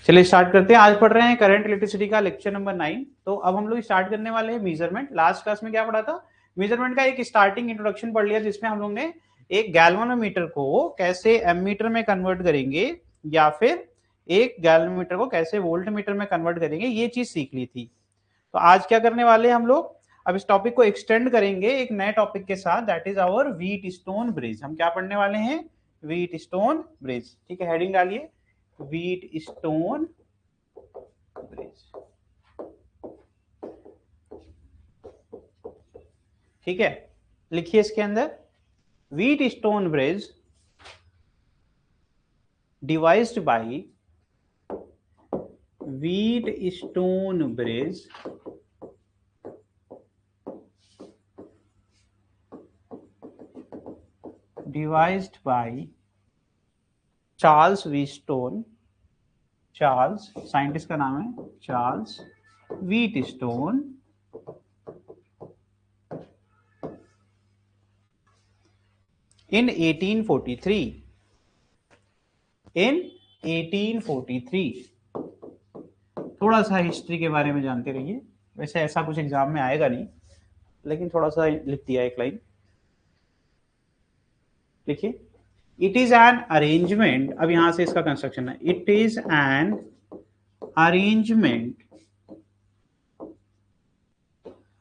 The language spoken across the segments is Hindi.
चलिए स्टार्ट करते हैं। आज पढ़ रहे हैं करंट इलेक्ट्रिसिटी का लेक्चर नंबर 9। तो अब हम लोग स्टार्ट करने वाले हैं मेजरमेंट। लास्ट क्लास में क्या पढ़ा था? मेजरमेंट का एक स्टार्टिंग इंट्रोडक्शन पढ़ लिया, जिसमें हम लोग ने एक गैल्वेनोमीटर को कैसे एमीटर में कन्वर्ट करेंगे या फिर एक गैल्वेनोमीटर को कैसे वोल्टमीटर में कन्वर्ट करेंगे, ये चीज सीख ली थी। तो आज क्या करने वाले हैं हम लोग? अब इस टॉपिक को एक्सटेंड करेंगे एक नए टॉपिक के साथ, that is our Wheatstone bridge. हम क्या पढ़ने वाले हैं? Wheatstone bridge. ठीक है, हेडिंग डालिए, व्हीट स्टोन ब्रिज। ठीक है, लिखिए इसके अंदर, Wheatstone bridge devised by Wheatstone bridge devised by Charles Wheatstone. Charles, scientist का नाम है चार्ल्स व्हीटस्टोन, in 1843। in 1843। थोड़ा सा हिस्ट्री के बारे में जानते रहिए, वैसे ऐसा कुछ एग्जाम में आएगा नहीं, लेकिन थोड़ा सा लिख दिया एक लाइन। देखिए, इट इज एन अरेंजमेंट। अब यहां से इसका कंस्ट्रक्शन है, it is an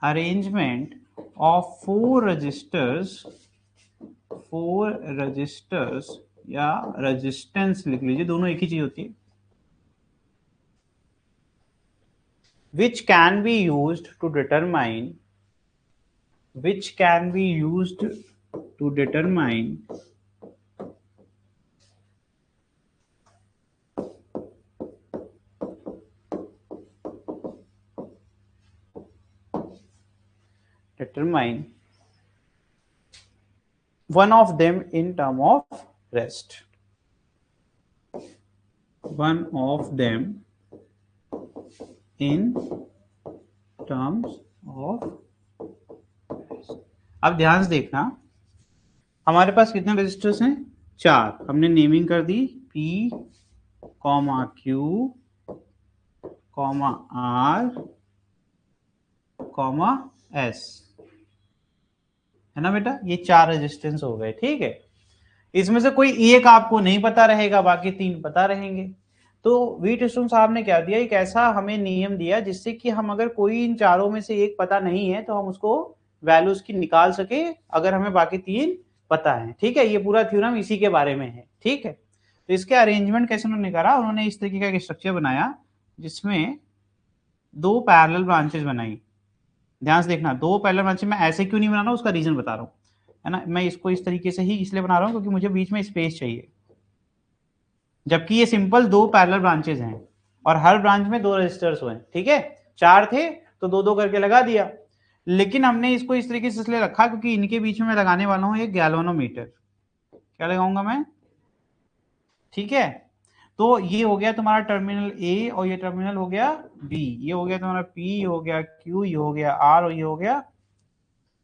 arrangement of four resistors या रेजिस्टेंस लिख लीजिए, दोनों एक ही चीज होती है, which can be used to determine one of them in term of rest, one of them in terms of rest। अब ध्यान से देखना, हमारे पास कितने रजिस्टर्स हैं? 4। हमने नेमिंग कर दी P, Q, R, S, है ना बेटा? ये 4 रेजिस्टेंस हो गए। ठीक है, इसमें से कोई एक आपको नहीं पता रहेगा, बाकी 3 पता रहेंगे। तो व्हीटस्टोन साहब ने क्या दिया, एक ऐसा हमें नियम दिया जिससे कि हम अगर कोई इन चारों में से एक पता नहीं है तो हम उसको वैल्यूज की निकाल सके, अगर हमें बाकी 3 पता है। ठीक है, ये पूरा थ्योरम इसी के बारे में है। ठीक है, तो इसके अरेंजमेंट कैसे उन्होंने करा, उन्होंने इस तरीके का एक स्ट्रक्चर बनाया जिसमें 2 पैरेलल ब्रांचेस बनाई। ध्यान से देखना, 2 पैरेलल ब्रांचेस में ऐसे क्यों नहीं बना रहा, उसका रीजन बता रहा हूँ, है ना। मैं इसको इस तरीके से ही इसलिए बना रहा हूँ क्योंकि मुझे बीच में स्पेस चाहिए, जबकि ये सिंपल 2 पैरेलल ब्रांचेस हैं और हर ब्रांच में 2 रजिस्टर्स हुए। ठीक है, 4 थे तो 2-2 करके लगा दिया, लेकिन हमने इसको इस तरीके से इसलिए रखा क्योंकि इनके बीच में मैं लगाने वाला हूं एक गैल्वेनोमीटर। क्या लगाऊंगा मैं? ठीक है, तो ये हो गया तुम्हारा टर्मिनल ए और ये टर्मिनल हो गया बी, ये हो गया तुम्हारा पी, ये हो गया क्यू, ये हो गया आर और ये हो गया।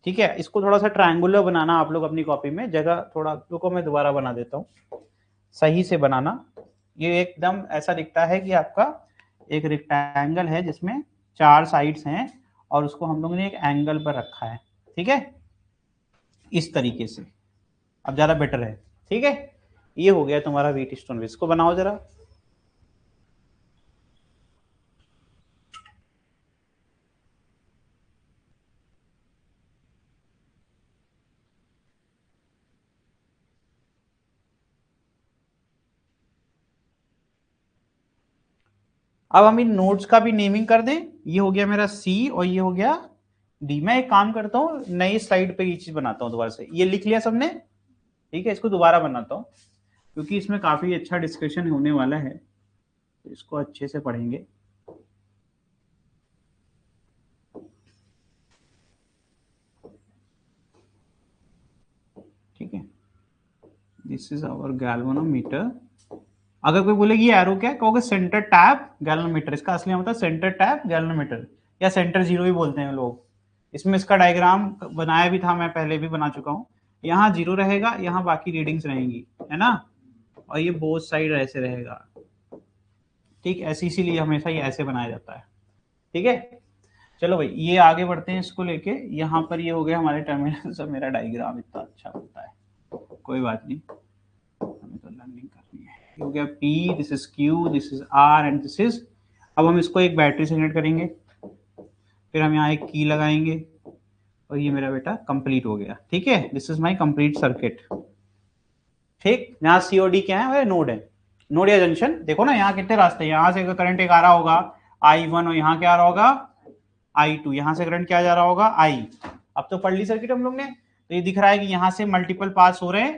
ठीक है, इसको थोड़ा सा ट्रायंगुलर बनाना आप लोग अपनी कॉपी में, जगह थोड़ा रुको, मैं दोबारा बना देता हूँ, सही से बनाना। ये एकदम ऐसा दिखता है कि आपका एक रेक्टेंगल है जिसमें 4 साइड्स हैं और उसको हम लोगों ने एक एंगल पर रखा है। ठीक है, इस तरीके से अब ज्यादा बेटर है। ठीक है, ये हो गया तुम्हारा व्हीटस्टोन ब्रिज। को बनाओ जरा। अब हम इन नोड्स का भी नेमिंग कर दें। ये हो गया मेरा सी और ये हो गया डी। मैं एक काम करता हूँ, नई स्लाइड पे ये चीज बनाता हूँ दोबारा से। ये लिख लिया सबने? ठीक है, इसको दोबारा बनाता हूँ क्योंकि इसमें काफी अच्छा डिस्कशन होने वाला है, तो इसको अच्छे से पढ़ेंगे। ठीक है, दिस इज आवर गैल्वेनोमीटर। अगर कोई बोले कि एरो क्या है, कहोगे सेंटर टैप गैल्वेनोमीटर। इसका असली मतलब सेंटर टैप गैल्वेनोमीटर या सेंटर जीरो भी बोलते हैं लोग। इसमें इसका डायग्राम बनाया भी था, मैं पहले भी बना चुका हूँ। यहाँ जीरो रहेगा, यहाँ बाकी रीडिंग्स रहेंगी, है ना, और ये बोथ साइड ऐसे रहेगा। ठीक, ऐसे इसीलिए हमेशा ये ऐसे बनाया जाता है। ठीक है, चलो भाई ये आगे बढ़ते हैं इसको लेके। यहाँ पर ये हो गया हमारे टर्मिनल से, मेरा डायग्राम इतना अच्छा होता है, कोई बात नहीं, हमें तो लर्निंग करनी है। ये हो गया P, this is Q, this is R and this is, अब हम इसको एक बैटरी से कनेक्ट करेंगे, फिर हम यहाँ एक की लगाएंगे और ये मेरा बेटा कंप्लीट हो गया। ठीक है, this is my complete circuit. ठीक, यहाँ COD क्या है, नोड है, नोड या जंक्शन। देखो ना यहाँ कितने रास्ते हैं, यहाँ से करंट एक आ रहा होगा I1 और यहाँ क्या आ रहा होगा I2, यहाँ से करंट क्या जा रहा होगा I। अब तो पढ़ ली सर्किट हम लोग ने, तो ये दिख रहा है कि यहाँ से मल्टीपल पास हो रहे हैं,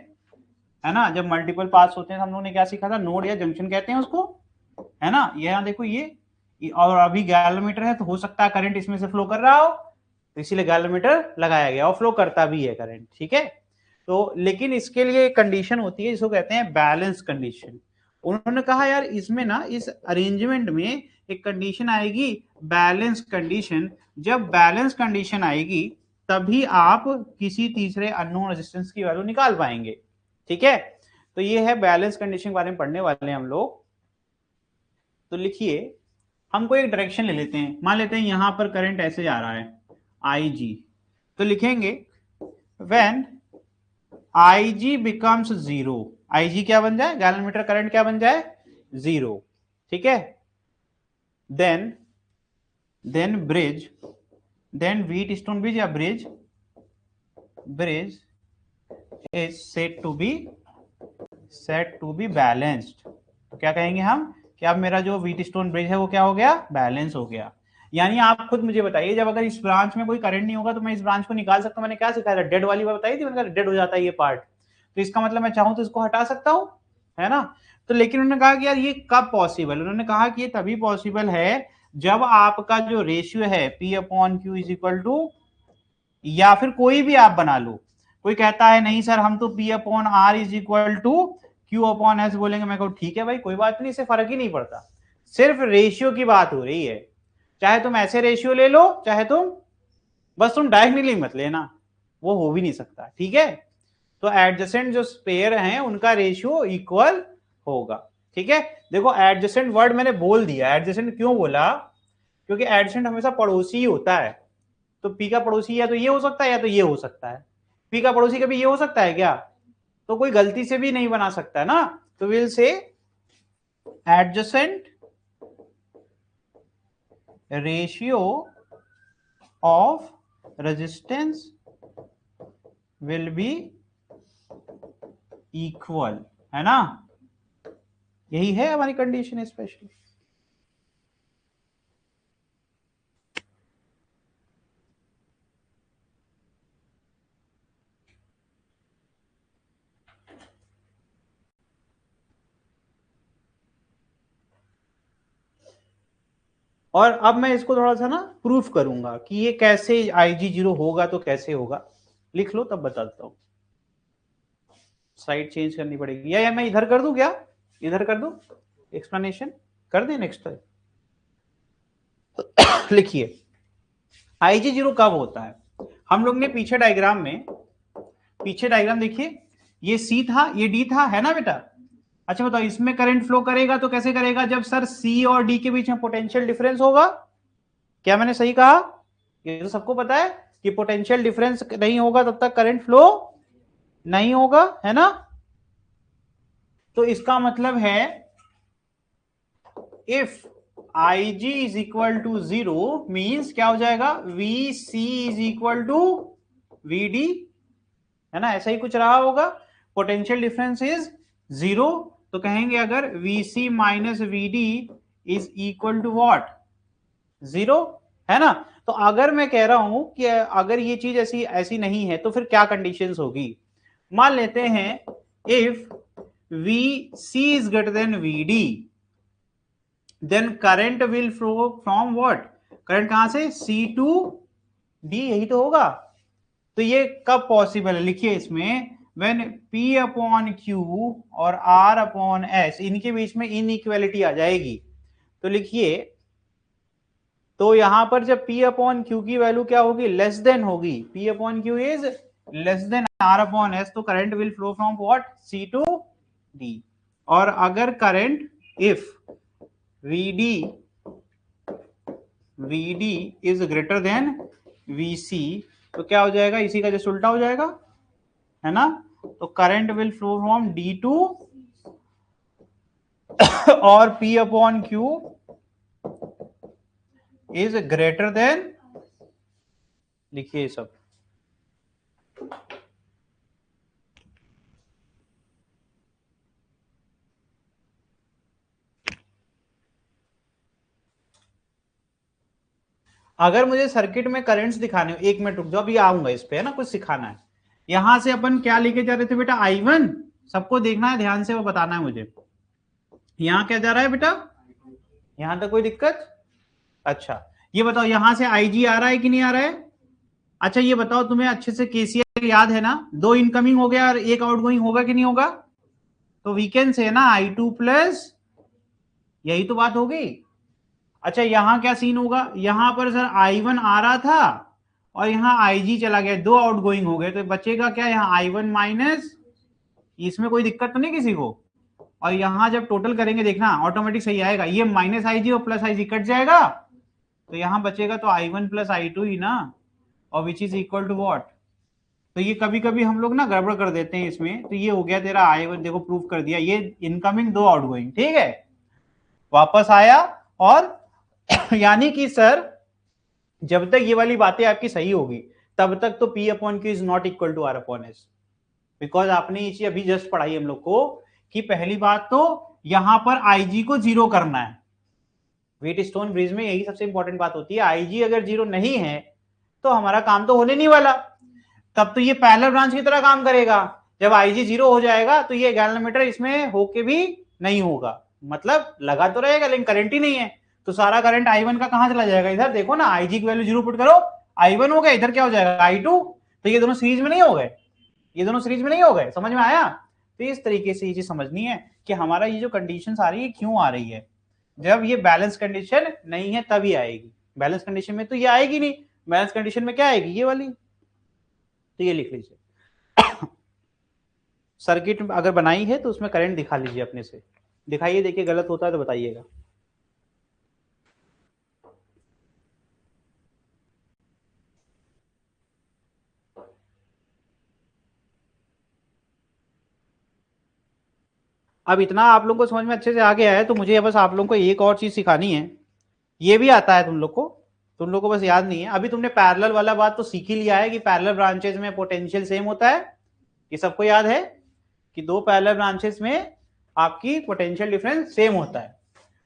है ना। जब मल्टीपल पास होते हैं हम लोग ने क्या सीखा था, नोड या जंक्शन कहते हैं उसको, है ना। ये यहाँ देखो ये और अभी गैलोमीटर है, तो हो सकता है करंट इसमें से फ्लो कर रहा हो, तो इसीलिए गैलोमीटर लगाया गया और फ्लो करता भी है करंट। ठीक है, तो लेकिन इसके लिए एक कंडीशन होती है जिसको कहते हैं बैलेंस कंडीशन। उन्होंने कहा यार इसमें ना, इस अरेंजमेंट में एक कंडीशन आएगी बैलेंस कंडीशन। जब बैलेंस कंडीशन आएगी तभी आप किसी तीसरे अननोन रेजिस्टेंस की वैल्यू निकाल पाएंगे। ठीक है, तो ये है बैलेंस कंडीशन के बारे में पढ़ने वाले हैं हम लोग। तो लिखिए, हमको एक डायरेक्शन ले लेते हैं, मान लेते हैं यहां पर करंट ऐसे जा रहा है IG, तो लिखेंगे when IG becomes zero, IG क्या बन जाए, गैलोमीटर करंट क्या बन जाए, जीरो। ठीक है, then bridge, then Wheatstone bridge या bridge is set to be balanced. तो क्या कहेंगे हम कि अब मेरा जो व्हीटस्टोन ब्रिज है वो क्या हो गया, बैलेंस हो गया। यानी आप खुद मुझे बताइए, जब अगर इस ब्रांच में कोई करंट नहीं होगा तो मैं इस ब्रांच को निकाल सकता हूं। मैंने क्या सिखाया था, डेड वाली बात बताई थी, मैंने डेड हो जाता है ये पार्ट, तो इसका मतलब मैं चाहूं तो इसको हटा सकता हूं, है ना। तो लेकिन उन्होंने कहा कि यार ये कब पॉसिबल, उन्होंने कहा कि ये तभी पॉसिबल है जब आपका जो रेशियो है P/Q इज इक्वल टू, या फिर कोई भी आप बना लो। कोई कहता है नहीं सर हम तो P/R is equal to Q/S बोलेंगे, मैं कहूँ ठीक है भाई कोई बात नहीं, इससे फर्क ही नहीं पड़ता, सिर्फ रेशियो की बात हो रही है। चाहे तुम ऐसे रेशियो ले लो, चाहे तुम डायगोनली मत लेना, वो हो भी नहीं सकता। ठीक है, तो एडजेसेंट जो पेयर हैं उनका रेशियो इक्वल होगा। ठीक है, देखो एडजेसेंट वर्ड मैंने बोल दिया, एडजेसेंट क्यों बोला, क्योंकि एडजेसेंट हमेशा पड़ोसी ही होता है। तो P का पड़ोसी या तो ये हो सकता है या तो ये हो सकता है। P का पड़ोसी कभी ये हो सकता है क्या, तो कोई गलती से भी नहीं बना सकता है ना। तो will say adjacent ratio of resistance will be equal, है ना। यही है हमारी कंडीशन स्पेशली। और अब मैं इसको थोड़ा सा ना प्रूफ करूंगा कि ये कैसे IG जीरो होगा, तो कैसे होगा, लिख लो तब बताता हूं। साइड चेंज करनी पड़ेगी, या मैं इधर कर दूं, क्या इधर कर दूं, एक्सप्लेनेशन कर दें नेक्स्ट टाइम। लिखिए IG जीरो कब होता है, हम लोग ने पीछे डायग्राम देखिए, ये C था, ये D था, है ना बेटा। अच्छा बताओ, इसमें करंट फ्लो करेगा तो कैसे करेगा, जब सर C और D के बीच में पोटेंशियल डिफरेंस होगा। क्या मैंने सही कहा, ये तो सबको पता है कि पोटेंशियल डिफरेंस नहीं होगा तब तक करंट फ्लो नहीं होगा, है ना। तो इसका मतलब है if IG is equal to zero means क्या हो जाएगा, VC is equal to VD, है ना, ऐसा ही कुछ रहा होगा। पोटेंशियल डिफरेंस इज जीरो, तो कहेंगे अगर VC minus VD is equal to what, zero, है ना। तो अगर मैं कह रहा हूं कि अगर ये चीज ऐसी नहीं है तो फिर क्या कंडीशंस होगी, मान लेते हैं if VC is greater than VD then current will flow from what, current कहां से C to D, यही तो होगा। तो ये कब पॉसिबल है, लिखिए इसमें when P/Q और R/S इनके बीच में इनइक्वालिटी आ जाएगी। तो लिखिए, तो यहां पर जब P/Q की वैल्यू क्या होगी, लेस देन होगी, P/Q is less than R/S, तो current will flow from what, C to D। और अगर current if VD is greater than VC, तो क्या हो जाएगा, इसी का जस्ट उल्टा हो जाएगा, है ना। तो current will flow from D2 और P upon Q is greater than, लिखिए सब, अगर मुझे सर्किट में करंट्स दिखाने, एक मिनट रुक जाओ, अभी आऊंगा इस पे, है ना, कुछ सिखाना है। यहां से अपन क्या लेके जा रहे थे बेटा, I1, सबको देखना है ध्यान से, वो बताना है मुझे। यहां क्या जा रहा है बेटा, यहां तक कोई दिक्कत? अच्छा, ये बताओ यहां से IG आ रहा है कि नहीं आ रहा है? अच्छा ये बताओ, तुम्हें अच्छे से KCL याद है ना, 2 इनकमिंग हो गया और 1 आउटगोइंग, होगा कि नहीं होगा? तो वी कैन से ना I2 प्लस, यही तो बात होगी। अच्छा यहां क्या सीन होगा, यहां पर सर I1 आ रहा था और यहाँ IG चला गया, 2 आउटगोइंग हो गए, तो बचेगा क्या, यहाँ I1 माइनस, इसमें कोई दिक्कत तो नहीं किसी को? और यहां जब टोटल करेंगे देखना ऑटोमेटिक सही आएगा, ये माइनस IG और प्लस IG कट जाएगा, तो यहां बचेगा तो I1 प्लस I2 ही ना, और which is equal to what. तो ये कभी कभी हम लोग ना गड़बड़ कर देते हैं इसमें, तो ये हो गया तेरा I1, देखो प्रूफ कर दिया, ये इनकमिंग 2 आउटगोइंग, ठीक है, वापस आया। और यानी कि सर जब तक ये वाली बातें आपकी सही होगी तब तक तो P upon Q is not equal to R upon S, because आपने ये चीज अभी जस्ट पढ़ाई हम लोग को कि पहली बात तो यहां पर IG को 0 करना है। व्हीट स्टोन ब्रिज में यही सबसे इंपॉर्टेंट बात होती है, IG अगर 0 नहीं है तो हमारा काम तो होने नहीं वाला, तब तो ये पैरेलल ब्रांच की तरह काम करेगा। जब IG 0 हो जाएगा तो ये गैल्वेनोमीटर इसमें होके भी नहीं होगा, मतलब लगा तो रहेगा लेकिन करंट ही नहीं है, तो सारा करंट I1 का कहां चला जाएगा, इधर देखो ना, IG की वैल्यू 0 पुट करो, I1 हो गया, इधर क्या हो जाएगा I2, तो ये दोनों सीरीज में नहीं हो गए, ये दोनों सीरीज में नहीं हो गए, समझ में आया? तो इस तरीके से ये चीज समझनी है कि हमारा ये जो कंडीशन आ रही है क्यों आ रही है, जब ये बैलेंस कंडीशन नहीं है तभी आएगी, बैलेंस कंडीशन में तो ये आएगी नहीं, बैलेंस कंडीशन में क्या आएगी, ये वाली। तो ये लिख लीजिए, सर्किट अगर बनाई है तो उसमें करंट दिखा लीजिए अपने से, दिखाइए, देखिए गलत होता है तो बताइएगा। अब इतना आप लोगों को समझ में अच्छे से आ गया है तो मुझे बस आप लोगों को एक और चीज सिखानी है, ये भी आता है तुम लोग को बस याद नहीं है। अभी तुमने पैरेलल वाला बात तो सीख ही लिया है कि पैरेलल ब्रांचेज में पोटेंशियल सेम होता है, ये सबको याद है कि 2 पैरेलल ब्रांचेस में आपकी पोटेंशियल डिफरेंस सेम होता है।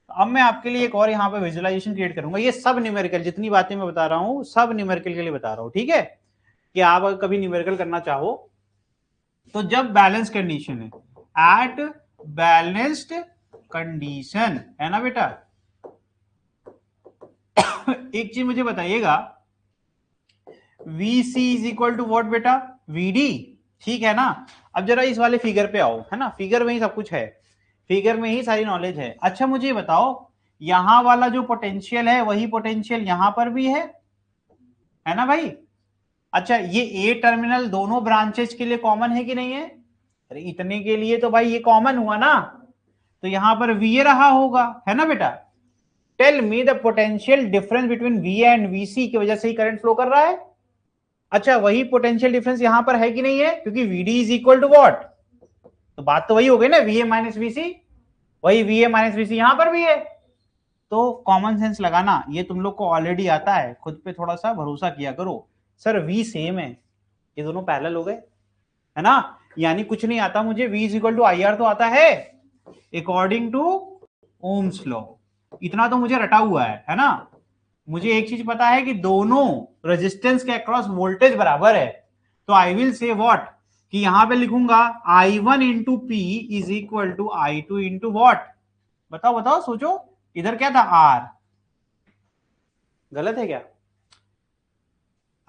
अब मैं आपके लिए एक और यहाँ पे विजुअलाइजेशन क्रिएट करूंगा, ये सब न्यूमेरिकल, जितनी बातें मैं बता रहा हूँ सब न्यूमेरिकल के लिए बता रहा हूँ, ठीक है, कि आप अगर कभी न्यूमेरिकल करना चाहो तो जब बैलेंस कंडीशन है, एट बैलेंस्ड कंडीशन, है ना बेटा, एक चीज मुझे बताइएगा, VC is equal to what बेटा, VD, ठीक है ना। अब जरा इस वाले फिगर पे आओ, है ना, फिगर में ही सब कुछ है, फिगर में ही सारी नॉलेज है। अच्छा मुझे बताओ, यहां वाला जो पोटेंशियल है वही पोटेंशियल यहां पर भी है ना भाई। अच्छा ये ए टर्मिनल दोनों ब्रांचेस के लिए कॉमन है कि नहीं है, अरे इतने के लिए तो भाई ये कॉमन हुआ ना, तो यहां पर VA रहा होगा, है ना बेटा। Tell me the potential difference between VA and VC की वजह से ही करंट फ्लो कर रहा है। अच्छा वही पोटेंशियल डिफरेंस यहां पर है कि नहीं है, क्योंकि VD is equal to what, तो बात तो वही हो गई ना, VA माइनस VC, वही VA माइनस VC यहां पर भी है। तो कॉमन सेंस लगाना ये तुम लोग को ऑलरेडी आता है, खुद पे थोड़ा सा भरोसा किया करो। सर V सेम है, ये दोनों पैरेलल हो गए, है ना, यानी कुछ नहीं आता मुझे, V is equal to IR तो आता है अकॉर्डिंग टू ओम्स लॉ, इतना तो मुझे रटा हुआ है ना। मुझे एक चीज पता है कि दोनों रेजिस्टेंस के अक्रॉस वोल्टेज बराबर है, तो आई विल से व्हाट, कि यहां पे लिखूंगा I1 into P is equal to I2 into what, बताओ बताओ सोचो, इधर क्या था R, गलत है क्या,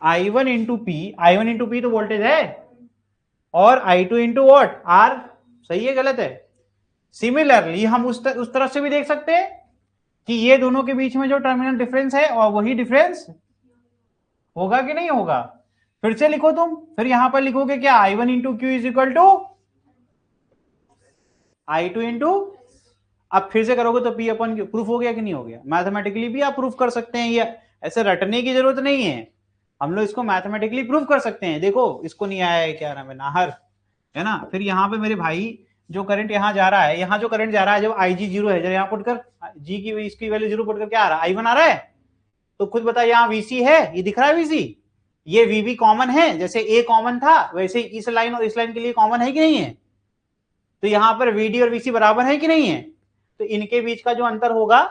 I1 into P, I1 into P तो वोल्टेज है, और I2 इंटू वॉट R, सही है गलत है। सिमिलरली हम उस तरफ से भी देख सकते हैं कि ये दोनों के बीच में जो टर्मिनल डिफरेंस है और वही डिफरेंस होगा कि नहीं होगा, फिर से लिखो तुम, फिर यहां पर लिखोगे क्या, I1 into Q is equal to I2 into अब फिर से करोगे तो पी अपन प्रूफ हो गया कि नहीं हो गया? मैथमेटिकली भी आप प्रूफ कर सकते हैं, ये ऐसे रटने की जरूरत नहीं है, हम लोग इसको मैथमेटिकली प्रूफ कर सकते हैं। देखो इसको नहीं आया है, क्या नाम है, नाहर, है ना। फिर यहाँ पे मेरे भाई जो करंट यहाँ जा रहा है, यहाँ जो करंट जा रहा है, जब IG 0 है, जब यहाँ पुटकर जी की इसकी वैल्यू 0 पुटकर क्या आ रहा है, I1 आ रहा है। तो खुद बता, यहाँ VC है, ये दिख रहा है VC, ये VB कॉमन है, जैसे A कॉमन था वैसे इस लाइन और इस लाइन के लिए कॉमन है कि नहीं है। तो यहाँ पर VD और VC बराबर है कि नहीं है, तो इनके बीच का जो अंतर होगा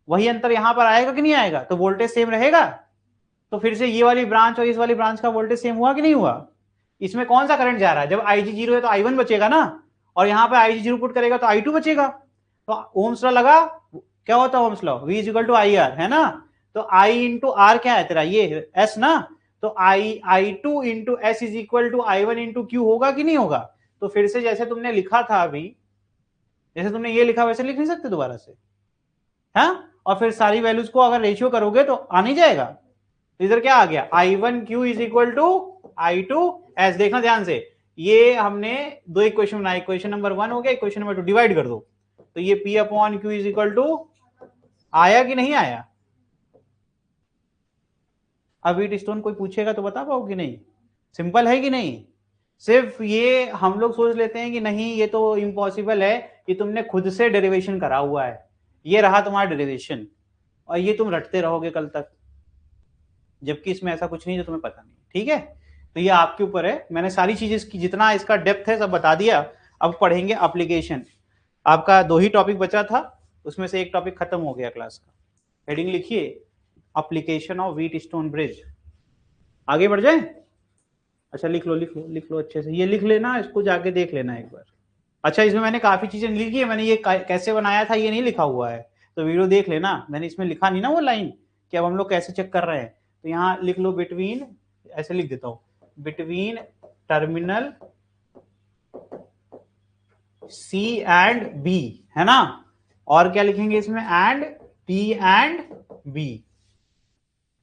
वही अंतर यहाँ पर आएगा कि नहीं आएगा, तो वोल्टेज सेम रहेगा। तो फिर से ये वाली ब्रांच और इस वाली ब्रांच का वोल्टेज सेम हुआ कि नहीं हुआ। इसमें कौन सा करंट जा रहा है, जब IG 0 है तो I1 बचेगा ना, और यहाँ पे IG 0 पुट करेगा तो I2 बचेगा। तो ओम्स लॉ लगा, क्या होता है Ohm's law, V is equal to IR, है ना। तो I इंटू R क्या है तेरा, ये S ना, तो I2 into S is equal to I1 into Q होगा कि नहीं होगा। तो फिर से जैसे तुमने लिखा था अभी, जैसे तुमने ये लिखा वैसे लिख नहीं सकते दोबारा से, हाँ। और फिर सारी वैल्यूज को अगर रेशियो करोगे तो आ नहीं जाएगा। तो इधर क्या आ गया, I1Q is equal to I2S। देखना ध्यान से, ये हमने दो इक्वेशन बनाए, इक्वेशन नंबर 1 हो गया, इक्वेशन नंबर 2 डिवाइड कर दो, तो ये P upon Q is equal to आया कि नहीं आया। अब व्हीटस्टोन कोई पूछेगा तो बता पाओ कि नहीं, सिंपल है कि नहीं। सिर्फ ये हम लोग सोच लेते हैं कि नहीं ये तो इम्पॉसिबल है, ये तुमने खुद से डेरिवेशन करा हुआ है, ये रहा तुम्हारा डेरिवेशन, और ये तुम रटते रहोगे कल तक, जबकि इसमें ऐसा कुछ नहीं जो तुम्हें पता नहीं, ठीक है। तो ये आपके ऊपर है, मैंने सारी चीजें जितना इसका डेप्थ है सब बता दिया। अब पढ़ेंगे एप्लीकेशन। आपका 2 ही टॉपिक बचा था, उसमें से एक टॉपिक खत्म हो गया क्लास का। हेडिंग लिखिए, एप्लीकेशन ऑफ व्हीटस्टोन ब्रिज। आगे बढ़ जाए, अच्छा लिख लो लिख लो लिख लो अच्छे से, ये लिख लेना, इसको जाके देख लेना एक बार। अच्छा इसमें मैंने काफी चीजें लिखी है, मैंने ये कैसे बनाया था ये नहीं लिखा हुआ है, तो वीडियो देख लेना, मैंने इसमें लिखा नहीं ना वो लाइन कि अब हम लोग कैसे चेक कर रहे हैं। तो यहाँ लिख लो बिटवीन, ऐसे लिख देता हूं, between terminal C and B, है ना। और क्या लिखेंगे इसमें, एंड P एंड B,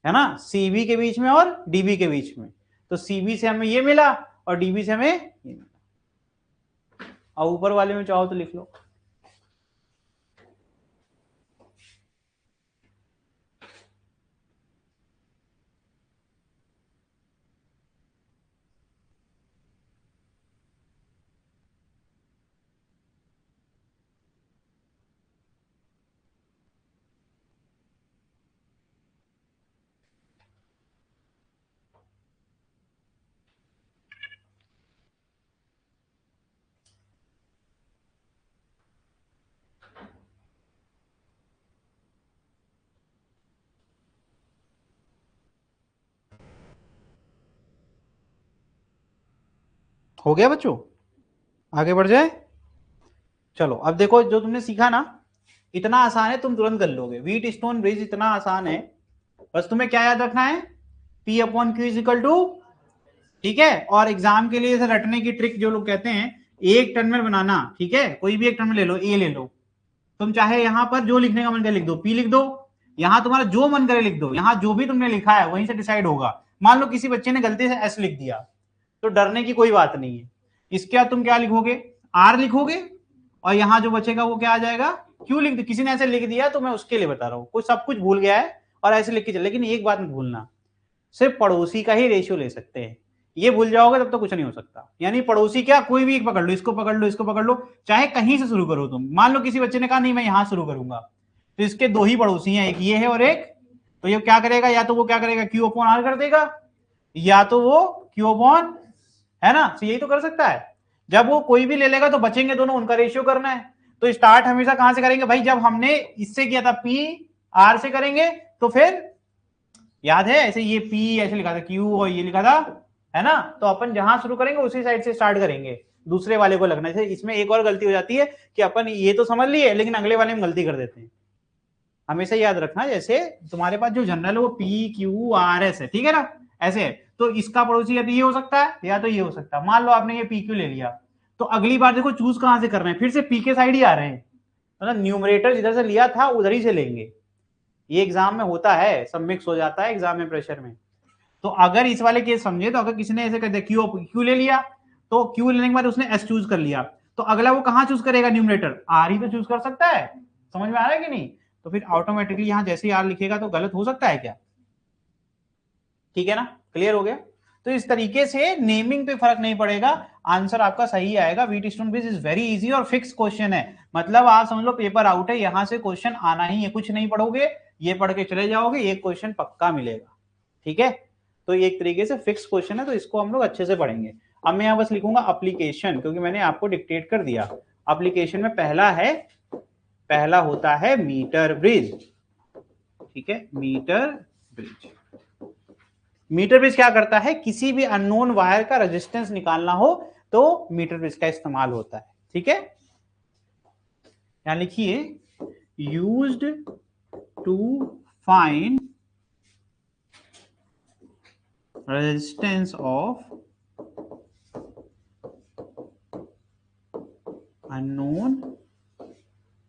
है ना, CB के बीच में और DB के बीच में। तो CB से हमें ये मिला और DB से हमें ये मिला। और ऊपर वाले में चाहो तो लिख लो, हो गया बच्चों, आगे बढ़ जाए। चलो अब देखो, जो तुमने सीखा ना इतना आसान है, तुम तुरंत कर लोगे। व्हीटस्टोन ब्रिज इतना आसान है, बस तुम्हें क्या याद रखना है, P upon Q is equal to, ठीक है। और एग्जाम के लिए रटने की ट्रिक जो लोग कहते हैं, एक टर्मिनल बनाना, ठीक है, कोई भी एक टर्मिनल ले लो, ए ले लो, तुम चाहे यहां पर जो लिखने का मन करे लिख दो, P लिख दो, यहां तुम्हारा जो मन करे लिख दो, यहां जो भी तुमने लिखा है वहीं से डिसाइड होगा। मान लो किसी बच्चे ने गलती से S लिख दिया, तो डरने की कोई बात नहीं है, इसके बाद तुम क्या लिखोगे, R लिखोगे, और यहां जो बचेगा वो क्या आ जाएगा, क्यों लिख दो। किसी ने ऐसे लिख दिया तो मैं उसके लिए बता रहा हूं, कोई सब कुछ भूल गया है और ऐसे लिख के चल, लेकिन एक बात मत भूलना, सिर्फ पड़ोसी का ही रेशियो ले सकते हैं, ये भूल जाओगे तब तो कुछ नहीं हो सकता। यानी पड़ोसी क्या, कोई भी एक पकड़ लो, इसको पकड़ लो, इसको पकड़ लो, चाहे कहीं से शुरू करो तुम। मान लो किसी बच्चे ने कहा नहीं मैं यहां शुरू करूंगा, तो इसके 2 ही पड़ोसी हैं, एक ये है और एक, तो ये क्या करेगा, या तो वो क्या करेगा Q अपॉन R कर देगा, या तो वो Q अपॉन, है ना, तो यही तो कर सकता है। जब वो कोई भी ले लेगा तो बचेंगे दोनों, उनका रेशियो करना है। तो स्टार्ट हमेशा कहां से करेंगे भाई, जब हमने इससे किया था P R से करेंगे, तो फिर याद है ऐसे ये P ऐसे लिखा था, Q और ये लिखा था, है ना। तो अपन जहां शुरू करेंगे उसी साइड से स्टार्ट करेंगे, दूसरे वाले को लगना है। इसमें एक और गलती हो जाती है कि अपन ये तो समझ लिए लेकिन अगले वाले में गलती कर देते हैं। हमेशा याद रखना, जैसे तुम्हारे पास जो जनरल है वो PQRS है, ठीक है ना, ऐसे है। तो इसका पड़ोसी या तो ये हो सकता है या तो ये हो सकता है। मान लो आपने ये PQ ले लिया, तो अगली बार देखो चूज कहां से कर रहे हैं, फिर से P के साइड ही आ रहे हैं, मतलब न्यूमरेटर जिधर से लिया था उधर ही से लेंगे। ये एग्जाम में होता है, सब मिक्स हो जाता है एग्जाम में प्रेशर में। तो अगर इस वाले केस समझे, तो अगर किसी ने ऐसे कर दिया Q ले लिया, तो Q लेने के बाद उसने S चूज कर लिया, तो अगला वो कहां चूज करेगा, न्यूमरेटर, आर ही तो चूज कर सकता है। समझ में आ रहा है कि नहीं? तो फिर ऑटोमेटिकली यहां जैसे ही आर लिखेगा तो गलत हो सकता है क्या? ठीक है ना, क्लियर हो गया? तो इस तरीके से नेमिंग पे फर्क नहीं पड़ेगा, आंसर आपका सही आएगा। Wheatstone bridge is very easy और फिक्स क्वेश्चन है, मतलब आप समझ लो पेपर आउट है, यहां से क्वेश्चन आना ही है, कुछ नहीं पढ़ोगे, ये पढ़ के चले जाओगे, एक क्वेश्चन पक्का मिलेगा। ठीक है, तो एक तरीके से फिक्स क्वेश्चन है, तो इसको हम लोग अच्छे से पढ़ेंगे। अब मैं यहां बस लिखूंगा एप्लीकेशन, क्योंकि मैंने आपको डिक्टेट कर दिया। एप्लीकेशन में पहला होता है मीटर ब्रिज। ठीक है, मीटर ब्रिज। मीटर ब्रिज क्या करता है, किसी भी अननोन वायर का रेजिस्टेंस निकालना हो तो मीटर ब्रिज का इस्तेमाल होता है। ठीक है, यहां लिखिए used to find resistance of unknown,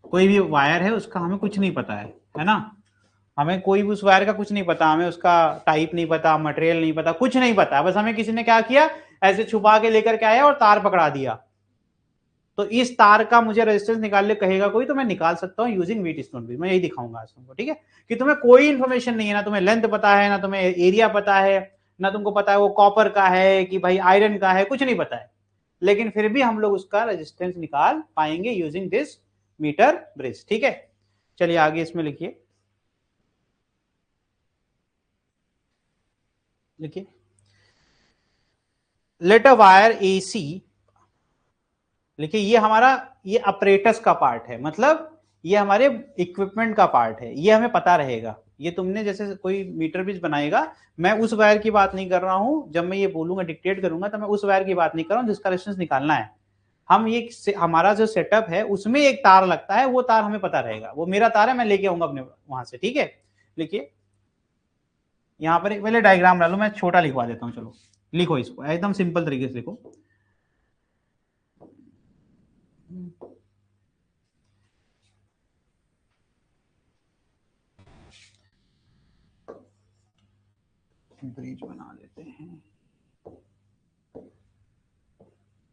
कोई भी वायर है उसका हमें कुछ नहीं पता है ना, हमें कोई भी उस वायर का कुछ नहीं पता, हमें उसका टाइप नहीं पता, मटेरियल नहीं पता, कुछ नहीं पता, बस हमें किसी ने क्या किया, ऐसे छुपा के लेकर के आया और तार पकड़ा दिया। तो इस तार का मुझे रेजिस्टेंस निकालने कहेगा कोई, तो मैं निकाल सकता हूं यूजिंग व्हीटस्टोन ब्रिज। मैं यही दिखाऊंगा आज तुमको। ठीक है, कि तुम्हें कोई इंफॉर्मेशन नहीं है, ना तुम्हें लेंथ पता है, ना तुम्हें एरिया पता है, ना तुमको पता है वो कॉपर का है कि भाई आयरन का है, कुछ नहीं पता है, लेकिन फिर भी हम लोग उसका रेजिस्टेंस निकाल पाएंगे यूजिंग दिस मीटर ब्रिज। ठीक है, चलिए आगे इसमें लिखिए, लिखिए लेट अ वायर एसी, लिखिए ये हमारा, ये अपरेटस का पार्ट है, मतलब ये हमारे इक्विपमेंट का पार्ट है, ये हमें पता रहेगा। ये तुमने जैसे कोई मीटर ब्रिज बनाएगा, मैं उस वायर की बात नहीं कर रहा हूं, जब मैं ये बोलूंगा डिक्टेट करूंगा तो मैं उस वायर की बात नहीं कर रहा हूं जिसका रेजिस्टेंस निकालना है। हम ये हमारा जो सेटअप है उसमें एक तार लगता है, वो तार हमें पता रहेगा, वो मेरा तार है, मैं लेके आऊंगा अपने वहां से। ठीक है, लिखिए यहाँ पर एक पहले डायग्राम डालो, मैं छोटा लिखवा देता हूँ, चलो लिखो इसको एकदम सिंपल तरीके से लिखो। ब्रिज बना लेते हैं,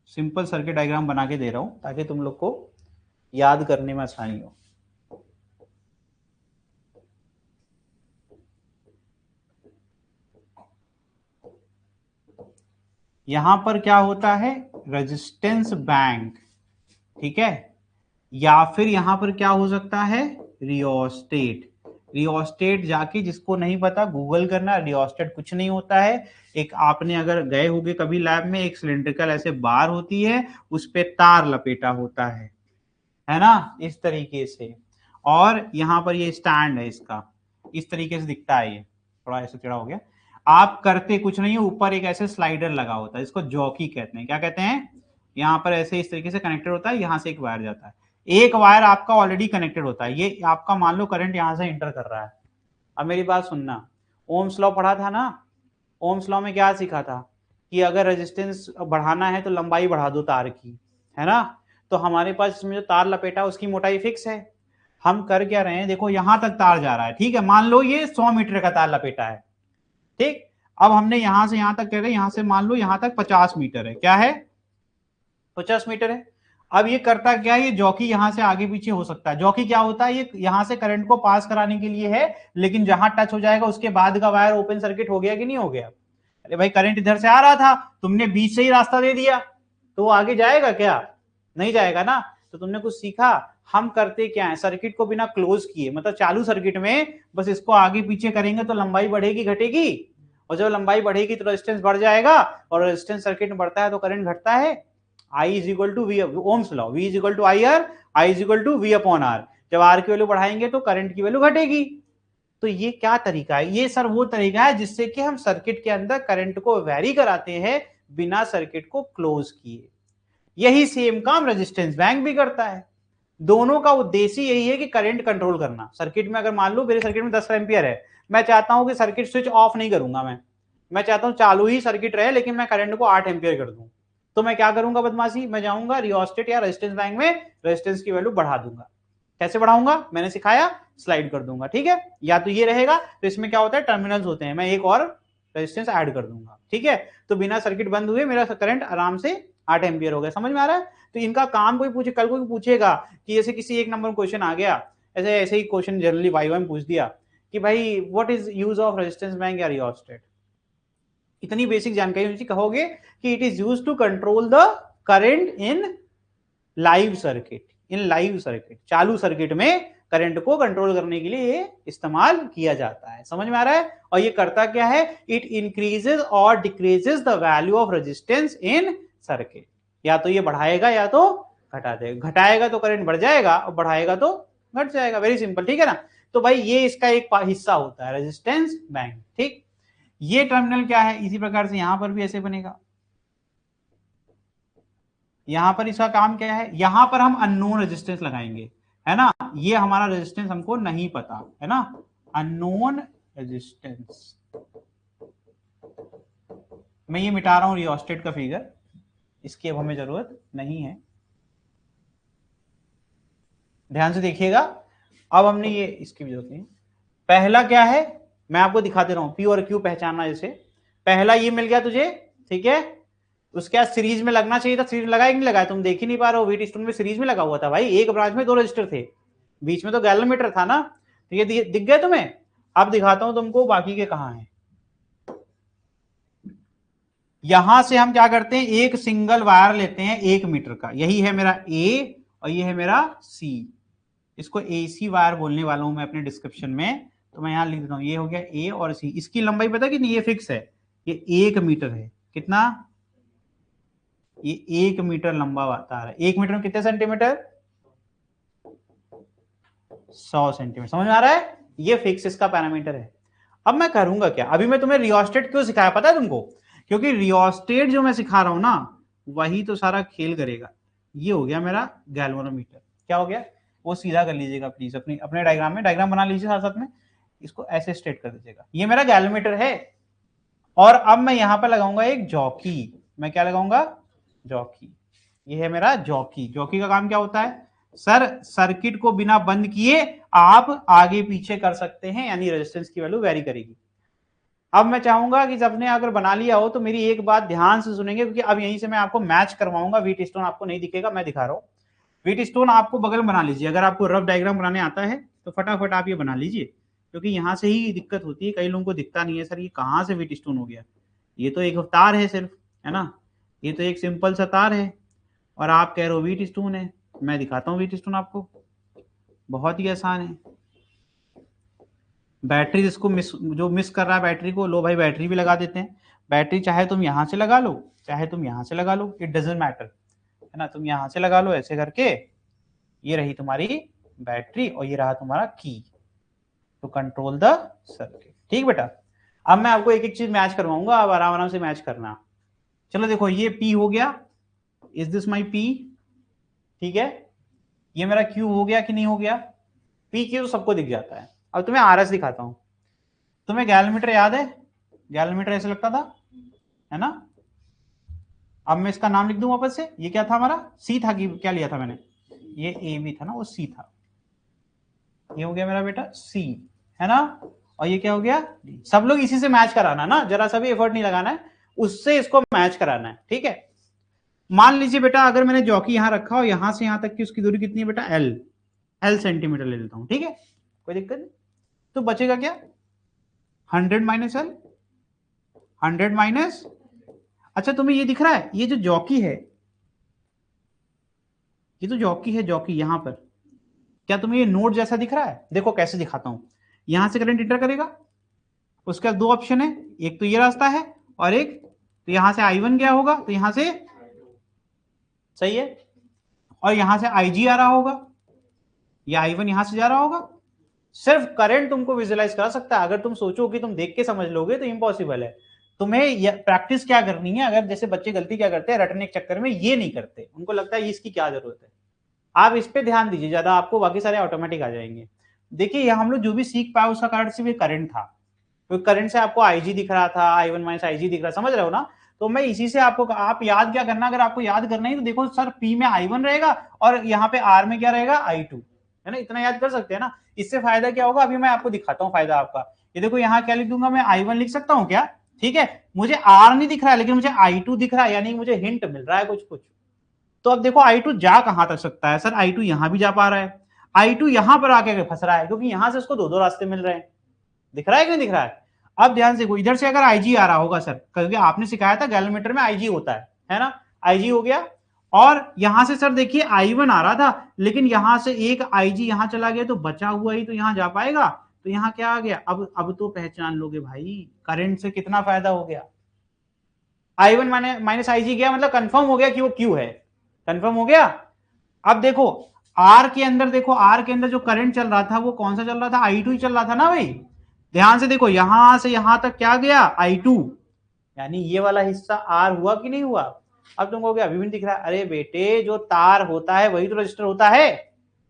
सिंपल सर्किट डायग्राम बना के दे रहा हूं ताकि तुम लोग को याद करने में आसानी हो। यहां पर क्या होता है, रेजिस्टेंस बैंक। ठीक है, या फिर यहां पर क्या हो सकता है, रियोस्टेट। रियोस्टेट जाके जिसको नहीं पता गूगल करना, रियोस्टेट कुछ नहीं होता है, एक आपने अगर गए होगे कभी लैब में, एक सिलिंड्रिकल ऐसे बार होती है, उस पे तार लपेटा होता है ना, इस तरीके से। और यहां पर ये स्टैंड है इसका, इस तरीके से दिखता है, ये थोड़ा ऐसे टेढ़ा हो गया। आप करते कुछ नहीं है, ऊपर एक ऐसे स्लाइडर लगा होता है, इसको जॉकी कहते हैं। क्या कहते हैं, यहाँ पर ऐसे इस तरीके से कनेक्टेड होता है, यहाँ से एक वायर जाता है, एक वायर आपका ऑलरेडी कनेक्टेड होता है, ये आपका मान लो करंट यहां से इंटर कर रहा है। अब मेरी बात सुनना, ओम्स लॉ पढ़ा था ना, ओम्स लॉ में क्या सीखा था कि अगर रेजिस्टेंस बढ़ाना है तो लंबाई बढ़ा दो तार की, है ना। तो हमारे पास इसमें जो तार लपेटा उसकी मोटाई फिक्स है, हम कर क्या रहे हैं, देखो यहां तक तार जा रहा है, ठीक है, मान लो ये 100 मीटर का तार लपेटा है। ठीक, अब हमने यहां से यहां तक कह रहे हैं, यहां से मान लो यहां तक 50 मीटर है, क्या है 50 मीटर है। अब ये करता क्या है, ये जॉकी यहां से आगे पीछे हो सकता है। जॉकी क्या होता है, ये यहां से करंट को पास कराने के लिए है, लेकिन जहां टच हो जाएगा उसके बाद का वायर ओपन सर्किट हो गया कि नहीं हो गया। अरे भाई करंट इधर से आ रहा था, तुमने बीच से ही रास्ता दे दिया, तो वो आगे जाएगा क्या, नहीं जाएगा ना। तो तुमने कुछ सीखा, हम करते क्या है, सर्किट को बिना क्लोज किए, मतलब चालू सर्किट में बस इसको आगे पीछे करेंगे तो लंबाई बढ़ेगी घटेगी, और जब लंबाई बढ़ेगी तो रेजिस्टेंस बढ़ जाएगा, और रेजिस्टेंस सर्किट में बढ़ता है तो करंट घटता है। I is equal to V, Ohm's law, V is equal to I R, I is equal to V upon R. जब आर की वैल्यू बढ़ाएंगे तो करंट की वैल्यू घटेगी। तो ये क्या तरीका है, ये सर वो तरीका है जिससे कि हम सर्किट के अंदर करंट को वेरी कराते हैं बिना सर्किट को क्लोज किए। यही सेम काम रेजिस्टेंस बैंक भी करता है। दोनों का उद्देश्य यही है कि करंट कंट्रोल करना। सर्किट में अगर मान लो मेरे सर्किट में 10 एम्पियर है, मैं चाहता हूं कि सर्किट स्विच ऑफ नहीं करूंगा, मैं चाहता हूं चालू ही सर्किट रहे, लेकिन मैं करंट को 8 एम्पियर कर दूं। तो मैं क्या करूंगा बदमाशी, मैं जाऊंगा रियोस्टेट या रेजिस्टेंस बैंक में, रेजिस्टेंस की वैल्यू बढ़ा दूंगा। कैसे बढ़ाऊंगा, मैंने सिखाया, स्लाइड कर दूंगा। ठीक है, या तो ये रहेगा, तो इसमें क्या होता है टर्मिनल्स होते हैं, मैं एक और रेजिस्टेंस ऐड कर दूंगा। ठीक है, तो बिना सर्किट बंद हुए मेरा करंट आराम से 8 एम्पियर हो गया। समझ में आ रहा है? तो इनका काम कोई पूछे, कल कोई पूछेगा कि जैसे किसी एक नंबर क्वेश्चन आ गया, ऐसे ऐसे ही क्वेश्चन जनरली वाई में पूछ दिया कि भाई what is use of resistance bank या रियोस्टेट, इतनी बेसिक जानकारी होनी चाहिए। कहोगे कि it is use to control the current in live circuit, in live circuit, चालू सर्किट में करंट को कंट्रोल करने के लिए ये इस्तेमाल किया जाता है। समझ में आ रहा है? और ये करता क्या है, इट इंक्रीजेस और decreases the value of resistance in circuit, या तो ये बढ़ाएगा या तो घटा देगा, घटाएगा तो करंट बढ़ जाएगा और बढ़ाएगा तो घट जाएगा। वेरी सिंपल, ठीक है ना? तो भाई ये इसका एक हिस्सा होता है रेजिस्टेंस बैंक। ठीक, ये टर्मिनल क्या है, इसी प्रकार से यहां पर भी ऐसे बनेगा। यहां पर इसका काम क्या है, यहां पर हम अननोन रेजिस्टेंस लगाएंगे, है ना? ये हमारा रेजिस्टेंस हमको नहीं पता, है ना? Unknown resistance. मैं ये मिटा रहा हूं रियोस्टेट का फिगर, इसकी अब हमें जरूरत नहीं है। ध्यान से देखिएगा, अब हमने ये इसकी भी जरूरत नहीं। पहला क्या है, मैं आपको दिखा दे रहा हूं, पी और क्यू पहचानना। जैसे पहला ये मिल गया तुझे, ठीक है? उसके बाद सीरीज में लगना चाहिए था, सीरीज में लगाया कि नहीं लगाया, तुम देख ही नहीं पा रहे हो। व्हीट स्टोन में सीरीज में लगा हुआ था भाई, एक ब्रांच में 2 रजिस्टर थे, बीच में तो गैलोमीटर था ना। तो ये दिख गए तुम्हें? अब दिखाता हूं तुमको बाकी के कहां हैं। यहां से हम क्या करते हैं, एक सिंगल वायर लेते हैं 1 मीटर का, यही है मेरा ए और ये है मेरा सी। इसको एसी वायर बोलने वाला हूं मैं अपने डिस्क्रिप्शन में, तो मैं यहां लिख देता हूं, ये हो गया ए और सी। इसकी लंबाई पता कि नहीं, ये फिक्स है, ये 1 मीटर है। कितना? ये 1 मीटर लंबा तार है। 1 मीटर में कितने सेंटीमीटर? 100 सेंटीमीटर। समझ में आ रहा है? ये फिक्स इसका पैरामीटर है। अब मैं करूंगा क्या, अभी मैं तुम्हें रियोस्टेट क्यों सिखाया पता है तुमको? क्योंकि रियोस्टेट जो मैं सिखा रहा हूं ना, वही तो सारा खेल करेगा। ये हो गया मेरा गैल्वेनोमीटर। क्या हो गया? वो सीधा कर लीजिएगा प्लीज, अपने डायग्राम में, डायग्राम बना लीजिए साथ साथ में, इसको ऐसे स्ट्रेट कर दीजिएगा। ये मेरा गैल्वेनोमीटर है। और अब मैं यहां पर लगाऊंगा एक जॉकी। मैं क्या लगाऊंगा? जॉकी। ये है मेरा जॉकी। जॉकी का काम क्या होता है? सर, सर्किट को बिना बंद किए आप आगे पीछे कर सकते हैं, यानी रेजिस्टेंस की वैल्यू वेरी करेगी। अब मैं चाहूंगा कि सबने अगर बना लिया हो तो मेरी एक बात ध्यान से सुनेंगे, क्योंकि अब यहीं से मैं आपको मैच करवाऊंगा। व्हीट स्टोन आपको नहीं दिखेगा, मैं दिखा रहा हूं। व्हीट स्टोन आपको बगल में बना लीजिए, अगर आपको रफ डायग्राम बनाने आता है तो फटाफट आप ये बना लीजिए, क्योंकि यहां से ही दिक्कत होती है। कई लोगों को दिखता नहीं है, सर ये कहां से व्हीट स्टोन हो गया, ये तो एक तार है सिर्फ, है ना? ये तो एक सिंपल सा तार है और आप कह रहे हो व्हीट स्टोन है। मैं दिखाता हूँ व्हीट स्टोन आपको, बहुत ही आसान है। बैटरी जिसको जो मिस कर रहा है बैटरी को, लो भाई बैटरी भी लगा देते हैं। बैटरी चाहे तुम यहां से लगा लो, चाहे तुम यहां से लगा लो, इट डजेंट मैटर, है ना? तुम यहां से लगा लो ऐसे करके। ये रही तुम्हारी बैटरी और ये रहा तुम्हारा की टू कंट्रोल द सर्किट। ठीक बेटा, अब मैं आपको एक एक चीज मैच करवाऊंगा, अब आराम आराम से मैच करना। चलो देखो, ये पी हो गया, इज दिस माई पी? ठीक है, ये मेरा क्यू हो गया कि नहीं हो गया? पी क्यू तो सबको दिख जाता है। अब तुम्हें आरएस दिखाता हूं। तुम्हें गैलोमीटर याद है? गैलोमीटर ऐसे लगता था, है ना? अब मैं इसका नाम लिख दूं वापस से। ये क्या था हमारा? सी था कि क्या लिया था मैंने? ये ए भी था ना, वो सी था। ये हो गया मेरा बेटा सी, है ना? और ये क्या हो गया? सब लोग इसी से मैच कराना ना, जरा सा भी एफर्ट नहीं लगाना है, उससे इसको मैच कराना है। ठीक है, मान लीजिए बेटा अगर मैंने जॉकी यहां रखा और यहां से यहां तक की उसकी दूरी कितनी है बेटा? एल सेंटीमीटर ले लेता हूं। ठीक है, कोई दिक्कत नहीं। तो बचेगा क्या? 100 माइनस एल, 100 माइनस। अच्छा तुम्हें ये दिख रहा है, ये जो जॉकी है, ये तो जॉकी है, जॉकी यहां पर, क्या तुम्हें ये नोड जैसा दिख रहा है? देखो कैसे दिखाता हूं। यहां से करंट इंटर करेगा, उसका 2 ऑप्शन है, एक तो ये रास्ता है और एक तो यहां से I1 गया होगा, तो यहां से, सही है, और यहां से IG आ रहा होगा, या I1 यहां से जा रहा होगा। सिर्फ करंट तुमको विजुअलाइज करा सकता है। अगर तुम सोचो कि तुम देख के समझ लोगे तो इम्पॉसिबल है। तुम्हें प्रैक्टिस क्या करनी है, अगर जैसे बच्चे गलती क्या करते हैं, रटने के चक्कर में ये नहीं करते, उनको लगता है इसकी क्या जरूरत है। आप इस पे ध्यान दीजिए ज्यादा, आपको बाकी सारे ऑटोमेटिक आ जाएंगे। देखिए यहाँ हम लोग जो भी सीख पाए उसका कारण सिर्फ करंट था, क्योंकि करंट से आपको IG दिख रहा था, I1 माइनस IG दिख रहा, समझ रहे हो ना? तो मैं इसी से आपको, आप याद क्या करना, अगर आपको याद करना है तो देखो सर P में I1 रहेगा और यहाँ पे R में क्या रहेगा? I2, है ना? इतना याद कर सकते हैं ना। इससे फायदा क्या होगा, अभी मैं आपको दिखाता हूँ फायदा आपका। ये देखो यहाँ क्या लिख दूंगा मैं? I1 लिख सकता हूँ क्या? ठीक है, मुझे आर नहीं दिख रहा है लेकिन मुझे I2 दिख रहा है, यानी मुझे हिंट मिल रहा है कुछ कुछ। तो अब देखो I2 जा कहां तक सकता है सर, I2 यहां भी जा पा रहा है, I2 यहां पर आके फंस रहा है क्योंकि यहां से उसको दो दो रास्ते मिल रहे हैं। दिख रहा है कि नहीं दिख रहा है? अब ध्यान से, इधर से अगर IG आ रहा होगा सर, क्योंकि आपने सिखाया था गैलोमीटर में IG होता है ना, IG हो गया, और यहां से सर देखिए I1 आ रहा था, लेकिन यहां से एक IG यहां चला गया तो बचा हुआ ही तो यहां जा पाएगा, तो यहां क्या आ गया, अब तो पहचान लोगे भाई करंट से कितना फायदा हो गया। I1 माइनस IG गया, मतलब कंफर्म हो गया कि वो Q है, कंफर्म हो गया। अब देखो R के अंदर, देखो R के अंदर जो करंट चल रहा था वो कौन सा चल रहा था, I2 ही चल रहा था ना भाई। ध्यान से देखो यहां से यहां तक क्या गया, I2, यानी ये वाला हिस्सा R हुआ कि नहीं हुआ। अब तुमको क्या अभी भी दिख रहा है, अरे बेटे जो तार होता है वही तो रजिस्टर होता है।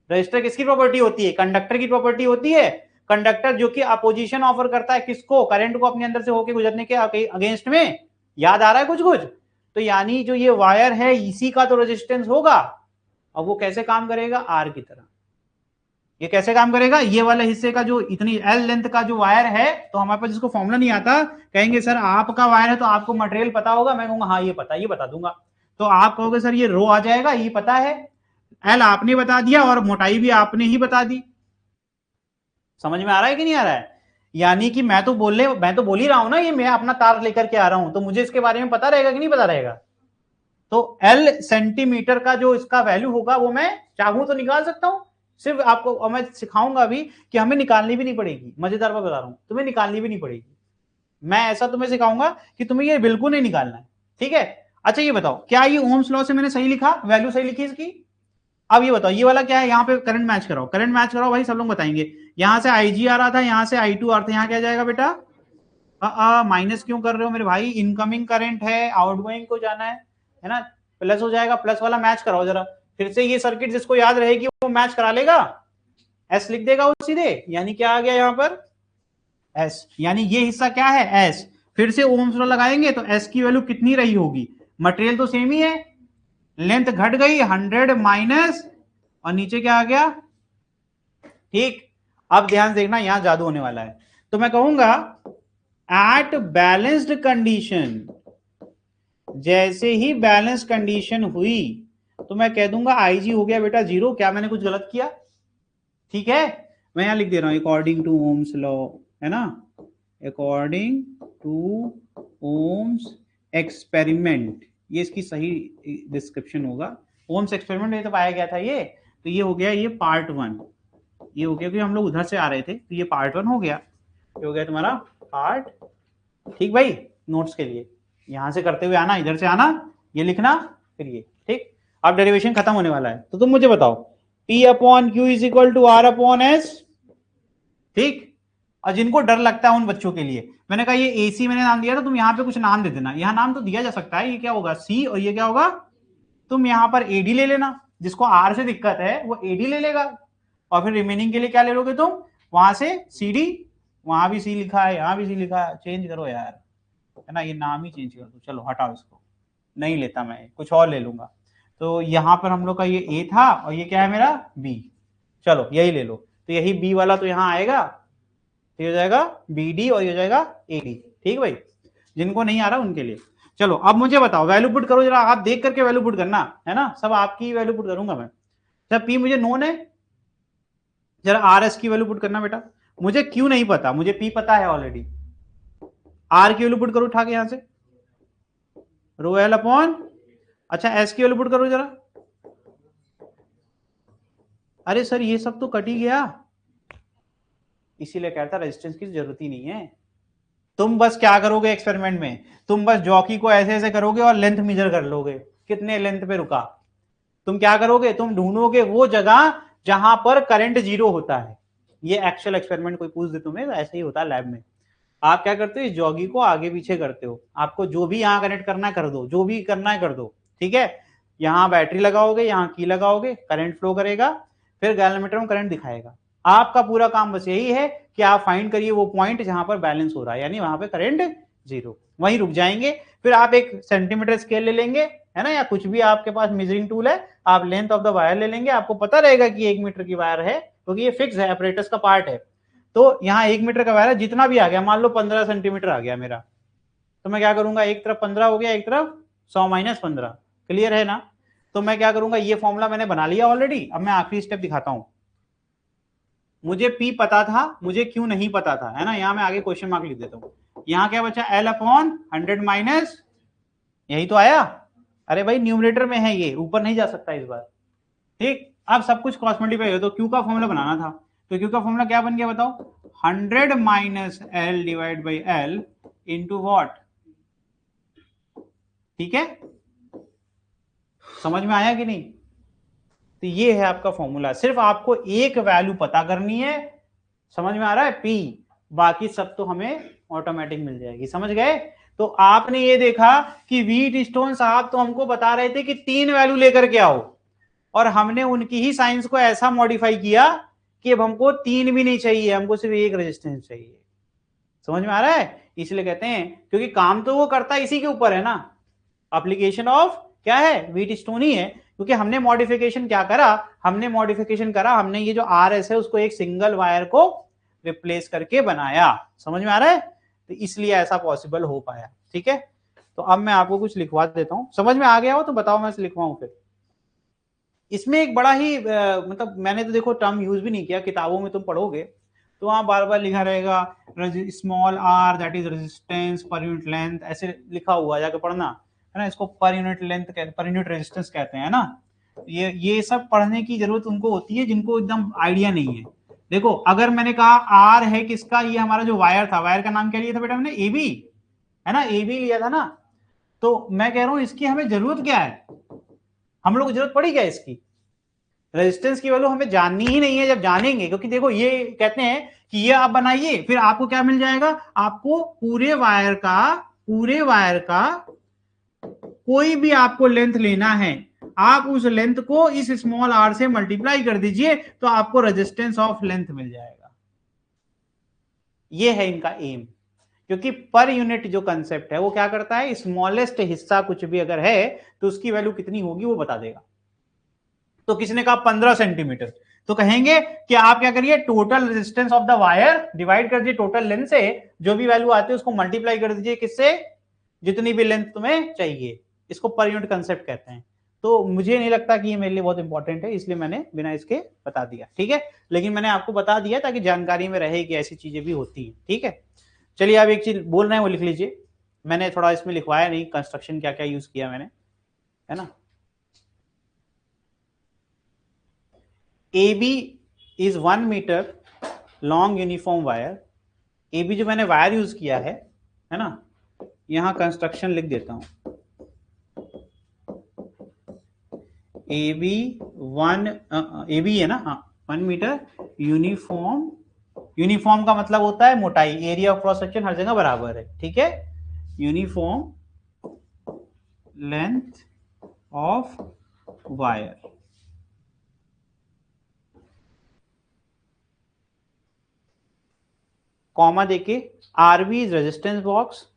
रजिस्टर किसकी प्रॉपर्टी होती है, कंडक्टर की प्रॉपर्टी होती है। कंडक्टर जो कि अपोजिशन ऑफर करता है किसको, करंट को अपने अंदर से होके गुजरने के अगेंस्ट में। याद आ रहा है कुछ कुछ, तो यानी जो ये वायर है इसी का तो रेजिस्टेंस होगा। अब वो कैसे काम करेगा, आर की तरह। ये कैसे काम करेगा, ये वाले हिस्से का जो इतनी एल लेंथ का जो वायर है, तो हमारे पास जिसको फॉर्मूला नहीं आता, कहेंगे सर आपका वायर है तो आपको मटेरियल पता होगा, मैं कहूंगा हाँ ये पता, ये बता दूंगा। तो आप कहोगे सर ये रो आ जाएगा, ये पता है, एल आपने बता दिया और मोटाई भी आपने ही बता दी। समझ में आ रहा है कि नहीं आ रहा है? यानी कि मैं तो बोल ही रहा हूं ना, ये मैं अपना तार लेकर के आ रहा हूं तो मुझे इसके बारे में पता रहेगा कि नहीं पता रहेगा। तो एल सेंटीमीटर का जो इसका वैल्यू होगा वो मैं चाहूं तो निकाल सकता हूं। सिर्फ आपको, और मैं सिखाऊंगा भी कि हमें निकालनी भी नहीं पड़ेगी, मजेदार बात बता रहा हूं, तुम्हें निकालनी भी नहीं पड़ेगी। मैं ऐसा तुम्हें सिखाऊंगा कि तुम्हें ये बिल्कुल नहीं निकालना है, ठीक है। अच्छा ये बताओ, क्या ये ओम्स लॉ से मैंने सही लिखा, वैल्यू सही लिखी इसकी। अब ये बताओ ये वाला क्या है, यहाँ पे करंट मैच कराओ, करंट मैच कराओ भाई, सब लोग बताएंगे। यहां से IG आ रहा था, यहां से I2 आ रहा था, यहाँ क्या जाएगा बेटा, माइनस क्यों कर रहे हो मेरे भाई, इनकमिंग करंट है, आउटगोइंग को जाना है ना, प्लस हो जाएगा, प्लस वाला मैच कराओ जरा फिर से, ये सर्किट जिसको याद रहेगी वो मैच करा लेगा, एस लिख देगा वो सीधे, यानी क्या आ गया यहाँ पर एस, यानी ये हिस्सा क्या है एस। फिर से ओम्स लॉ लगाएंगे तो एस की वैल्यू कितनी रही होगी, मटेरियल तो सेम ही है, लेंथ घट गई 100 माइनस, और नीचे क्या आ गया, ठीक। अब ध्यान देखना यहां जादू होने वाला है, तो मैं कहूंगा एट बैलेंस्ड कंडीशन, जैसे ही बैलेंस कंडीशन हुई तो मैं कह दूंगा IG हो गया बेटा 0। क्या मैंने कुछ गलत किया, ठीक है। मैं यहां लिख दे रहा हूं अकॉर्डिंग टू ओम्स लॉ, है ना, अकॉर्डिंग टू ओम्स एक्सपेरिमेंट, ये इसकी सही डिस्क्रिप्शन होगा। ओम्स एक्सपेरिमेंट में तो पाया गया था ये, तो ये हो गया ये पार्ट 1, ये हो गया क्योंकि हम लोग उधर से आ रहे थे, तो ये पार्ट 1 हो गया, ये हो गया तुम्हारा पार्ट, ठीक भाई। नोट्स के लिए यहां से करते हुए आना, इधर से आना, ये लिखना, फिर ये, ठीक। अब डेरिवेशन खत्म होने वाला है, तो तुम मुझे बताओ P upon Q is equal to R upon S, ठीक। और जिनको डर लगता है उन बच्चों के लिए मैंने कहा ये AC मैंने नाम दिया, तो तुम यहाँ पे कुछ नाम दे देना, यहाँ नाम तो दिया जा सकता है, ये क्या होगा C, और ये क्या होगा, तुम यहाँ पर AD ले लेना, जिसको R से दिक्कत है वो AD ले लेगा, और फिर रिमेनिंग के लिए क्या ले लोगे तुम, वहां से CD, वहां भी C लिखा है, यहाँ भी C लिखा है, चेंज करो यार, है ना, ये नाम ही चेंज कर दो, चलो हटाओ इसको, नहीं लेता मैं, कुछ और ले लूंगा। तो यहां पर हम लोग का ये A था, और ये क्या है मेरा B, चलो यही ले लो, तो यही B वाला तो यहाँ आएगा, तो हो जाएगा BD और ये हो जाएगा AD, ठीक भाई, जिनको नहीं आ रहा उनके लिए। चलो अब मुझे बताओ, वैल्यू पुट करो जरा, आप देख करके वैल्यू पुट करना, है ना, सब आपकी वैल्यू पुट करूंगा मैं। जब P मुझे नोन है, जरा RS की वैल्यू पुट करना बेटा, मुझे Q नहीं पता, मुझे P पता है ऑलरेडी। R की वैल्यू पुट करो उठा के यहां से, रो L अपॉन, अच्छा S की वैल्यू पुट करो जरा, अरे सर ये सब तो कट ही गया, इसीलिए कहता रेजिस्टेंस की जरूरत ही नहीं है। तुम बस क्या करोगे एक्सपेरिमेंट में, तुम बस जॉकी को ऐसे ऐसे करोगे और लेंथ मेजर कर लोगे, कितने लेंथ पे रुका। तुम क्या करोगे, तुम ढूंढोगे वो जगह जहां पर करंट 0 होता है। ये एक्चुअल एक्सपेरिमेंट कोई पूछ दे तुम्हें तो ऐसे ही होता है लैब में। आप क्या करते हो, इस जॉगी को आगे पीछे करते हो, आपको जो भी यहाँ कनेक्ट करना है कर दो, जो भी करना है कर दो, ठीक है। यहाँ बैटरी लगाओगे, यहाँ की लगाओगे, करंट फ्लो करेगा, फिर गैलोमीटर में करंट दिखाएगा। आपका पूरा काम बस यही है कि आप फाइंड करिए वो पॉइंट जहां पर बैलेंस हो रहा है, यानी वहां पे करंट 0, वहीं रुक जाएंगे। फिर आप एक सेंटीमीटर स्केल ले लेंगे, है ना, या कुछ भी आपके पास मेजरिंग टूल है, आप लेंथ ऑफ द वायर ले लेंगे, आपको पता रहेगा कि 1 मीटर की वायर है क्योंकि ये फिक्स है, ऑपरेटर्स का पार्ट है। तो यहाँ 1 मीटर का वायर है, जितना भी आ गया, मान लो 15 सेंटीमीटर आ गया मेरा, तो मैं क्या करूंगा, एक तरफ 15 हो गया, एक तरफ 100 माइनस 15, क्लियर है ना। तो मैं क्या करूंगा, ये फॉर्मूला मैंने बना लिया ऑलरेडी। अब मैं आखिरी स्टेप दिखाता हूं। मुझे P पता था, मुझे Q नहीं पता था, है ना। यहां मैं आगे क्वेश्चन मार्क लिख देता हूं। यहां क्या बचा, L अपॉन 100 माइनस, यही तो आया। अरे भाई न्यूमरेटर में है ये, ऊपर नहीं जा सकता इस बार, ठीक। अब सब कुछ क्रॉस मल्टीप्लाई हो, तो Q का फॉर्मूला बनाना था। तो Q का फॉर्मूला क्या बन गया बताओ, 100 minus L divide by L into what, ठीक है, समझ में आया कि नहीं। तो ये है आपका फॉर्मूला, सिर्फ आपको एक वैल्यू पता करनी है, समझ में आ रहा है, P, बाकी सब तो हमें ऑटोमेटिक मिल जाएगी, समझ गए। तो आपने ये देखा कि व्हीटस्टोन साहब तो हमको बता रहे थे कि 3 वैल्यू लेकर के आओ, और हमने उनकी ही साइंस को ऐसा मॉडिफाई किया कि अब हमको 3 भी नहीं चाहिए, हमको सिर्फ एक रेजिस्टेंस चाहिए, समझ में आ रहा है। इसलिए कहते हैं, क्योंकि काम तो वो करता है इसी के ऊपर है ना, एप्लीकेशन ऑफ क्या है, व्हीटस्टोन ही है। क्योंकि हमने मॉडिफिकेशन क्या करा, हमने ये जो RS है उसको एक सिंगल वायर को रिप्लेस करके बनाया, समझ में आ रहा है। तो इसलिए ऐसा पॉसिबल हो पाया, ठीक है। तो अब मैं आपको कुछ लिखवा देता हूं, समझ में आ गया हो तो बताओ, मैं लिखवाऊं फिर। इसमें एक बड़ा ही मतलब मैंने तो देखो टर्म यूज भी नहीं किया, किताबों में तुम पढ़ोगे तो वहां बार बार लिखा रहेगा small r that is resistance per unit length, ऐसे लिखा हुआ, जाके पढ़ना, है ना। इसको पर यूनिट लेंथ कहते, पर यूनिट रेजिस्टेंस कहते हैं ना। ये सब पढ़ने की जरूरत उनको होती है जिनको एकदम आइडिया नहीं है। देखो अगर मैंने कहा आर है किसका, ये हमारा जो वायर था, वायर का नाम क्या लिया था बेटा हमने, AB, है ना, AB लिया था ना। तो मैं कह रहा हूं इसकी हमें जरूरत क्या है, हम लोग को जरूरत पड़ी क्या इसकी, रेजिस्टेंस की वैल्यू हमें जाननी ही नहीं है। जब जानेंगे, क्योंकि देखो ये कहते हैं कि ये आप बनाइए, फिर आपको क्या मिल जाएगा, आपको पूरे वायर का कोई भी आपको लेंथ लेना है, आप उस लेंथ को इस स्मॉल r से मल्टीप्लाई कर दीजिए, तो आपको रेजिस्टेंस ऑफ लेंथ मिल जाएगा। ये है इनका एम। क्योंकि पर यूनिट जो कंसेप्ट है वो क्या करता है, स्मॉलेस्ट हिस्सा कुछ भी अगर है तो उसकी वैल्यू कितनी होगी वो बता देगा। तो किसी ने कहा 15 सेंटीमीटर, तो कहेंगे कि आप क्या करिए, total resistance of the wire divide कर दीजिए टोटल लेंथ से, जो भी वैल्यू आती है उसको मल्टीप्लाई कर दीजिए किससे, जितनी भी लेंथ तुम्हें चाहिए। इसको पर यूनिट कंसेप्ट कहते हैं। तो मुझे नहीं लगता कि ये मेरे लिए बहुत इंपॉर्टेंट है, इसलिए मैंने बिना इसके बता दिया, ठीक है। लेकिन मैंने आपको बता दिया ताकि जानकारी में रहे कि ऐसी चीजें भी होती हैं, ठीक है। चलिए आप एक चीज बोल रहे हैं वो लिख लीजिए, मैंने थोड़ा इसमें लिखवाया नहीं, कंस्ट्रक्शन क्या क्या यूज किया मैंने, है ना। AB is 1 metre long uniform wire. AB जो मैंने वायर यूज किया है ना, यहां कंस्ट्रक्शन लिख देता हूं, AB है ना, हाँ 1 मीटर यूनिफॉर्म, यूनिफॉर्म का मतलब होता है मोटाई, एरिया ऑफ क्रॉस सेक्शन हर जगह बराबर है, ठीक है। Uniform length of wire, comma देके, RB is resistance box,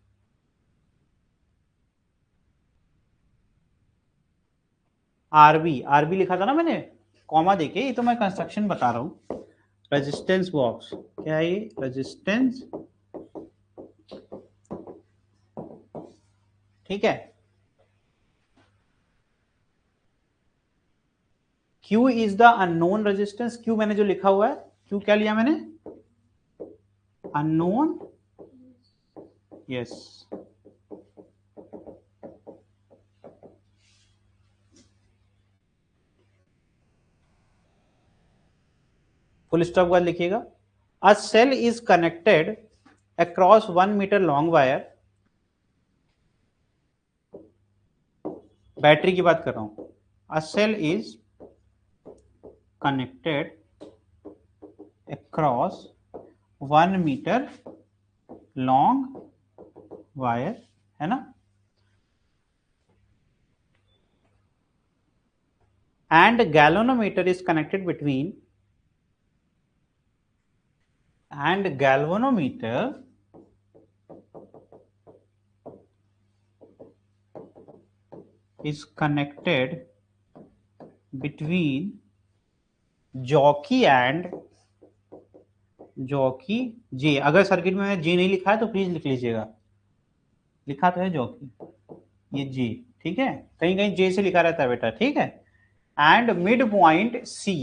RB लिखा था ना मैंने, कॉमा देके, ये तो मैं कंस्ट्रक्शन बता रहा हूं। रेजिस्टेंस बॉक्स क्या है, ये रेजिस्टेंस, ठीक है। Q is the unknown resistance, Q मैंने जो लिखा हुआ है, Q क्या लिया मैंने, अननोन, यस। फुल स्टॉप के बाद लिखिएगा, a cell is connected across 1 metre long wire, battery की बात कर रहा हूं, a cell is connected across 1 metre long wire, है ना, and galvanometer is connected between, and galvanometer is connected between jockey and jockey J। अगर सर्किट में J नहीं लिखा है तो प्लीज लिख लीजिएगा, लिखा तो है जॉकी, ये जे, ठीक है, कहीं कहीं जे से लिखा रहता है बेटा, ठीक है। And mid point C,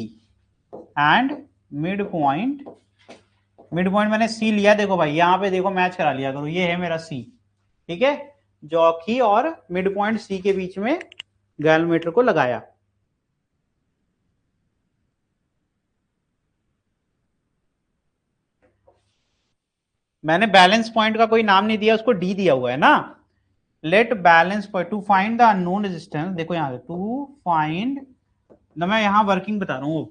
and mid point, mid point मैंने सी लिया, देखो भाई यहाँ पे देखो मैच करा लिया करो, ये है मेरा सी, ठीक है। जॉकी और मिड पॉइंट सी के बीच में गैल्वेनोमीटर को लगाया। मैंने बैलेंस पॉइंट का कोई नाम नहीं दिया, उसको डी दिया हुआ है ना। Let balance point to find the unknown resistance, देखो यहां टू फाइंड, ना मैं यहां वर्किंग बता रहा हूँ,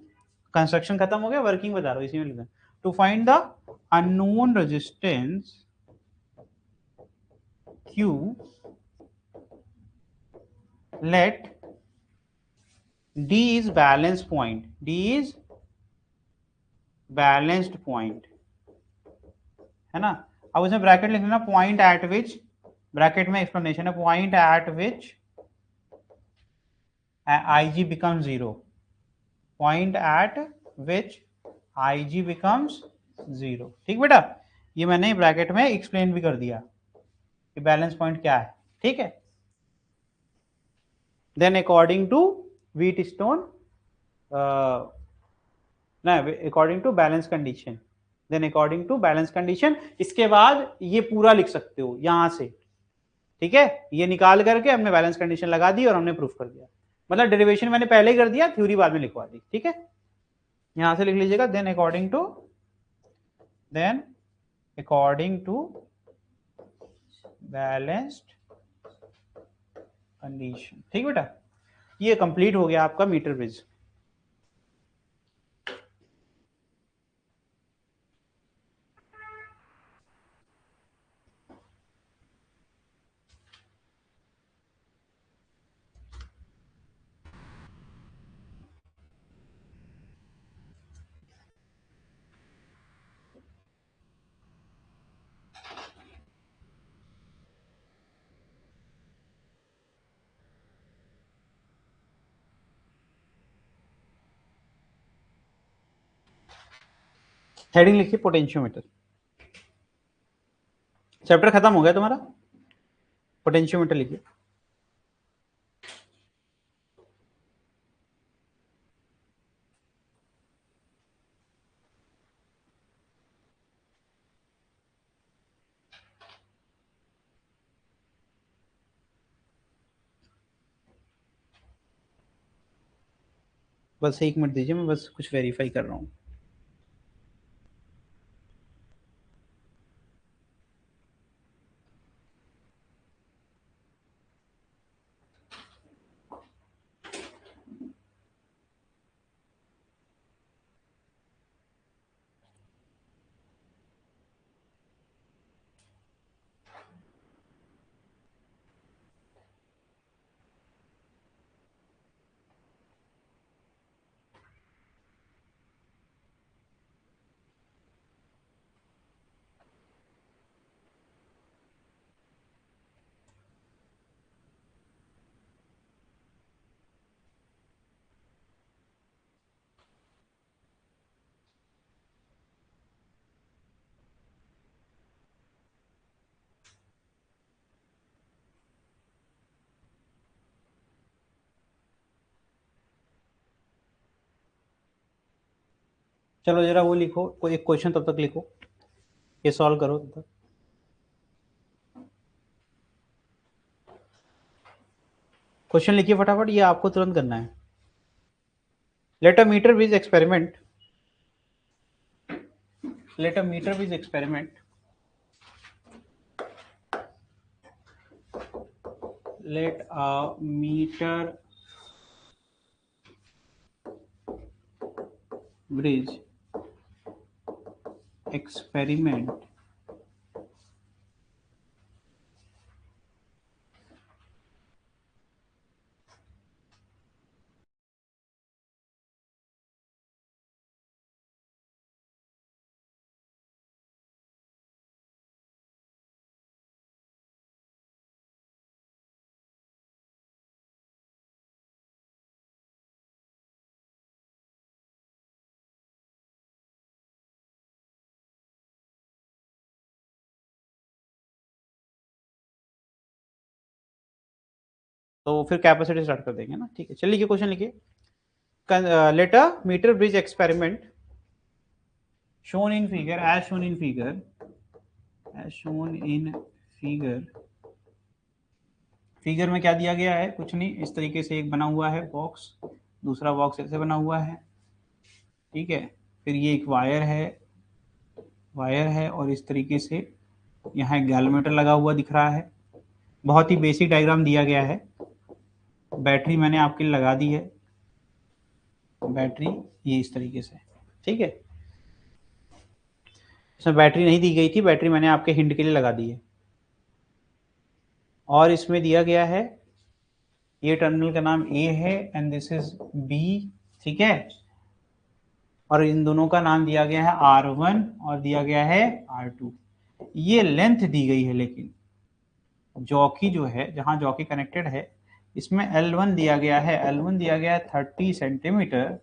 कंस्ट्रक्शन खत्म हो गया, वर्किंग बता रहा हूँ इसी में लिखा, to find the unknown resistance Q, let D is balance point, D is balanced point, है ना। अब उसमें ब्रैकेट लिख लेना, पॉइंट एट विच, ब्रैकेट में एक्सप्लेनेशन है, point at which IG becomes 0, point at which IG becomes 0, ठीक बेटा। ये मैंने ब्रैकेट में एक्सप्लेन भी कर दिया कि बैलेंस पॉइंट क्या है, ठीक है। Then according to Wheatstone, ना according to balance condition, then according to balance condition, इसके बाद ये पूरा लिख सकते हो यहां से, ठीक है। ये निकाल करके हमने बैलेंस कंडीशन लगा दी और हमने प्रूफ कर दिया, मतलब डेरिवेशन मैंने पहले ही कर दिया, थ्योरी बाद में लिखवा दी, ठीक है। यहां से लिख लीजिएगा, then according to balanced condition, ठीक बेटा। ये कंप्लीट हो गया आपका मीटर ब्रिज। हेडिंग लिखिए पोटेंशियोमीटर, चैप्टर खत्म हो गया तुम्हारा, पोटेंशियोमीटर लिखिए। बस 1 मिनट दीजिए, मैं बस कुछ वेरीफाई कर रहा हूँ। चलो जरा वो लिखो, कोई एक क्वेश्चन तब तक लिखो, ये सॉल्व करो तब तक। क्वेश्चन लिखिए फटाफट, ये आपको तुरंत करना है। लेट अ मीटर विज एक्सपेरिमेंट, लेट अ मीटर विज experiment, let a meter bridge experiment तो फिर कैपेसिटी स्टार्ट कर देंगे ना, ठीक है। चलिए लिखिए, क्वेश्चन लिखिए। Let a metre bridge experiment shown in figure as shown in figure figure में क्या दिया गया है, कुछ नहीं, इस तरीके से एक बना हुआ है बॉक्स, दूसरा बॉक्स ऐसे बना हुआ है, ठीक है। फिर ये एक वायर है और इस तरीके से यहाँ एक गैल्वेमीटर लगा हुआ दिख रहा है। बहुत ही बेसिक डायग्राम दिया गया है। बैटरी मैंने आपके लिए लगा दी है, बैटरी ये इस तरीके से, ठीक है। इसमें बैटरी नहीं दी गई थी, बैटरी मैंने आपके हिंट के लिए लगा दी है। और इसमें दिया गया है, ये टर्मिनल का नाम ए है एंड दिस इज बी, ठीक है। और इन दोनों का नाम दिया गया है R1 और दिया गया है R2। ये लेंथ दी गई है, लेकिन जॉकी जो है, जहां जॉकी कनेक्टेड है, इसमें L1 दिया गया है, L1 दिया गया है 30 सेंटीमीटर,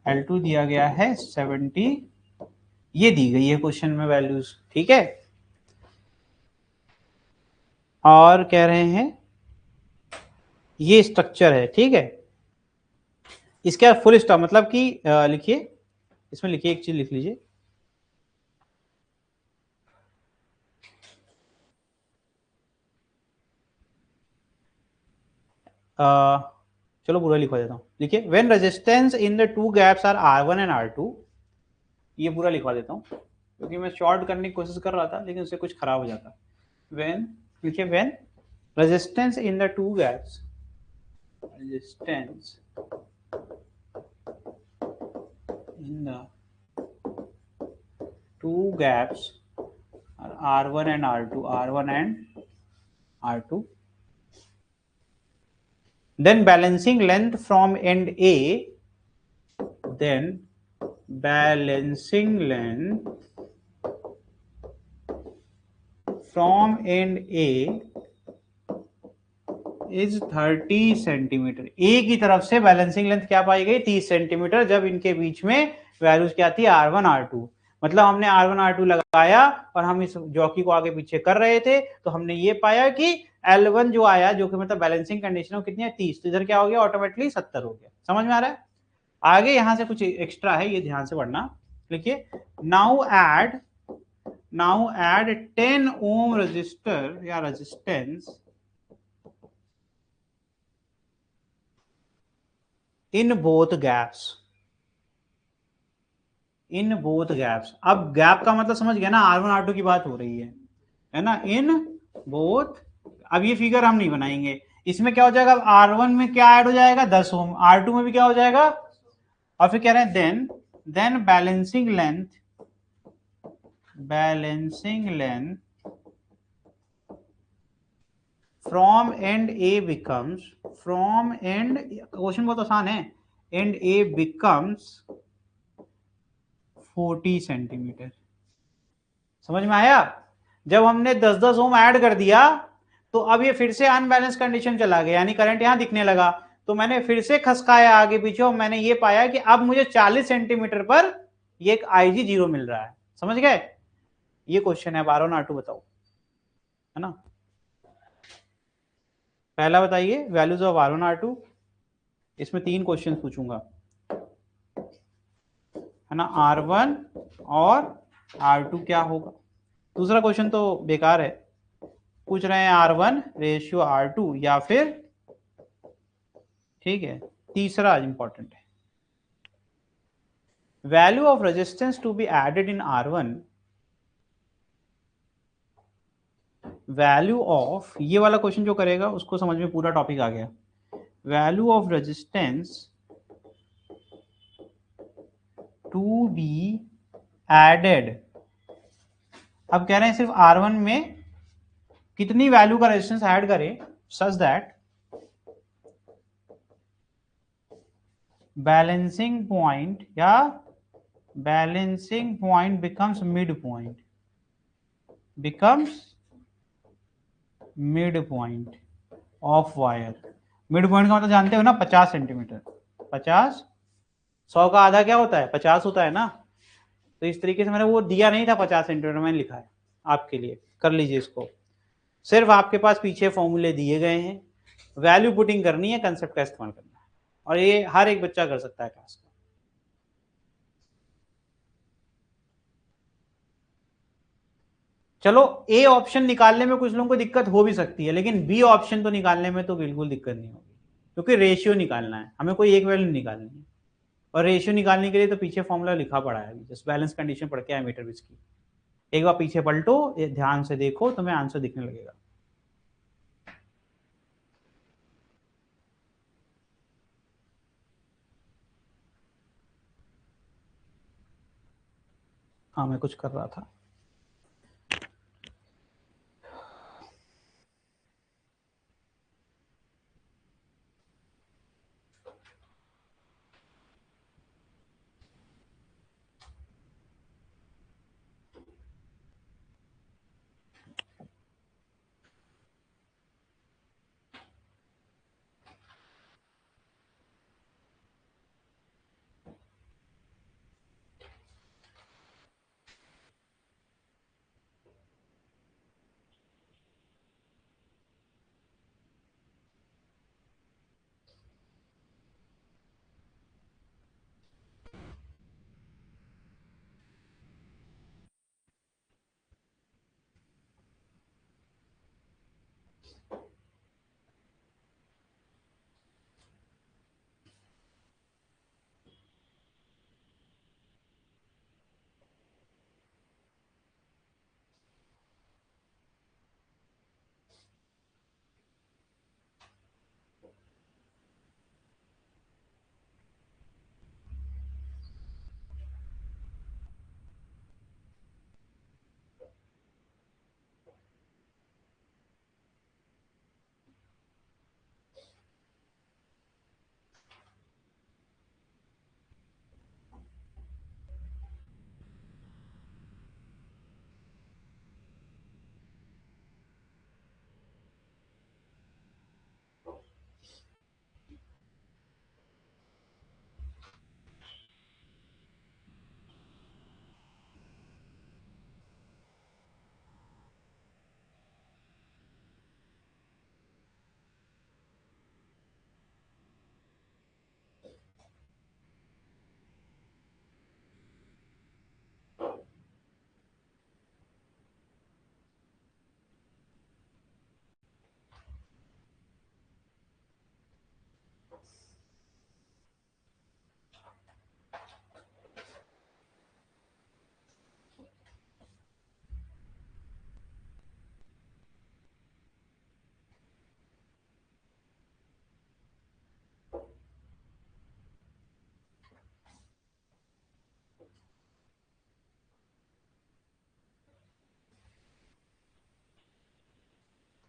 L2 दिया गया है 70, ये दी गई है क्वेश्चन में वैल्यूज, ठीक है। और कह रहे हैं ये स्ट्रक्चर है, ठीक है। इसका फुल स्टॉप मतलब कि लिखिए, इसमें लिखिए, एक चीज लिख लीजिए, चलो पूरा लिखवा देता हूँ, लिखिए। When resistance in the two gaps are R1 and R2, ये पूरा लिखवा देता हूँ क्योंकि मैं शॉर्ट करने की कोशिश कर रहा था लेकिन उससे कुछ खराब हो जाता। व्हेन, लिखिए, when resistance in the two gaps, resistance in the two gaps are R1 and R2, then balancing length from end A, then balancing length from end A is 30 centimetre. A की तरफ से बैलेंसिंग लेंथ क्या पाई गई, 30 सेंटीमीटर, जब इनके बीच में वैल्यूज क्या थी, R1 R2। मतलब हमने R1 R2 लगाया और हम इस जॉकी को आगे पीछे कर रहे थे, तो हमने ये पाया कि L1 जो आया, जो कि मतलब बैलेंसिंग कंडीशन हो, कितनी है, 30, तो इधर क्या हो गया, ऑटोमेटिकली 70 हो गया। समझ में आ रहा है? आगे यहां से कुछ एक्स्ट्रा है, ये ध्यान से पढ़ना। लिखिए, नाउ एड 10 ओम रजिस्टर या रेजिस्टेंस इन बोथ गैप्स, अब गैप का मतलब समझ गया ना, R1 R2 की बात हो रही है ना, इन बोथ। अब ये फिगर हम नहीं बनाएंगे, इसमें क्या हो जाएगा, R1 में क्या ऐड हो जाएगा, 10 ओम, R2 में भी क्या हो जाएगा, और फिर कह रहे हैं then balancing length from end A becomes, from end, question बहुत आसान है, एंड ए बिकम्स 40 सेंटीमीटर। समझ में आया? जब हमने 10-10 ओम ऐड कर दिया तो अब ये फिर से अनबैलेंस कंडीशन चला गया, यानी करंट यहां दिखने लगा, तो मैंने फिर से खसकाया आगे पीछे और मैंने ये पाया कि अब मुझे 40 सेंटीमीटर पर ये एक IG0 मिल रहा है। समझ गए? ये क्वेश्चन है। R1 R2 बताओ, है ना। पहला बताइए वैल्यूज ऑफ R1 R2, इसमें 3 क्वेश्चन पूछूंगा, है ना। R1 और R2 क्या होगा। दूसरा क्वेश्चन तो बेकार है, पूछ रहे हैं R1 रेशियो R2 या फिर, ठीक है, तीसरा इंपॉर्टेंट है, value of resistance to be added in R1, value of, ये वाला क्वेश्चन जो करेगा उसको समझ में पूरा टॉपिक आ गया। Value of resistance to be added, अब कह रहे हैं सिर्फ R1 में कितनी वैल्यू का रेजिस्टेंस ऐड करें सच दैट बैलेंसिंग पॉइंट या balancing point becomes mid point, of wire. Mid point का मतलब जानते हो ना, 50 सेंटीमीटर, 50, 100 का आधा क्या होता है, 50 होता है ना। तो इस तरीके से मैंने वो दिया नहीं था 50 सेंटीमीटर, मैंने लिखा है आपके लिए, कर लीजिए इसको। सिर्फ आपके पास पीछे फॉर्मूले दिए गए हैं, वैल्यू पुटिंग करनी है, कंसेप्ट का इस्तेमाल करना है, और ये हर एक बच्चा कर सकता है क्लास का। चलो ए ऑप्शन निकालने में कुछ लोगों को दिक्कत हो भी सकती है, लेकिन बी ऑप्शन तो निकालने में तो बिल्कुल दिक्कत नहीं होगी, क्योंकि रेशियो निकालना है हमें, कोई एक वैल्यू निकालनी है, और रेशियो निकालने के लिए तो पीछे फॉर्मूला लिखा पड़ा है, जस्ट बैलेंस कंडीशन पढ़ के आए मीटर विच की। एक बार पीछे पलटो, ध्यान से देखो, तुम्हें आंसर दिखने लगेगा। हाँ मैं कुछ कर रहा था।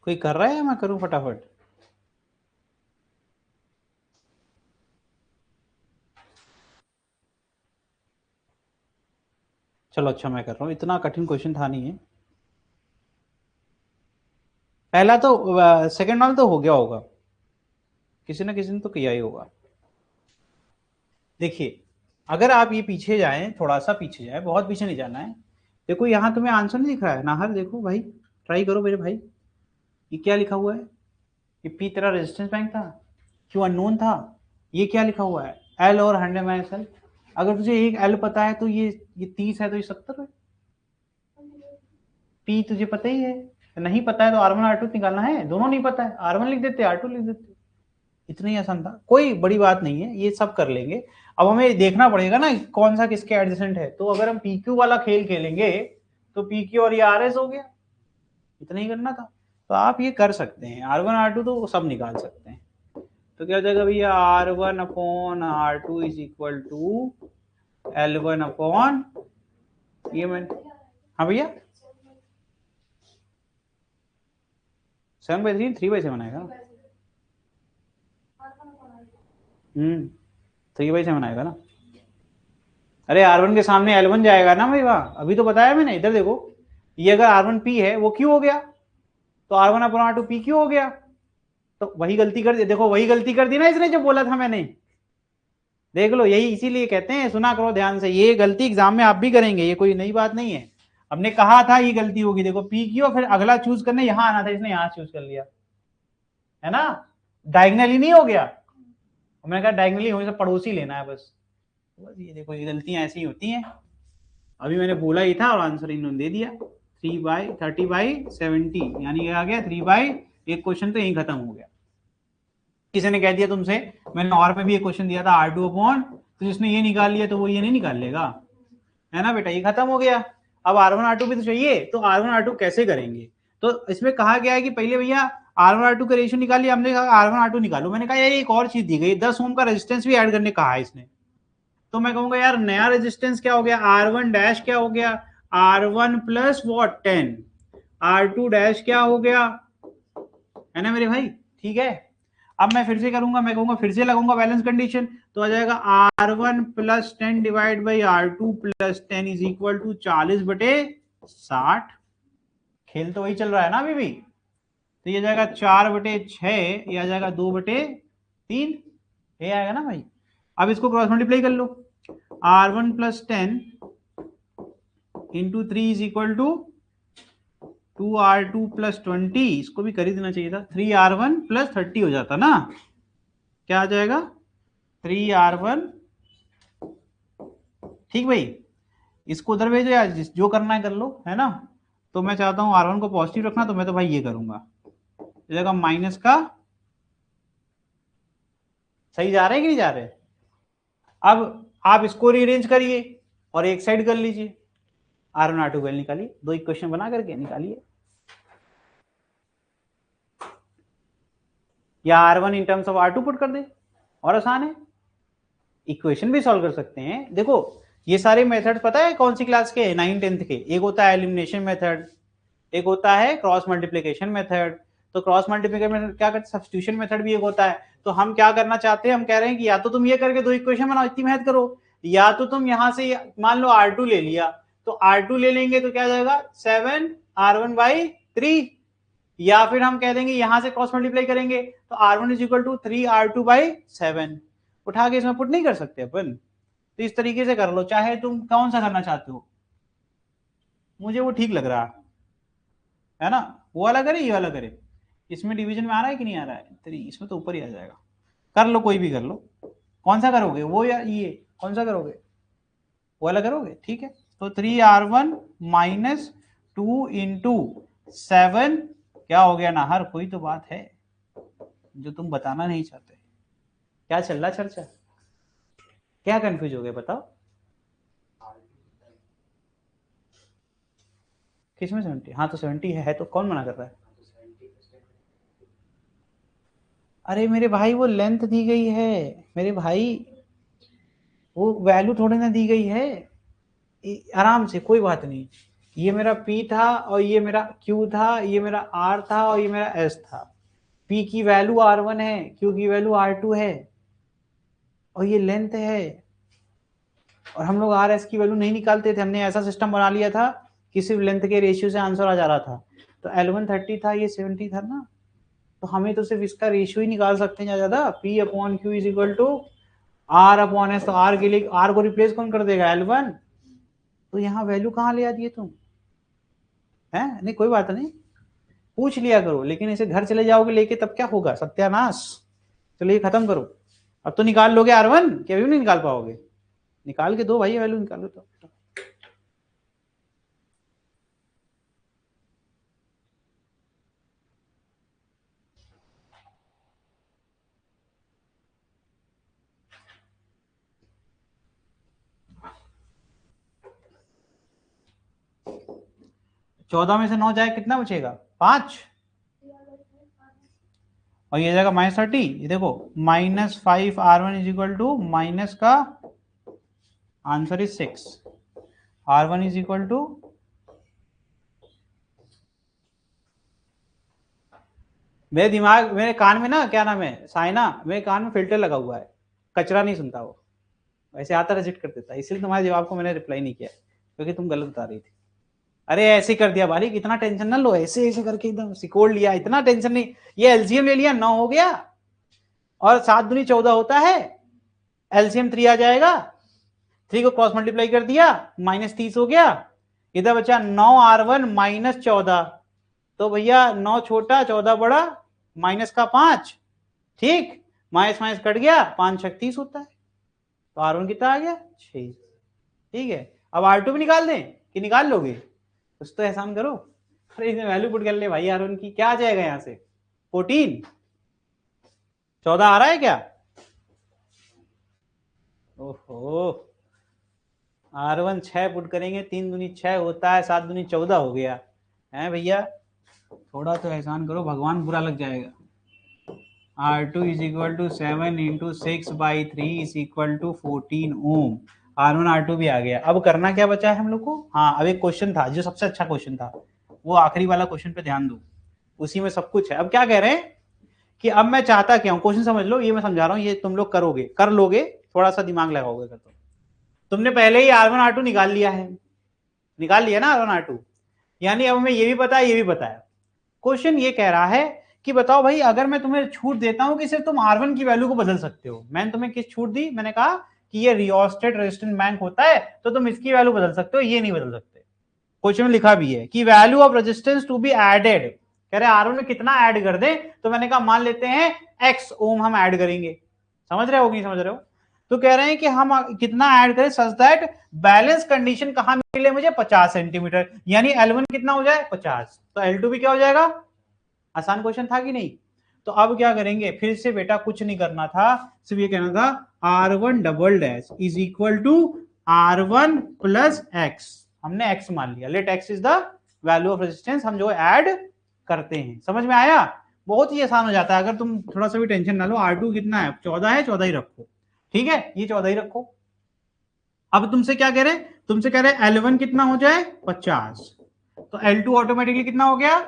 कोई कर रहा है या मैं करूं फटाफट? चलो अच्छा मैं कर रहा हूँ, इतना कठिन क्वेश्चन था नहीं है। पहला तो सेकंड वाला तो हो गया होगा, किसी ना किसी ने तो किया ही होगा। देखिए अगर आप ये पीछे जाएं, थोड़ा सा पीछे जाएं, बहुत पीछे नहीं जाना है। देखो यहाँ तुम्हें आंसर नहीं दिख रहा है नाहर, देखो भाई, ट्राई करो मेरे भाई, ये क्या लिखा हुआ है? ये पी तेरा रेजिस्टेंस बैंक था, क्यों अननोन था, ये क्या लिखा हुआ है? एल और 100 माइनस एल। अगर तुझे एक एल पता है तो ये 30 है, तो ये 70 है। पी तुझे पता ही है, नहीं पता है तो R1 R2 निकालना है, दोनों नहीं पता है, R1 लिख देते, R2 लिख देते, इतना ही आसान था, कोई बड़ी बात नहीं है, ये सब कर लेंगे। अब हमें देखना पड़ेगा ना कौन सा किसके एडजेसेंट है, तो अगर हम PQ वाला खेल खेलेंगे तो PQ और ये RS हो गया, इतना ही करना था। तो आप ये कर सकते हैं, R1 R2 तो सब निकाल सकते हैं। तो क्या हो जाएगा भैया, R1 upon R2 is equal to L1 upon ये मैं, हाँ भैया 7/3 3/7 आएगा। 3/7 आएगा ना। अरे R1 के सामने L1 जाएगा ना भाई, वहां अभी तो बताया मैंने, इधर देखो, ये अगर R1 P है वो Q हो गया, तो R1 अपॉन R2 PQ हो गया। तो वही गलती कर दी, देखो वही गलती कर दी ना इसने जो बोला था मैंने, देख लो, यही इसीलिए कहते हैं सुना करो ध्यान से, ये गलती एग्जाम में आप भी करेंगे, ये कोई नई बात नहीं है। हमने कहा था ये गलती होगी, देखो PQ, फिर अगला चूज करने यहाँ आना था, इसने यहाँ चूज कर लिया, है ना। डायगनली नहीं हो गया, मैंने कहा डायगनली होने से पड़ोसी लेना है बस ये देखो ये गलतियां ऐसी होती हैं। अभी मैंने बोला ही था और आंसर इन्होंने दे दिया 3/30/70 यानी आ गया 3 एक क्वेश्चन तो यही खत्म हो गया। किसी ने कह दिया तुमसे, मैंने और पे भी एक क्वेश्चन दिया था R2 अपॉन, तो जिसने ये निकाल लिया तो वो ये नहीं निकाल लेगा, है ना बेटा, ये खत्म हो गया। अब R1 R2 भी तो चाहिए, तो R1 R2 कैसे करेंगे, तो इसमें कहा गया है कि पहले भैया R1 R2 का रेशियो निकालिए, हमने कहा R1 R2 निकालो, मैंने कहा यार एक और चीज दी गई 10 ओम का रेजिस्टेंस भी ऐड करने कहा है इसने, तो मैं कहूंगा यार नया रेजिस्टेंस क्या हो गया, R1 डैश क्या हो गया, R1 plus what 10, R2 dash क्या हो गया, है ना मेरे भाई, ठीक है। अब मैं फिर से करूंगा, मैं कहूंगा फिर से लगाऊंगा बैलेंस कंडीशन, तो आ जाएगा R1 plus 10 divide by R2 plus 10 is equal to 40/60। खेल तो वही चल रहा है ना अभी भी, तो ये जाएगा 4/6, ये आ जाएगा 2/3, ये आएगा ना भाई। अब इसको क्रॉस मल्टीप्लाई कर लो, R1 plus 10 into 3 is equal to 2R2 plus 20, इसको भी कर ही देना चाहिए था, 3R1 प्लस 30 हो जाता ना, क्या आ जाएगा 3R1, ठीक भाई, इसको उधर भेजो या जो करना है कर लो, है ना। तो मैं चाहता हूं R1 को पॉजिटिव रखना, तो मैं तो भाई ये करूंगा, इस जगह माइनस का, सही जा रहे हैं कि नहीं जा रहे। अब आप इसको रीअरेंज करिए और एक साइड कर लीजिए, R1 R2 वैल्यू निकालिए, दो इक्वेशन बना करके निकालिए, या R1 in terms of R2 put कर दे, और आसान है, इक्वेशन भी सॉल्व कर सकते हैं। देखो ये सारे मेथड पता है कौन सी क्लास के, 9th 10th के, एक होता है एलिमिनेशन मेथड, एक होता है क्रॉस मल्टीप्लिकेशन मेथड, तो क्रॉस मल्टीप्लिकेशन मेथड क्या करते, सब्स्टिट्यूशन मेथड भी एक होता है। तो हम क्या करना चाहते हैं, हम कह रहे हैं कि या तो तुम ये करके दो इक्वेशन बनाओ, इतनी मेहनत करो, या तो तुम यहां से मान लो R2 ले लिया, तो R2 ले लेंगे तो क्या जाएगा 7R1/3, या फिर हम कह देंगे यहां से क्रॉस मल्टीप्लाई करेंगे तो R1 is equal to 3R2/7, उठा के इसमें पुट नहीं कर सकते अपन, तो इस तरीके से कर लो, चाहे तुम कौन सा करना चाहते हो, मुझे वो ठीक लग रहा है ना, वो वाला करे ये वाला करे, इसमें डिवीजन में आ रहा है कि नहीं आ रहा है 3, इसमें तो ऊपर ही आ जाएगा, कर लो कोई भी कर लो, कौन सा करोगे वो या ये, कौन सा करोगे, वो वाला करोगे, ठीक है। तो 3R1 माइनस 2 इंटू 7 क्या हो गया ना, हर कोई तो बात है जो तुम बताना नहीं चाहते, क्या चल रहा चर्चा, क्या कंफ्यूज हो गया बताओ, किसमें 70, हाँ तो 70 है तो कौन मना कर रहा है, अरे मेरे भाई वो लेंथ दी गई है मेरे भाई, वो वैल्यू थोड़ी ना दी गई है, आराम से कोई बात नहीं, ये मेरा P था और ये मेरा Q था, ये मेरा R था और ये मेरा S था, P की वैल्यू R1 है, Q की वैल्यू R2 है और ये लेंथ है, और हम लोग RS की वैल्यू नहीं निकालते थे, हमने ऐसा सिस्टम बना लिया था कि सिर्फ लेंथ के रेशियो से आंसर आ जा रहा था, तो L1 30 था, ये 70 था ना, तो हमें तो सिर्फ इसका रेशियो ही निकाल सकते हैं ज्यादा, P/Q is equal to R/S, तो R के लिए R को रिप्लेस कौन कर देगा, L1, तो यहाँ वैल्यू कहाँ ले आती है तुम, है नहीं कोई बात नहीं, पूछ लिया करो, लेकिन इसे घर चले जाओगे लेके तब क्या होगा, सत्यानाश। चलिए खत्म करो, अब तो निकाल लोगे R1, क्या भी नहीं निकाल पाओगे, निकाल के दो भाई वैल्यू निकालो तो। चौदह में से 9 जाए कितना बचेगा, 5, और ये जाएगा -30, ये देखो -5R1 is equal to minus का answer is 6, R1 is equal to, मेरे दिमाग मेरे कान में ना क्या नाम है साइना, मेरे कान में फिल्टर लगा हुआ है, कचरा नहीं सुनता वो, वैसे आता रिजेक्ट कर देता, इसलिए तुम्हारे जवाब को मैंने रिप्लाई नहीं किया क्योंकि तुम गलत बता रही थी। अरे ऐसे कर दिया बालिक, इतना टेंशन ना लो, ऐसे ऐसे करके एकदम सिकोड़ लिया, इतना टेंशन नहीं, ये एलसीएम ले लिया 9 हो गया, और 7 दूनी 14 होता है, एलसीएम 3 आ जाएगा, 3 को क्रॉस मल्टीप्लाई कर दिया -30 हो गया, इधर बचा 9R1 -14, तो भैया 9 छोटा 14 बड़ा, -5, ठीक, माइनस माइनस कट गया, 5 छक 30 होता है, तो R1 कितना आ गया 6। ठीक है, अब R2 भी निकाल दें कि निकाल लोगे, कुछ तो एहसान करो। अरे इसमें वैल्यू पुट कर ले भाई R1 की, क्या आ जाएगा यहाँ से 14, 14 आ रहा है क्या? ओहो, R1 6 पुट करेंगे, 3 दूनी 6 होता है, 7 दूनी 14 हो गया है भैया, थोड़ा तो एहसान करो, भगवान बुरा लग जाएगा। R2 is equal to 7 into 6/3 is equal to 14 ohm. R1 R2 भी आ गया। अब करना क्या बचा है हम लोग को? हाँ, अब एक क्वेश्चन था जो सबसे अच्छा क्वेश्चन था, वो आखिरी वाला क्वेश्चन पे ध्यान दो, उसी में सब कुछ है। अब क्या कह रहे हैं कि अब मैं चाहता क्या हूं, क्वेश्चन समझ लो, ये मैं समझा रहा हूं, ये तुम लोग करोगे, कर लोगे, थोड़ा सा दिमाग लगाओगे तो। तुमने पहले ही R1 R2 निकाल लिया है, निकाल लिया ना R1 R2, यानी अब हमें ये भी पता है, ये भी पता है। क्वेश्चन ये कह रहा है कि बताओ भाई, अगर मैं तुम्हें छूट देता हूं कि सिर्फ तुम R1 की वैल्यू को बदल सकते हो, मैंने तुम्हें किस छूट दी? मैंने कहा कि ये रियोस्टेट रेजिस्टेंस बैंक होता है, तो तुम इसकी वैल्यू बदल सकते हो, ये नहीं बदल सकते। क्वेश्चन में लिखा भी है कि value of resistance to be added, कह रहे R1 में कितना ऐड कर दे, तो मैंने कहा मान लेते हैं x ओम हम ऐड करेंगे। समझ रहे हो कि नहीं समझ रहे हो? तो कह रहे हैं कि हम कितना ऐड करें सच दैट बैलेंस कंडीशन कहां मिले मुझे 50 सेंटीमीटर, यानी L1 कितना हो जाए 50, तो L2 भी क्या हो जाएगा? आसान क्वेश्चन था कि नहीं? तो अब क्या करेंगे, फिर से बेटा कुछ नहीं करना था, सिर्फ ये कहना था R1 double dash is equal to R1 plus x, हमने x मान लिया, let x is the value of resistance, हम जो ऐड करते हैं। समझ में आया? बहुत ही आसान हो जाता है, अगर तुम थोड़ा सा भी टेंशन ना लो। R2 कितना है 14 है, 14 ही रखो, ठीक है, ये 14 ही रखो। अब तुमसे क्या कह रहे हैं, तुमसे कह रहे हैं L1 कितना हो जाए 50, तो L2 ऑटोमेटिकली कितना हो गया?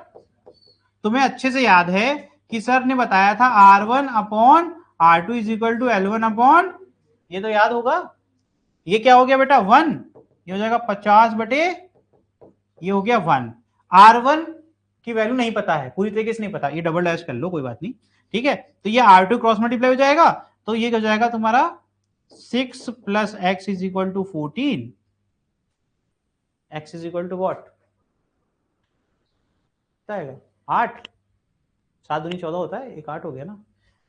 तुम्हें अच्छे से याद है कि सर ने बताया था R1 upon R2 is equal to L1 upon, ये तो याद होगा, ये क्या हो गया बेटा 1, ये हो जाएगा 50 बटे, ये हो गया 1। R1 की वैल्यू नहीं पता है, पूरी तरीके से नहीं पता, ये डबल डैश कर लो, कोई बात नहीं, ठीक है। तो ये R2 क्रॉस मल्टीप्लाई हो जाएगा, तो ये हो जाएगा तुम्हारा 6 plus x is equal to 14, x is equal to what आएगा 8, 7 दूनी 14 होता है, एक 8 हो गया ना।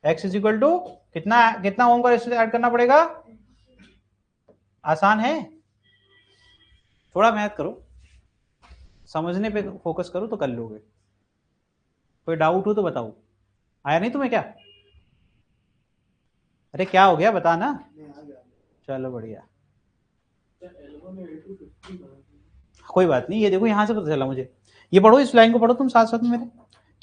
x इज इक्वल टू कितना, कितना ओम का रेजिस्टेंस ऐड करना पड़ेगा? आसान है, थोड़ा मैथ करो, समझने पे फोकस करो तो कर लोगे। कोई डाउट हो तो बताओ, आया नहीं तुम्हें क्या? अरे क्या हो गया बता ना, चलो बढ़िया, कोई बात नहीं, ये देखो यहां से पता चला मुझे, ये पढ़ो, इस लाइन को पढ़ो तुम साथ साथ में मेरे,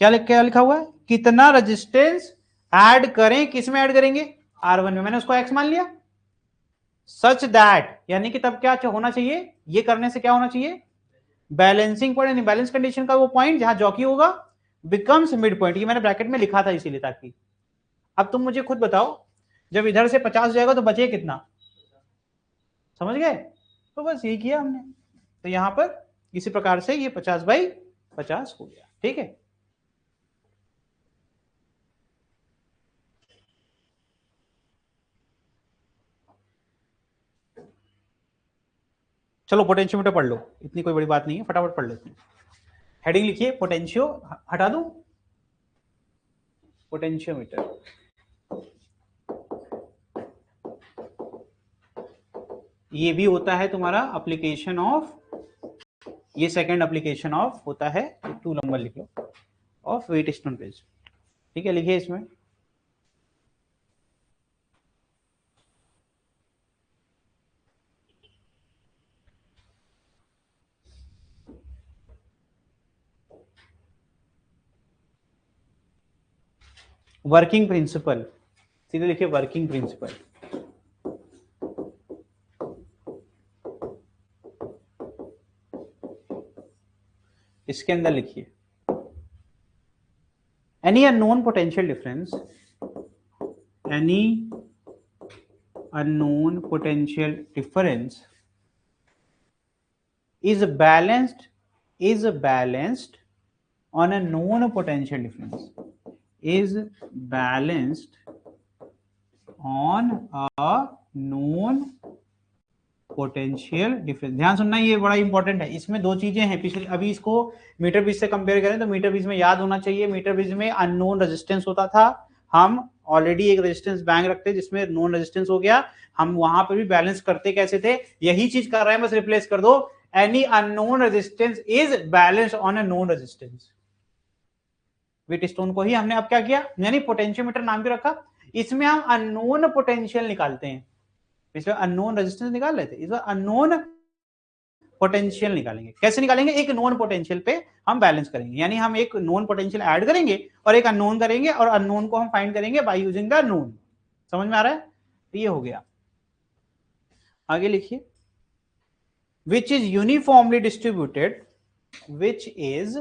क्या लिखा हुआ है, कितना रेजिस्टेंस ऐड करें, किस में ऐड करेंगे? R1 में, मैंने उसको x मान लिया, सच दैट, यानी कि तब क्या होना चाहिए, ये करने से क्या होना चाहिए, बैलेंसिंग पॉइंट, यानी बैलेंस कंडीशन का वो पॉइंट जहां जॉकी होगा बिकम्स मिड पॉइंट, ये मैंने ब्रैकेट में लिखा था इसीलिए ताकि। अब तुम मुझे खुद बताओ, जब इधर से 50 हो जाएगा तो बचे कितना? समझ गए? तो बस यही किया हमने, तो यहां पर इसी प्रकार से ये 50/50 हो गया, ठीक है। चलो पोटेंशियोमीटर पढ़ लो, इतनी कोई बड़ी बात नहीं है, फटाफट पढ़ लेते हैं। हेडिंग लिखिए पोटेंशियो, हटा दूं पोटेंशियोमीटर, ये भी होता है तुम्हारा एप्लीकेशन ऑफ, ये सेकंड एप्लीकेशन ऑफ होता है, 2 नंबर लिख लो, ऑफ व्हीटस्टोन ब्रिज, ठीक है, लिखिए इसमें वर्किंग प्रिंसिपल, सीधे लिखिए वर्किंग प्रिंसिपल। इसके अंदर लिखिए any unknown potential difference, any unknown potential difference is balanced on a known potential difference, is balanced on a known potential difference. ध्यान सुनना, ये बड़ा इंपॉर्टेंट है, इसमें दो चीजें हैं पिछले, अभी इसको मीटर ब्रिज से कंपेयर करें तो मीटर ब्रिज में याद होना चाहिए, मीटर ब्रिज में अननोन रेजिस्टेंस होता था, हम ऑलरेडी एक रेजिस्टेंस बैंक रखते हैं जिसमें नॉन रेजिस्टेंस हो गया, हम वहां पर भी बैलेंस करते कैसे थे, यही चीज कर रहे हैं, बस रिप्लेस कर दो, any unknown resistance is balanced on A known resistance. Wheatstone को ही हमने अब क्या किया, यानी पोटेंशियोमीटर नाम क्यों रखा, इसमें हम अननोन पोटेंशियल निकालते हैं, इसमें अननोन रेजिस्टेंस निकाल लेते, इसमें अननोन पोटेंशियल निकालेंगे। कैसे निकालेंगे, एक नोन पोटेंशियल पे हम बैलेंस करेंगे, यानी हम एक नोन पोटेंशियल ऐड करेंगे और एक अननोन करेंगे और अननोन को हम फाइंड करेंगे बाय यूजिंग द नोन। समझ में आ रहा है, तो ये हो गया। आगे लिखिए, which is uniformly distributed, which is,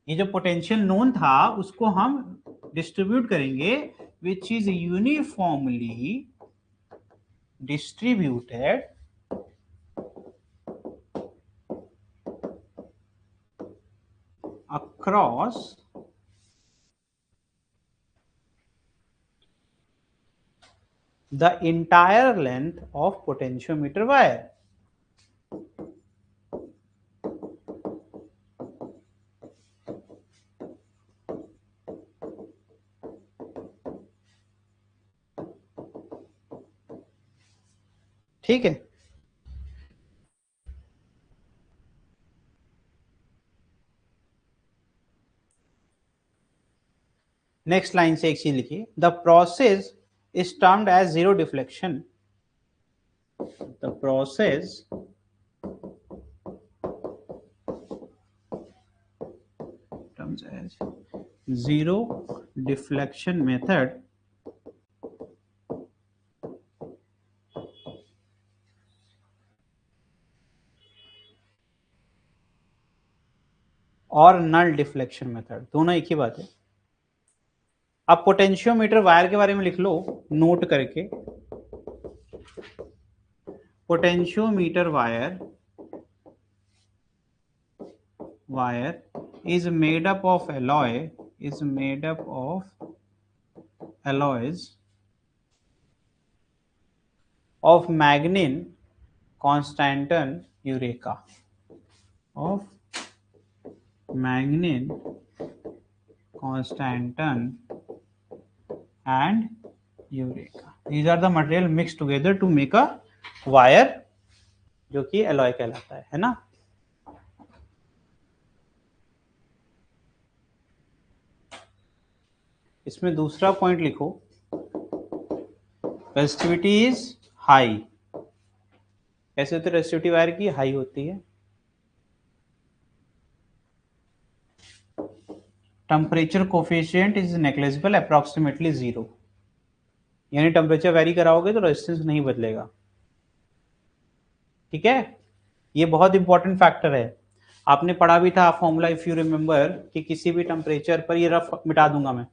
ये जो पोटेंशियल नोन था उसको हम डिस्ट्रीब्यूट करेंगे, which is uniformly distributed across the entire length of potentiometer wire। ठीक है, नेक्स्ट लाइन से एक चीज लिखिए, the process is termed as zero deflection, the process terms as zero deflection method और नल डिफ्लेक्शन मेथड, दोनों एक ही बात है। अब पोटेंशियोमीटर वायर के बारे में लिख लो नोट करके, potentiometer wire is made up of alloys of manganese, constantan, eureka, of manganese, constantan and eureka. These are the material mixed together to make a wire, जो कि alloy कहलाता है ना। इसमें दूसरा पॉइंट लिखो, रेजिस्टिविटी इज हाई। कैसे होती है रेजिस्टिविटी वायर की, हाई होती है। Temperature coefficient is negligible, approximately 0, यानी टेम्परेचर वेरी कराओगे तो रेजिस्टेंस नहीं बदलेगा। ठीक है, ये बहुत इंपॉर्टेंट फैक्टर है, आपने पढ़ा भी था फॉर्मूला इफ यू रिमेंबर, कि किसी भी टेम्परेचर पर, ये रफ मिटा दूंगा मैं,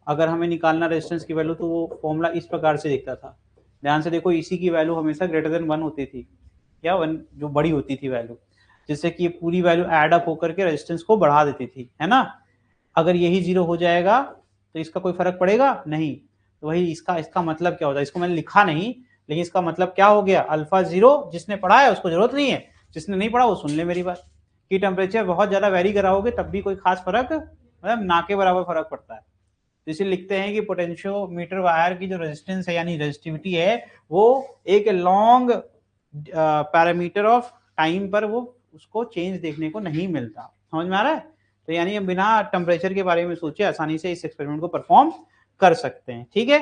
अगर हमें निकालना रेजिस्टेंस की वैल्यू तो वो फॉर्मूला इस प्रकार से दिखता था। ध्यान से देखो, इसी की वैल्यू हमेशा ग्रेटर देन 1 होती थी, या 1 जो बड़ी होती थी वैल्यू, जिससे कि ये पूरी वैल्यू ऐड अप होकर के रेजिस्टेंस को बढ़ा देती थी, है ना। अगर यही 0 हो जाएगा तो इसका कोई फर्क पड़ेगा नहीं, तो वही इसका मतलब क्या होता है, इसको मैंने लिखा नहीं, लेकिन इसका मतलब क्या हो गया, अल्फा 0, जिसने पढ़ा है उसको जरूरत नहीं है, जिसने नहीं पढ़ा वो सुन ले मेरी बात, कि टेम्परेचर बहुत ज्यादा वेरी कराओगे तब भी कोई खास फर्क, मतलब ना के बराबर फर्क पड़ता है। तो इसे लिखते हैं कि पोटेंशियोमीटर वायर की जो रेजिस्टेंस है यानी रेजिस्टिविटी है, वो एक लॉन्ग पैरामीटर ऑफ टाइम पर वो उसको चेंज देखने को नहीं मिलता। समझ में आ रहा है, तो यानी हम बिना टेम्परेचर के बारे में सोचे आसानी से इस एक्सपेरिमेंट को परफॉर्म कर सकते हैं। ठीक है,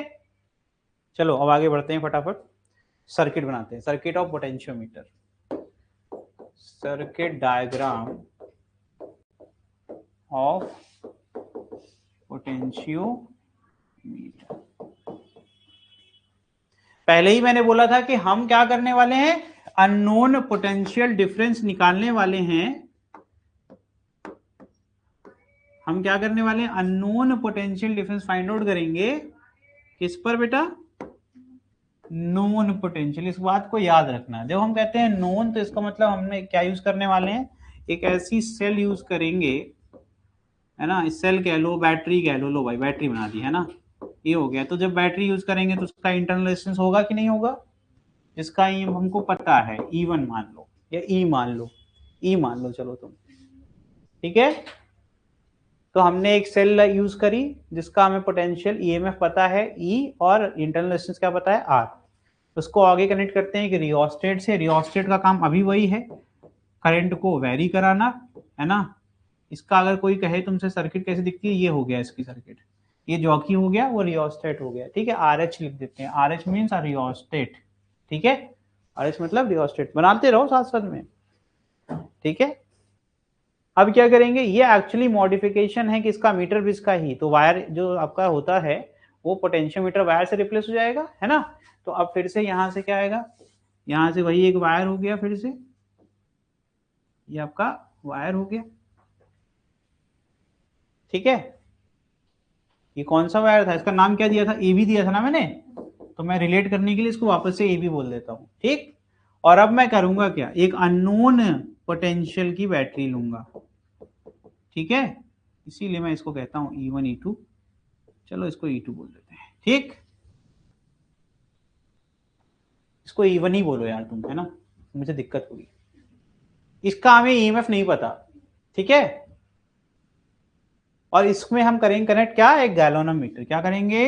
चलो अब आगे बढ़ते हैं, फटाफट सर्किट बनाते हैं, circuit of potentiometer, circuit diagram of potentiometer. पहले ही मैंने बोला था कि हम क्या करने वाले हैं, अननोन पोटेंशियल डिफरेंस निकालने वाले हैं। हम क्या करने वाले हैं, unknown potential difference find out करेंगे, किस पर बेटा, नोन पोटेंशियल। इस बात को याद रखना, जब हम कहते हैं नोन तो इसका मतलब हमने क्या यूज करने वाले हैं, एक ऐसी सेल यूज करेंगे, है ना, सेल कह लो, बैटरी कह लो, लो भाई बैटरी बना दी, है ना, ये हो गया। तो जब बैटरी यूज करेंगे तो उसका इंटरनल रेजिस्टेंस होगा कि नहीं होगा, जिसका ई हमको पता है, E1 मान लो या ई मान लो, ई मान लो, चलो तुम, ठीक है। तो हमने एक सेल यूज करी जिसका हमें पोटेंशियल ईएमएफ पता है ई, और इंटरनल रेजिस्टेंस क्या पता है आर। उसको आगे कनेक्ट करते हैं कि रियोस्टेट से। रियोस्टेट का काम अभी वही है, करंट को वेरी कराना, है ना। इसका अगर कोई कहे तुमसे सर्किट कैसे दिखती है, ये हो गया इसकी सर्किट, ये जॉकी हो गया, वो रियोस्टेट हो गया, ठीक है। आर एच लिख देते हैं, आर एच मीन्स रियोस्टेट, ठीक है। आर एच मतलब रियोस्टेट, बनाते रहो साथ साथ में, ठीक है। अब क्या करेंगे, ये एक्चुअली मॉडिफिकेशन है किसका, मीटर ब्रिज का ही। तो वायर जो आपका होता है वो पोटेंशियोमीटर वायर से रिप्लेस हो जाएगा, है ना। तो अब फिर से यहां से क्या आएगा, यहां से वही एक वायर हो गया, फिर से ये आपका वायर हो गया, ठीक है। ये कौन सा वायर था, इसका नाम क्या दिया था, ए बी दिया था ना मैंने, तो मैं रिलेट करने के लिए इसको वापस से ए बी बोल देता हूं, ठीक। और अब मैं करूंगा क्या, एक अननोन पोटेंशियल की बैटरी लूंगा, ठीक है। इसीलिए मैं इसको कहता हूं E1 E2, चलो इसको E2 बोल देते हैं, ठीक। इसको E1 ही बोलो यार तुम, है ना, मुझे दिक्कत होगी। इसका हमें ईएमएफ नहीं पता, ठीक है। और इसमें हम करेंगे कनेक्ट क्या, एक गैल्वेनोमीटर, क्या करेंगे,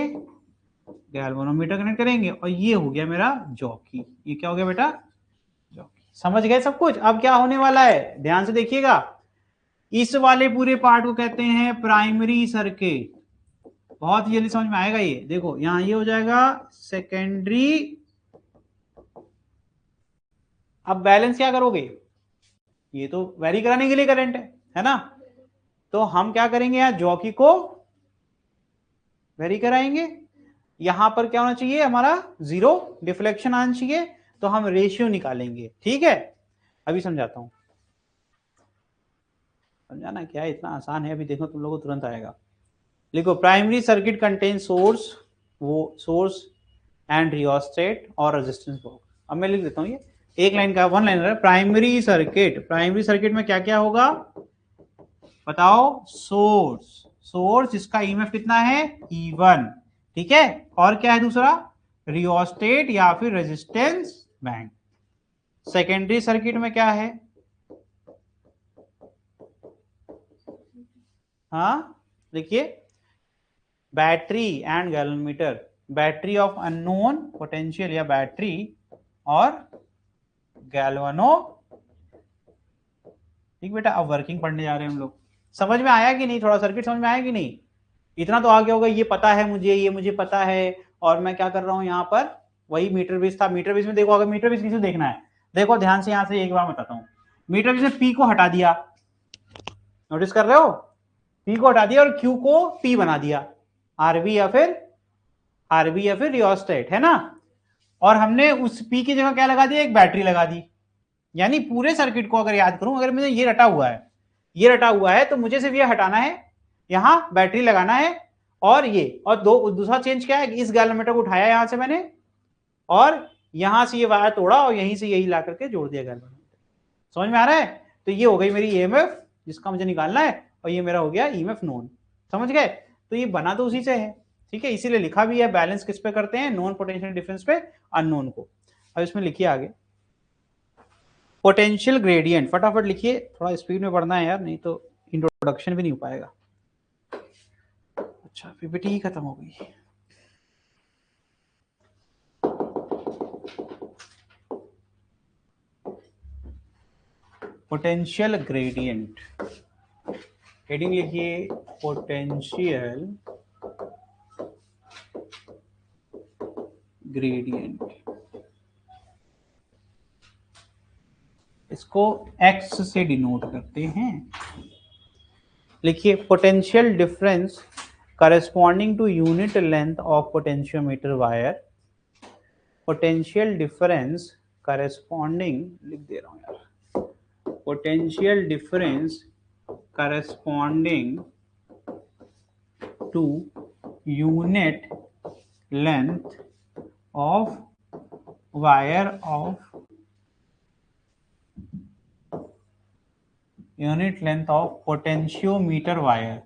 गैल्वेनोमीटर कनेक्ट करेंगे। और ये हो गया मेरा जॉकी, ये क्या हो गया बेटा, जॉकी। समझ गए सब कुछ। अब क्या होने वाला है, ध्यान से देखिएगा, इस वाले पूरे पार्ट को कहते हैं प्राइमरी सर्किट। बहुत जल्दी समझ में आएगा ये, देखो यहां ये हो जाएगा सेकेंडरी। अब बैलेंस क्या करोगे, ये तो वेरी कराने के लिए करंट है ना। तो हम क्या करेंगे, यहां जॉकी को वेरी कराएंगे। यहां पर क्या होना चाहिए हमारा, जीरो डिफ्लेक्शन आना चाहिए। तो हम रेशियो निकालेंगे, ठीक है। अभी समझाता हूं, समझाना क्या है, इतना आसान है, अभी देखो तुम लोगों को तुरंत आएगा। लिखो, प्राइमरी सर्किट कंटेन सोर्स, वो सोर्स एंड रियोस्टेट और रेजिस्टेंस बॉक्स। अब मैं लिख देता हूं, ये एक लाइन का, one line, primary circuit. Primary circuit में क्या क्या होगा बताओ, सोर्स, सोर्स जिसका ईएमएफ कितना है E1, ठीक है। और क्या है दूसरा, रियोस्टेट या फिर रेजिस्टेंस बैंक। सेकेंडरी सर्किट में क्या है, हाँ देखिए, battery and galvanometer, battery of unknown potential या बैटरी और गैल्वेनो, ठीक बेटा। अब वर्किंग पढ़ने जा रहे हैं हम लोग। समझ में आया कि नहीं, थोड़ा सर्किट समझ में आया कि नहीं, इतना तो आ गया होगा, ये पता है मुझे, ये मुझे पता है। और मैं क्या कर रहा हूं यहाँ पर, वही मीटर बेस था। मीटर बेस में देखो, अगर मीटर बेस किसी देखना है, देखो ध्यान से, यहां से एक बार बताता हूँ। मीटर बेस में पी को हटा दिया, नोटिस कर रहे हो, पी को हटा दिया और क्यू को पी बना दिया, आरबी या फिर रियोस्टेट, है ना। और हमने उस पी की जगह क्या लगा दिया, एक बैटरी लगा दी। यानी पूरे सर्किट को अगर याद करूं, अगर मैंने ये रटा हुआ है, ये रटा हुआ है, तो मुझे सिर्फ ये हटाना है, यहां बैटरी लगाना है, और ये, और दूसरा चेंज क्या है, इस गैल्वेनोमीटर को उठाया यहां से मैंने, और यहां से ये वायर तोड़ा और यहीं से यही ला करके जोड़ दिया गैल्वेनोमीटर। समझ में आ रहा है। तो ये हो गई मेरी ईएमएफ जिसका मुझे निकालना है, और ये मेरा हो गया ईएमएफ नोन। समझ गए। तो ये बना तो उसी से है, ठीक है, इसीलिए लिखा भी है, बैलेंस किस पे करते हैं, नॉन पोटेंशियल डिफरेंस पे, अननोन को। अब इसमें लिखिए आगे, पोटेंशियल ग्रेडियंट, फटाफट लिखिए, थोड़ा स्पीड में पढ़ना है यार, नहीं तो इंट्रोडक्शन भी नहीं हो पाएगा। अच्छा, पीपीटी ही खत्म हो गई। पोटेंशियल ग्रेडियंट, हेडिंग लिखिए पोटेंशियल ग्रेडियंट। इसको x से डिनोट करते हैं। लिखिए, potential difference corresponding to unit length of potentiometer wire. Potential difference corresponding, लिख दे रहा हूं यार, potential difference corresponding to unit length of wire of unit length of potentiometer wire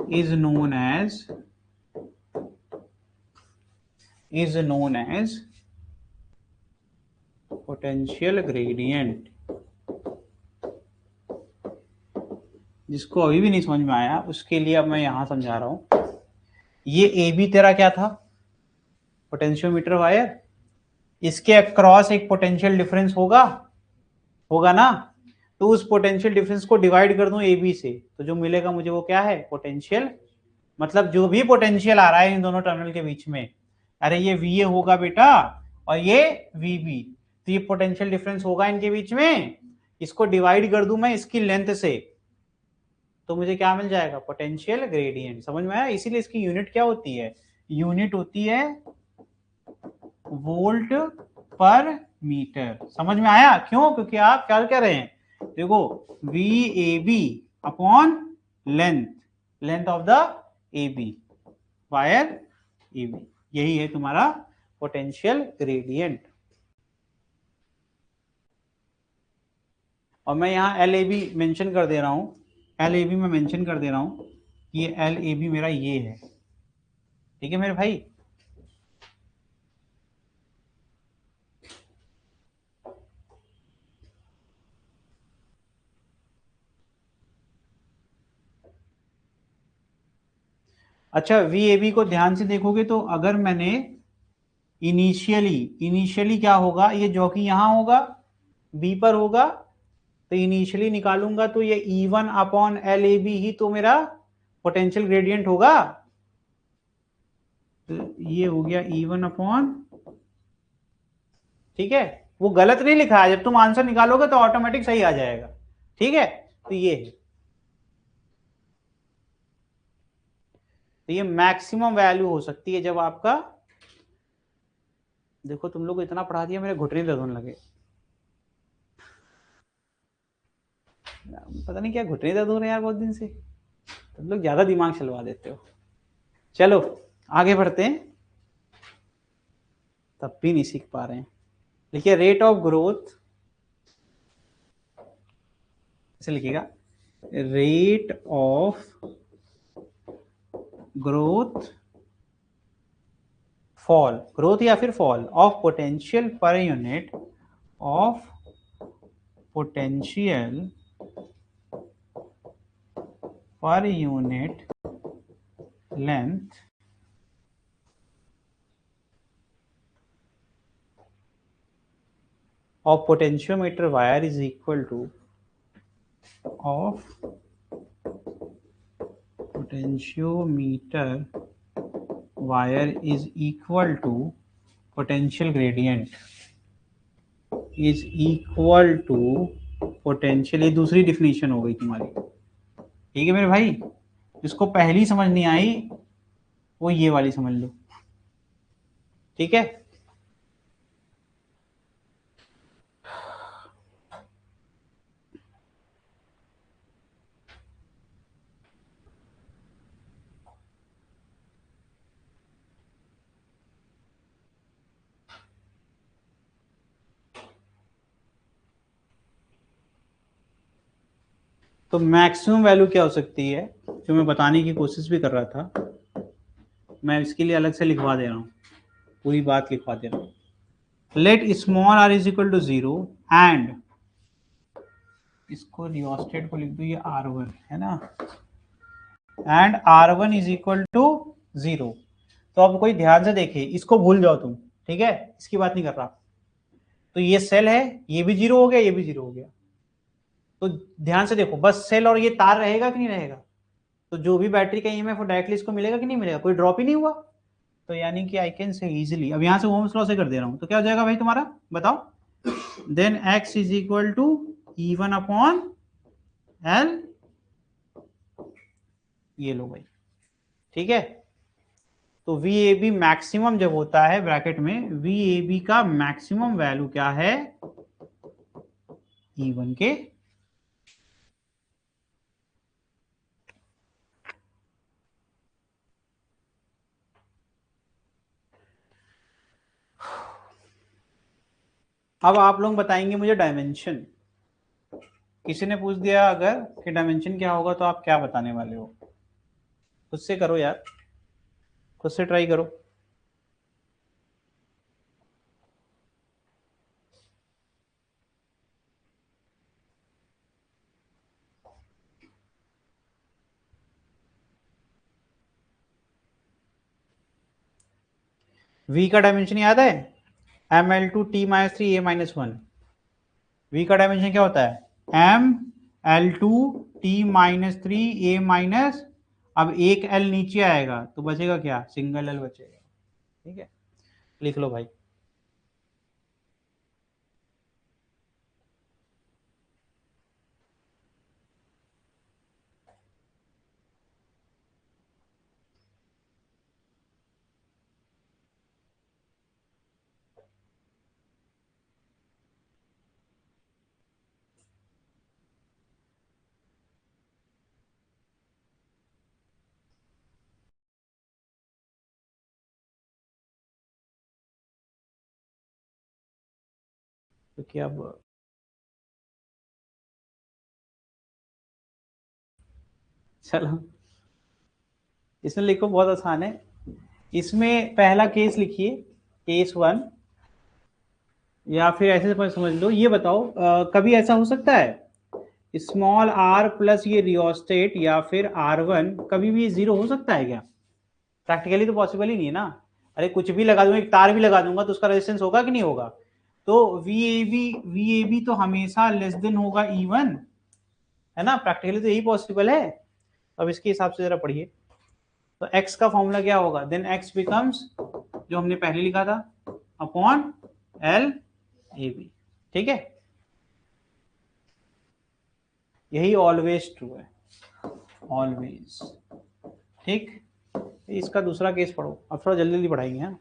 is known as potential gradient. जिसको अभी भी नहीं समझ में आया उसके लिए अब मैं यहां समझा रहा हूं। ये ए बी तेरा क्या था, पोटेंशियोमीटर वायर, इसके अक्रॉस एक पोटेंशियल डिफरेंस होगा, होगा ना। तो उस पोटेंशियल डिफरेंस को डिवाइड कर दूं ए बी से, तो जो मिलेगा मुझे वो क्या है, पोटेंशियल। मतलब जो भी पोटेंशियल आ रहा है इन दोनों टर्मिनल के बीच में, अरे ये वी ए होगा बेटा और ये वी बी, तो ये पोटेंशियल डिफरेंस होगा इनके बीच में। इसको डिवाइड कर दूं मैं इसकी लेंथ से, तो मुझे क्या मिल जाएगा, पोटेंशियल ग्रेडियंट। समझ में आया? इसीलिए इसकी यूनिट क्या होती है, यूनिट होती है वोल्ट पर मीटर। समझ में आया? क्यों? क्योंकि आप क्या कर रहे हैं, देखो V A B upon length, length of the A B wire A B, यही है तुम्हारा पोटेंशियल ग्रेडियंट। और मैं यहाँ एल ए बी मेंशन कर दे रहा हूं, एल ए बी में मेंशन कर दे रहा हूं कि ये एल ए बी मेरा ये है। ठीक है मेरे भाई? अच्छा, वी ए बी को ध्यान से देखोगे तो अगर मैंने इनिशियली, इनिशियली क्या होगा, ये जो कि यहां होगा बी पर होगा, तो इनिशियली निकालूंगा तो ये E one upon L A B ही तो मेरा पोटेंशियल ग्रेडियंट होगा। तो ये हो गया ई वन अपॉन, ठीक है, वो गलत नहीं लिखा है, जब तुम आंसर निकालोगे तो ऑटोमेटिक सही आ जाएगा। ठीक है, तो ये है, तो ये मैक्सिमम वैल्यू हो सकती है जब आपका, देखो तुम लोग को इतना पढ़ा दिया मेरे घुटने दर्द होने लगे, पता नहीं क्या घुटने दर्द हो रहे हैं यार बहुत दिन से, तुम लोग ज्यादा दिमाग चलवा देते हो। चलो आगे बढ़ते हैं, तब भी नहीं सीख पा रहे हैं। देखिए रेट ऑफ ग्रोथ, ऐसे लिखिएगा, rate of growth fall, growth या फिर fall of potential per unit of potential per unit length of potentiometer wire is equal to of potentiometer wire is equal to potential gradient is equal to potential, ये दूसरी डिफिनेशन हो गई तुम्हारी। ठीक है मेरे भाई, जिसको पहली समझ नहीं आई वो ये वाली समझ लो। ठीक है, तो मैक्सिमम वैल्यू क्या हो सकती है जो मैं बताने की कोशिश भी कर रहा था, मैं इसके लिए अलग से लिखवा दे रहा हूँ, पूरी बात लिखवा दे रहा हूँ। Let small r is equal to zero and, इसको रियोस्टेट को लिख दो ये R1 है ना, and R1 is equal to zero. तो अब कोई ध्यान से देखे, इसको भूल जाओ तुम, ठीक है, इसकी बात नहीं कर रहा। तो ये सेल है, ये भी जीरो हो गया, ये भी जीरो हो गया, तो ध्यान से देखो बस, सेल और ये तार रहेगा कि नहीं रहेगा, तो जो भी बैटरी का ईएमएफ डायरेक्टली इसको मिलेगा कि नहीं मिलेगा, कोई ड्रॉप ही नहीं हुआ। तो यानी कि आई कैन से इजिली, अब यहां से ओम्स लॉ से कर दे रहा हूं, तो क्या हो जाएगा भाई तुम्हारा, बताओ। Then x is equal to E one upon L, ये लो भाई। ठीक है, तो वी ए बी मैक्सिमम जब होता है ब्रैकेट में, वी ए बी का मैक्सिमम वैल्यू क्या है, ई वन के, अब आप लोग बताएंगे मुझे डायमेंशन। किसी ने पूछ दिया अगर कि डायमेंशन क्या होगा, तो आप क्या बताने वाले हो, खुद से करो यार, खुद से ट्राई करो। V का डायमेंशन याद है, ML2T-3A-1। V का डायमेंशन क्या होता है, ML2T-3A-, अब एक L नीचे आएगा तो बचेगा क्या, सिंगल L बचेगा। ठीक है, लिख लो भाई। तो क्या अब चलो इसमें लिखो, बहुत आसान है। इसमें पहला केस लिखिए, केस 1, या फिर ऐसे समझ लो। ये बताओ कभी ऐसा हो सकता है स्मॉल r प्लस ये रियोस्टेट या फिर R1 कभी भी जीरो हो सकता है क्या? प्रैक्टिकली तो पॉसिबल ही नहीं है ना। अरे कुछ भी लगा दूंगा, एक तार भी लगा दूंगा तो उसका रेजिस्टेंस होगा कि नहीं होगा? तो वी ए बी तो हमेशा लेस देन होगा E1, है ना। प्रैक्टिकली तो यही पॉसिबल है। अब इसके हिसाब से जरा पढ़िए। तो x का फॉर्मूला क्या होगा, देन x बिकम्स जो हमने पहले लिखा था अपॉन L/AB। ठीक है, यही ऑलवेज ट्रू है, ऑलवेज। ठीक, इसका दूसरा केस पढ़ो, अब थोड़ा जल्दी जल्दी पढ़ाएंगे। हाँ,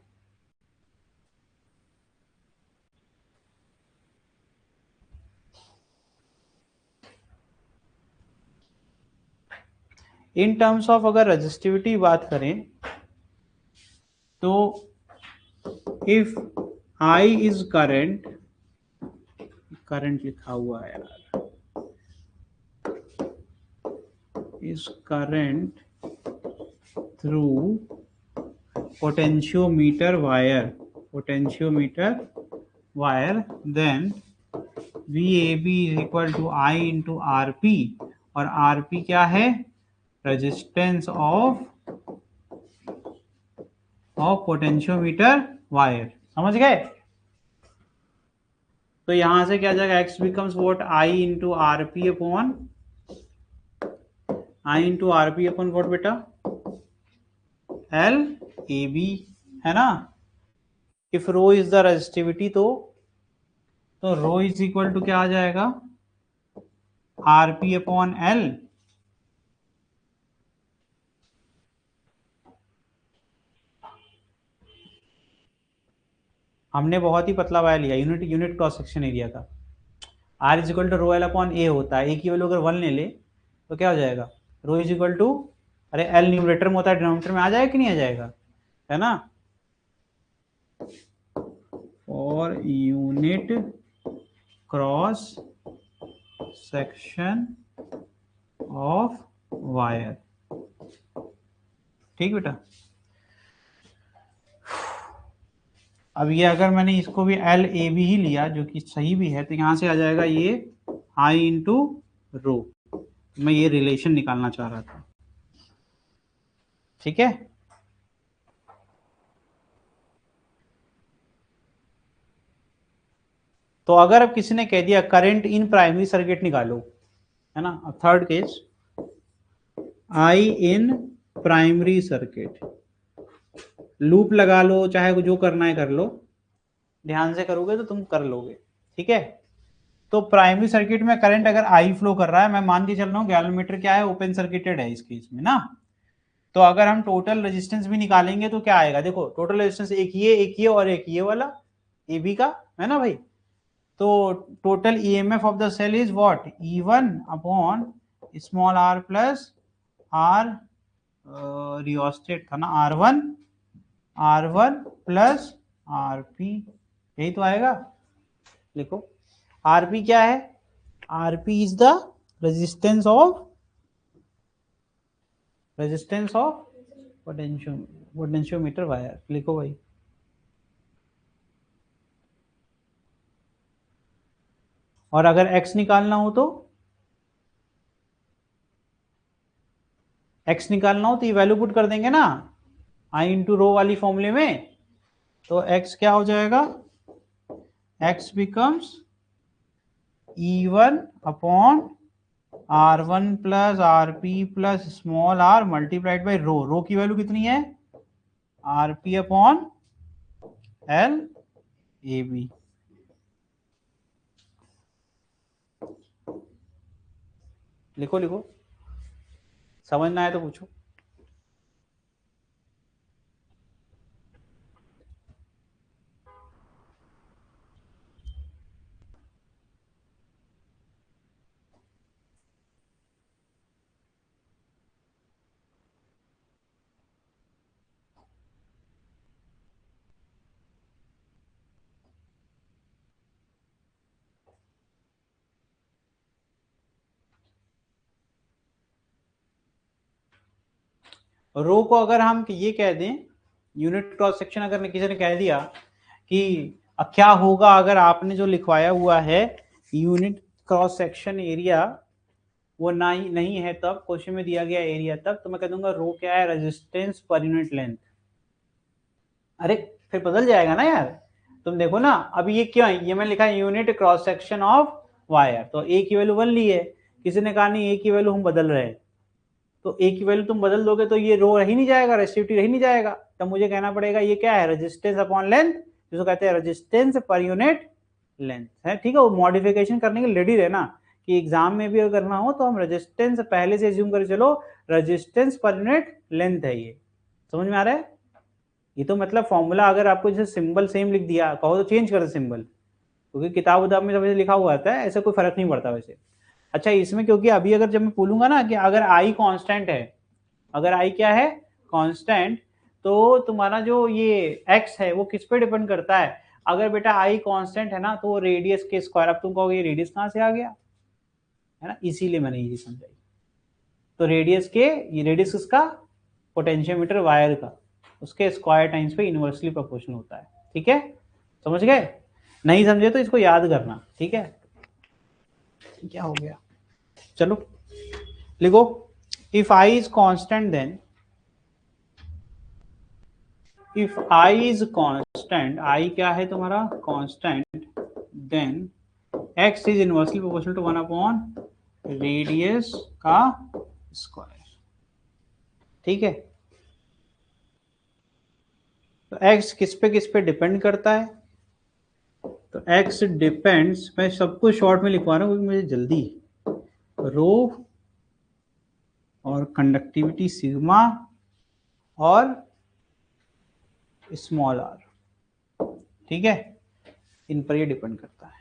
इन टर्म्स ऑफ अगर रजिस्टिविटी बात करें तो if I is current, current लिखा हुआ है यार, is current through potentiometer wire, potentiometer wire, then VAB is equal to I into RP, और RP क्या है, रेजिस्टेंस ऑफ पोटेंशियोमीटर वायर। समझ गए? तो यहां से क्या जाएगा, x becomes what, I into RP upon, I into RP upon what बेटा, L/AB, है ना। If rho is the resistivity तो रो इज इक्वल टू क्या आ जाएगा, RP अपॉन L। हमने बहुत ही पतला वायर लिया, unit unit cross section area का। R is equal to rho L upon A होता है, ए की वैल्यू अगर 1 ले ले तो क्या हो जाएगा, रो इज इक्वल टू, अरे एल न्यूमरेटर में होता है, डिनोमिनेटर में आ जाएगा कि नहीं आ जाएगा, है ना। और unit cross section of wire. ठीक बेटा, अब ये अगर मैंने इसको भी L/AB ही लिया जो कि सही भी है, तो यहां से आ जाएगा ये I इंटू रो। मैं ये रिलेशन निकालना चाह रहा था। ठीक है, तो अगर अब किसी ने कह दिया करंट इन प्राइमरी सर्किट निकालो, है ना। अब third case, I in primary circuit, loop लगा लो, चाहे जो करना है कर लो, ध्यान से करोगे तो तुम कर लोगे। ठीक है, तो प्राइमरी सर्किट में करंट अगर आई फ्लो कर रहा है, मैं मान के चल रहा हूँ गैल्वेनोमीटर क्या है, ओपन सर्किटेड है इस केस में ना। तो अगर हम टोटल रेजिस्टेंस भी निकालेंगे तो क्या आएगा, देखो टोटल रेजिस्टेंस एक ये और एक ये वाला ए बी का, है ना भाई। तो total EMF of the cell is what, E1 upon small r plus r, rheostat था ना, R1 प्लस RP, यही तो आएगा। लिखो RP क्या है, RP is the resistance of potentiometer wire. लिखो भाई। और अगर x निकालना हो तो, x निकालना हो तो ये वैल्यू पुट कर देंगे ना, I इंटू रो वाली फॉर्मूले में। तो x क्या हो जाएगा, x becomes E1 upon R1 plus RP plus small r multiplied by rho की वैल्यू कितनी है, RP अपॉन L AB। लिखो लिखो, समझना है तो पूछो। रो को अगर हम ये कह दें, यूनिट क्रॉस सेक्शन अगर किसी ने कह दिया कि क्या होगा अगर आपने जो लिखवाया हुआ है यूनिट क्रॉस सेक्शन एरिया वो नहीं है, तब क्वेश्चन में दिया गया एरिया तब, तो मैं कह दूंगा रो क्या है, रेजिस्टेंस पर यूनिट लेंथ। अरे फिर बदल जाएगा ना यार, तुम देखो ना, अभी ये क्यों है, ये मैं लिखा है unit cross section of wire, तो ए की वैल्यू 1 ली है, किसी ने कहा नहीं ए की वैल्यू हम बदल रहे हैं, तो ए की वैल्यू तुम बदल दोगे तो ये रो रह ही नहीं जाएगा, रेसिस्टिविटी रह ही नहीं जाएगा, तब मुझे कहना पड़ेगा ये क्या है, रेजिस्टेंस अपॉन लेंथ, जिसको कहते हैं रेजिस्टेंस पर यूनिट लेंथ है। ठीक है, वो मॉडिफिकेशन करने के लिए रेडी रहना कि एग्जाम में भी अगर करना हो तो हम रेजिस्टेंस पहले से एज्यूम कर चलो, रेजिस्टेंस पर यूनिट लेंथ है ये। समझ में आ रहा है, ये तो मतलब फॉर्मूला अगर आपको जैसे सिंबल सेम लिख दिया, कहो तो चेंज कर दो सिंबल, क्योंकि किताब उताब में वैसे लिखा हुआ आता है, ऐसा कोई फर्क नहीं पड़ता वैसे। अच्छा इसमें क्योंकि अभी अगर जब मैं बोलूंगा ना कि अगर आई कांस्टेंट है, अगर आई क्या है, कांस्टेंट, तो तुम्हारा जो ये एक्स है वो किस पे डिपेंड करता है, अगर बेटा आई कांस्टेंट है ना तो वो रेडियस के स्क्वायर, अब तुम कहोगे ये रेडियस कहाँ से आ गया, है ना, इसीलिए मैंने ये समझाई। तो रेडियस के, ये रेडियस किसका, पोटेंशियोमीटर वायर का, उसके स्क्वायर टाइम्स पे इनवर्सली प्रोपोर्शनल होता है। ठीक है, समझ गए, नहीं समझे तो इसको याद करना। ठीक है, क्या हो गया, चलो लिखो, if I is constant then, if I is constant, I क्या है तुम्हारा constant, then X is inversely proportional to 1 upon radius का स्क्वायर। ठीक है, तो x किस पे डिपेंड करता है, तो x डिपेंड्स, मैं सब कुछ शॉर्ट में लिखवा रहा हूँ क्योंकि मुझे जल्दी, रो और कंडक्टिविटी सिग्मा और स्मॉल r, ठीक है, इन पर ये डिपेंड करता है।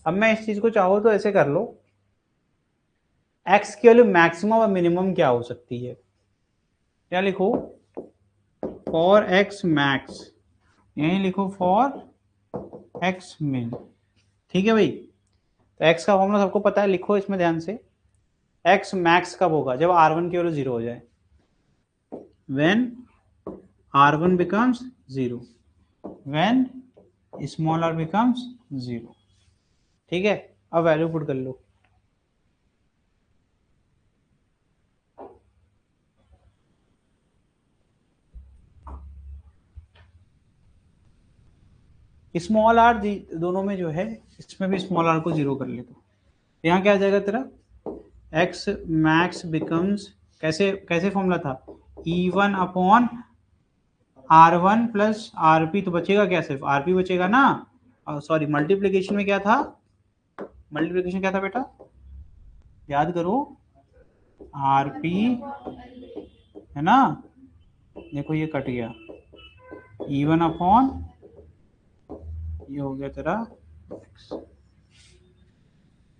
अब मैं इस चीज को चाहो तो ऐसे कर लो, x की वैल्यू मैक्सिमम और मिनिमम क्या हो सकती है, क्या लिखो, फॉर x मैक्स, यही लिखो फॉर x मिन। ठीक है भाई, तो x का फॉर्मूला सबको पता है, लिखो इसमें ध्यान से, x मैक्स कब होगा, जब r1 की वैल्यू 0 हो जाए, when r1 becomes 0, when small r becomes 0। ठीक है, अब वैल्यू पुट कर लो, स्मॉल आर दोनों में जो है, इसमें भी स्मॉल आर को 0 कर ले, तो यहाँ क्या आ जाएगा तेरा, x मैक्स बिकम्स, कैसे कैसे फॉर्मूला था, E1 upon R1 plus RP, तो बचेगा क्या, सिर्फ RP बचेगा ना, सॉरी मल्टीप्लीकेशन में क्या था, मल्टीप्लीकेशन क्या था बेटा, याद करो, RP है ना, देखो ये कट गया, E1 अपॉन, ये हो गया तेरा x,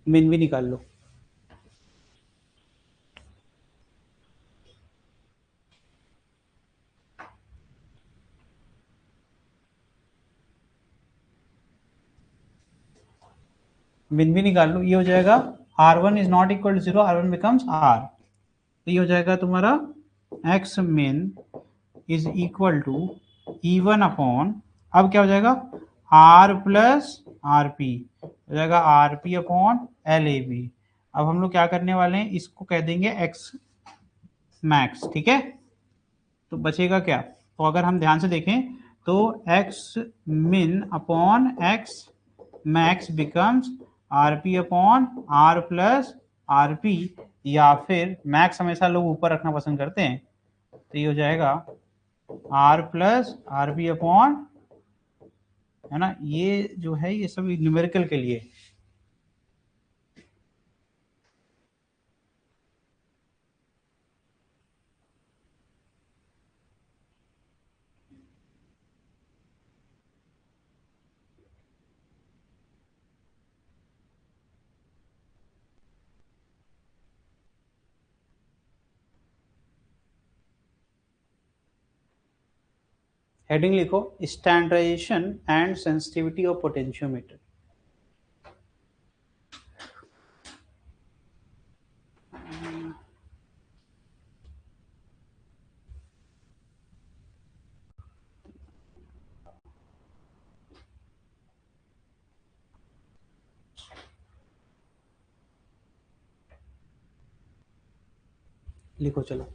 मिन भी निकाल लो, मिन भी निकाल लो, ये हो जाएगा R1 is not equal to 0, R1 becomes R, तो ये हो जाएगा तुम्हारा x min is equal to E1 upon, अब क्या हो जाएगा R प्लस RP हो जाएगा RP अपॉन LAB। अब हम लोग क्या करने वाले हैं, इसको कह देंगे x मैक्स, ठीक है। तो बचेगा क्या, तो अगर हम ध्यान से देखें तो x min upon x max becomes RP upon R plus RP, या फिर मैक्स हमेशा लोग ऊपर रखना पसंद करते हैं, तो ये हो जाएगा R प्लस RP अपॉन, है ना, ये जो है ये सब न्यूमेरिकल के लिए। हेडिंग लिखो, standardisation and sensitivity of potentiometer. लिखो चलो,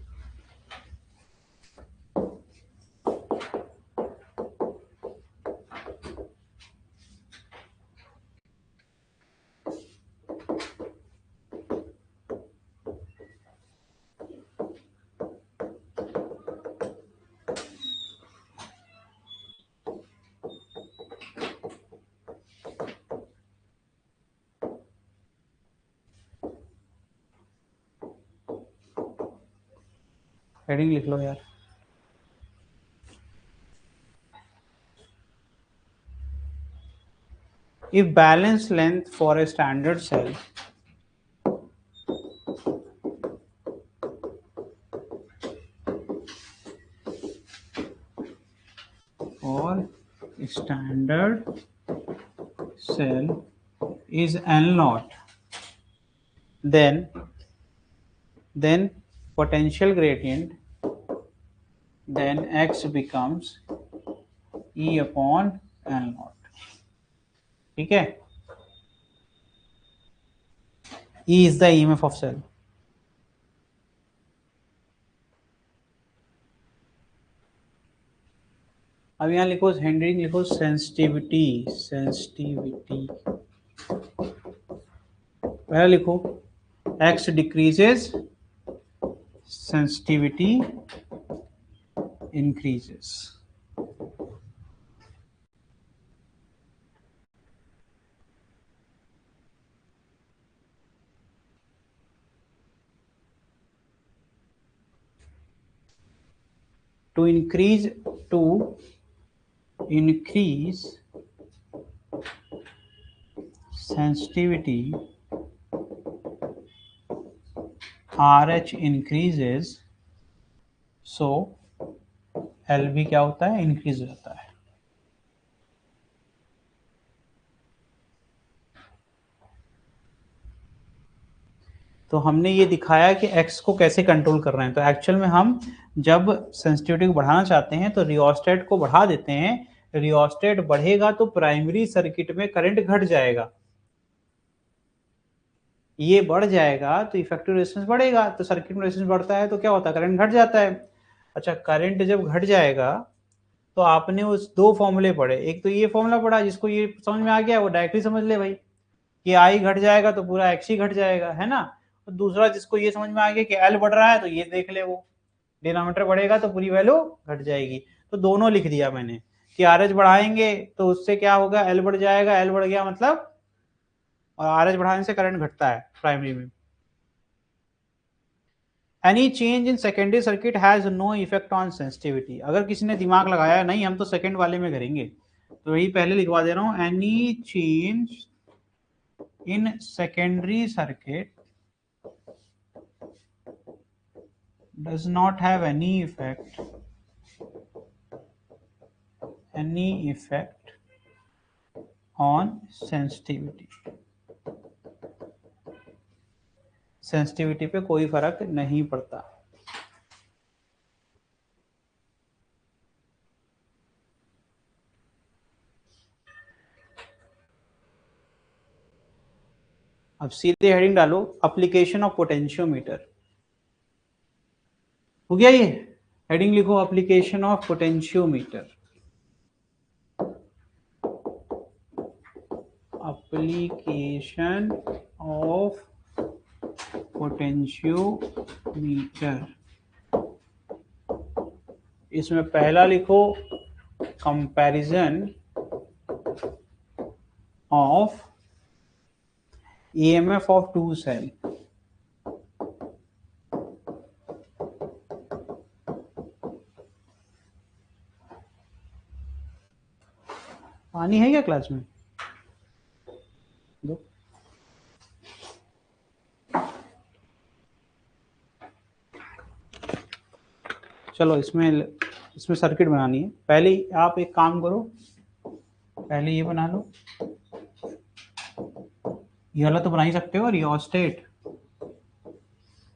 हेडिंग लिख लो यार। If balance length for a standard cell or standard cell is N naught, then potential gradient, then x becomes E upon N naught, ठीक है। E is the EMF of cell। अब यहाँ लिखो हेडिंग लिखो सेंसिटिविटी, सेंसिटिविटी पहला लिखो x decreases, sensitivity increases। To increase sensitivity, RH increases, so LV क्या होता है, इंक्रीज हो जाता है। तो हमने ये दिखाया कि x को कैसे कंट्रोल कर रहे हैं। तो एक्चुअल में हम जब सेंसिटिविटी को बढ़ाना चाहते हैं तो रियोस्टेट को बढ़ा देते हैं, रियोस्टेट बढ़ेगा तो प्राइमरी सर्किट में करंट घट जाएगा, ये बढ़ जाएगा तो इफेक्टिव रेजिस्टेंस बढ़ेगा, तो सर्किट में रेजिस्टेंस बढ़ता है तो क्या होता है, करंट घट जाता है। अच्छा, करंट जब घट जाएगा तो आपने उस दो फॉर्मूले पढ़े, एक तो ये फॉर्मूला पढ़ा जिसको ये समझ में आ गया वो डायरेक्टली समझ ले भाई कि आई घट जाएगा तो पूरा एक्स ही घट जाएगा, है ना। और दूसरा जिसको ये समझ में आ गया कि एल बढ़ रहा है तो ये देख ले, वो डिनोमिनेटर बढ़ेगा तो पूरी वैल्यू घट जाएगी। तो दोनों लिख दिया मैंने कि आर एच बढ़ाएंगे तो उससे क्या होगा, एल बढ़ जाएगा, एल बढ़ गया मतलब, और आर एच बढ़ाने से करंट घटता है प्राइमरी में। Any change in secondary circuit has no effect on sensitivity. अगर किसी ने दिमाग लगाया नहीं हम तो सेकेंड वाले में करेंगे, तो यही पहले लिखवा दे रहा हूं, any change in secondary circuit does not have any effect on sensitivity। Sensitivity पे कोई फर्क नहीं पड़ता। अब सीधे हेडिंग डालो, एप्लीकेशन ऑफ पोटेंशियोमीटर। हो गया ये, हेडिंग लिखो application of potentiometer. Application of potentiometer. इसमें पहला लिखो comparison of EMF of two cell. पानी है क्या क्लास में? दो। चलो इसमें सर्किट बनानी है। पहले आप एक काम करो, पहले ये बना लो, ये वाला तो बना ही सकते हो, रियोस्टेट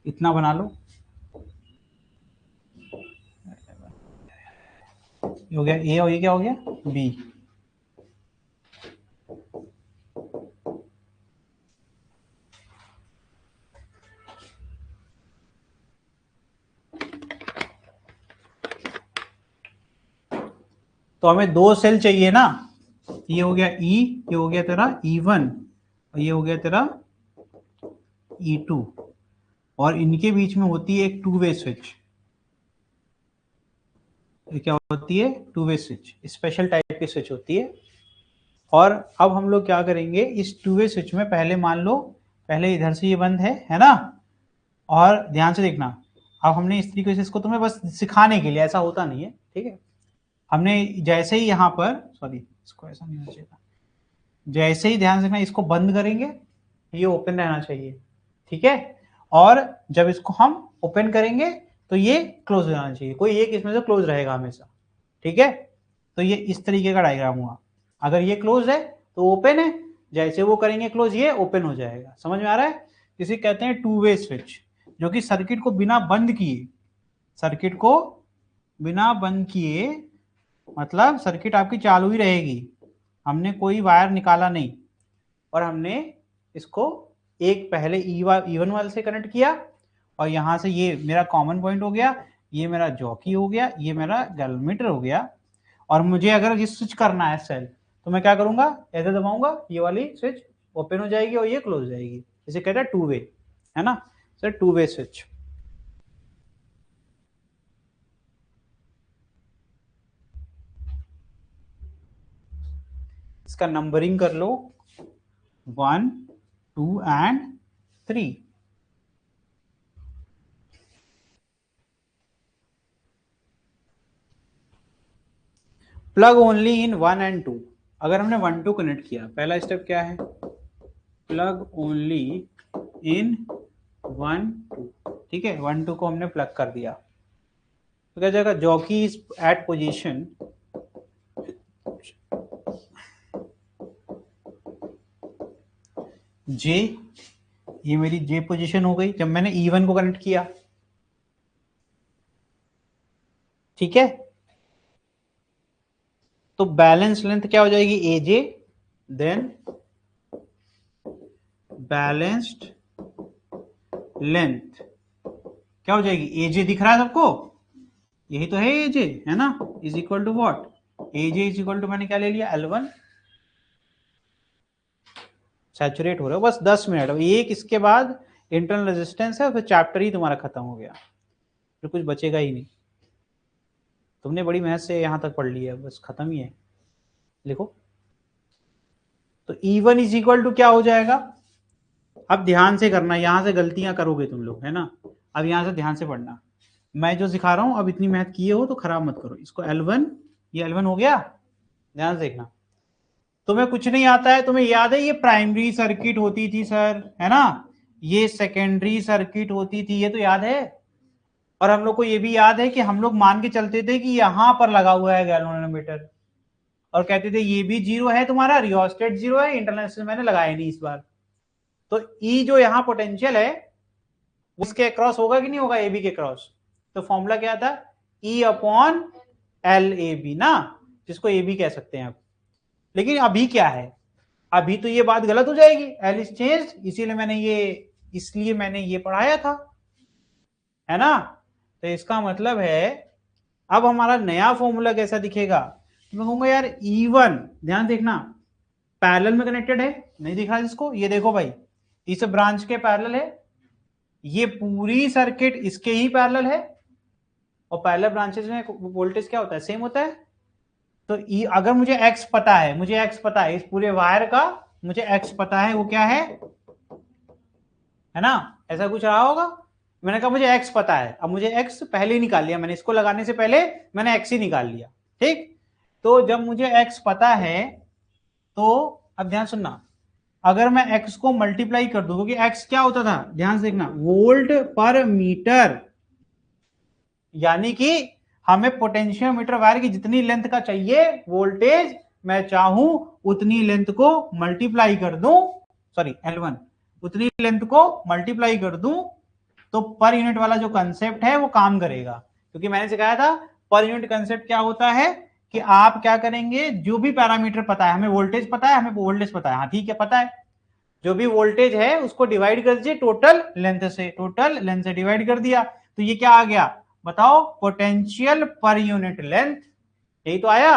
इतना बना लो। ये हो गया ए, और ये क्या हो गया बी। तो हमें दो सेल चाहिए ना, ये हो गया ई, ये हो गया तेरा E1 और ये हो गया तेरा E2, और इनके बीच में होती है एक टू वे स्विच। ये क्या होती है? Two way switch, special type की स्विच होती है। और अब हम लोग क्या करेंगे, इस टू वे स्विच में पहले मान लो, पहले इधर से ये बंद है ना, और ध्यान से देखना, अब हमने इस तरीके से इसको तुम्हें बस सिखाने के लिए, ऐसा होता नहीं है, ठीक है। हमने जैसे ही यहाँ पर, सॉरी इसको ऐसा नहीं होना चाहिए था, जैसे ही ध्यान से देखना इसको बंद करेंगे ये ओपन रहना चाहिए, ठीक है। और जब इसको हम ओपन करेंगे तो ये क्लोज रहना चाहिए, कोई एक इसमें से क्लोज रहेगा हमेशा, ठीक है। तो ये इस तरीके का डायग्राम हुआ, अगर ये क्लोज है तो ओपन है, जैसे वो करेंगे क्लोज ये ओपन हो जाएगा। समझ में आ रहा है? इसे कहते हैं टू वे स्विच, जो कि सर्किट को बिना बंद किए, सर्किट को बिना बंद किए, मतलब सर्किट आपकी चालू ही रहेगी, हमने कोई वायर निकाला नहीं, और हमने इसको एक पहले E1 वाले से कनेक्ट किया, और यहां से ये मेरा कॉमन पॉइंट हो गया, ये मेरा जॉकी हो गया, ये मेरा गैल्वेमीटर हो गया। और मुझे अगर ये स्विच करना है सेल, तो मैं क्या करूंगा, ऐसे दबाऊंगा, ये वाली स्विच ओपन हो जाएगी और ये क्लोज हो जाएगी। इसे कहते हैं टू वे, है ना सर, टू वे स्विच। इसका नंबरिंग कर लो, 1 2 and 3। Plug only in 1 and 2। अगर हमने 1 2 कनेक्ट किया, पहला स्टेप क्या है, प्लग ओनली इन 1 2, ठीक है। 1 2 को हमने प्लग कर दिया, तो क्या जाएगा, जॉकी इज एट पोजीशन जे, ये मेरी जे पोजीशन हो गई जब मैंने E1 को कनेक्ट किया, ठीक है। तो बैलेंस लेंथ क्या हो जाएगी, AJ, देन बैलेंस्ड लेंथ क्या हो जाएगी, AJ। दिख रहा है सबको, यही तो है AJ, है ना, is equal to what, AJ is equal to, मैंने क्या ले लिया, L1। सैचुरेट हो रहा है बस 10 मिनट, एक इसके बाद इंटरनल रेजिस्टेंस है, फिर चैप्टर ही तुम्हारा खत्म हो गया, फिर कुछ बचेगा ही नहीं। तुमने बड़ी मेहनत से यहां तक पढ़ लिया, बस खत्म ही है। लिखो, तो E1 इज इक्वल टू क्या हो जाएगा, अब ध्यान से करना, यहां से गलतियां करोगे तुम लोग, है ना। अब यहां से ध्यान से पढ़ना, मैं जो सिखा रहा हूं, अब इतनी मेहनत किए हो तो खराब मत करो इसको। L1, ये L1 हो गया, ध्यान से देखना। तुम्हें कुछ नहीं आता है, तुम्हें याद है ये प्राइमरी सर्किट होती थी सर, है ना, ये सेकेंडरी सर्किट होती थी, ये तो याद है। और हम लोग को ये भी याद है कि हम लोग मान के चलते थे कि यहां पर लगा हुआ है गैल्वेनोमीटर, और कहते थे ये भी जीरो है तुम्हारा, रियोस्टेट जीरो है, इंटरनल मैंने लगाया नहीं इस बार। तो ई जो यहाँ पोटेंशियल है, उसके क्रॉस होगा कि नहीं होगा, ए बी के क्रॉस। तो फॉर्मूला क्या था, E upon L A B ना, जिसको ए बी कह सकते हैं आप। लेकिन अभी क्या है, अभी तो ये बात गलत हो जाएगी, एल इज चेंज, इसलिए मैंने ये पढ़ाया था, है ना। तो इसका मतलब है अब हमारा नया फॉर्मूला कैसा दिखेगा, तो मैं कहूंगा यार E1, ध्यान देखना, पैरेलल में कनेक्टेड है, नहीं दिखा जिसको, ये देखो भाई, इस ब्रांच के पैरेलल है, ये पूरी सर्किट इसके ही पैरेलल है, और पैरेलल ब्रांचेस में वोल्टेज क्या होता है, सेम होता है। तो अगर मुझे x पता है, इस पूरे वायर का मुझे x पता है, वो क्या है ना, ऐसा कुछ रहा होगा। मैंने कहा मुझे x पता है, अब मुझे x पहले ही निकाल लिया मैंने, इसको लगाने से पहले मैंने x ही निकाल लिया, ठीक। तो जब मुझे x पता है, तो अब ध्यान सुनना, अगर मैं x को मल्टीप्लाई कर दूं, क्योंकि x क्या होता था, ध्यान से देखना, वोल्ट पर मीटर, यानी कि हमें पोटेंशियोमीटर वायर की जितनी लेंथ का चाहिए वोल्टेज, मैं चाहूं उतनी लेंथ को मल्टीप्लाई कर दूं, सॉरी L1, उतनी लेंथ को मल्टीप्लाई कर दूं, तो पर यूनिट वाला जो कंसेप्ट है वो काम करेगा। क्योंकि मैंने सिखाया था पर यूनिट कंसेप्ट क्या होता है, कि आप क्या करेंगे, जो भी पैरामीटर पता है, हमें वोल्टेज पता है, हाँ ठीक है पता है, जो भी वोल्टेज है उसको डिवाइड कर दीजिए टोटल लेंथ से डिवाइड कर दिया, तो ये क्या आ गया बताओ, पोटेंशियल पर यूनिट लेंथ, यही तो आया।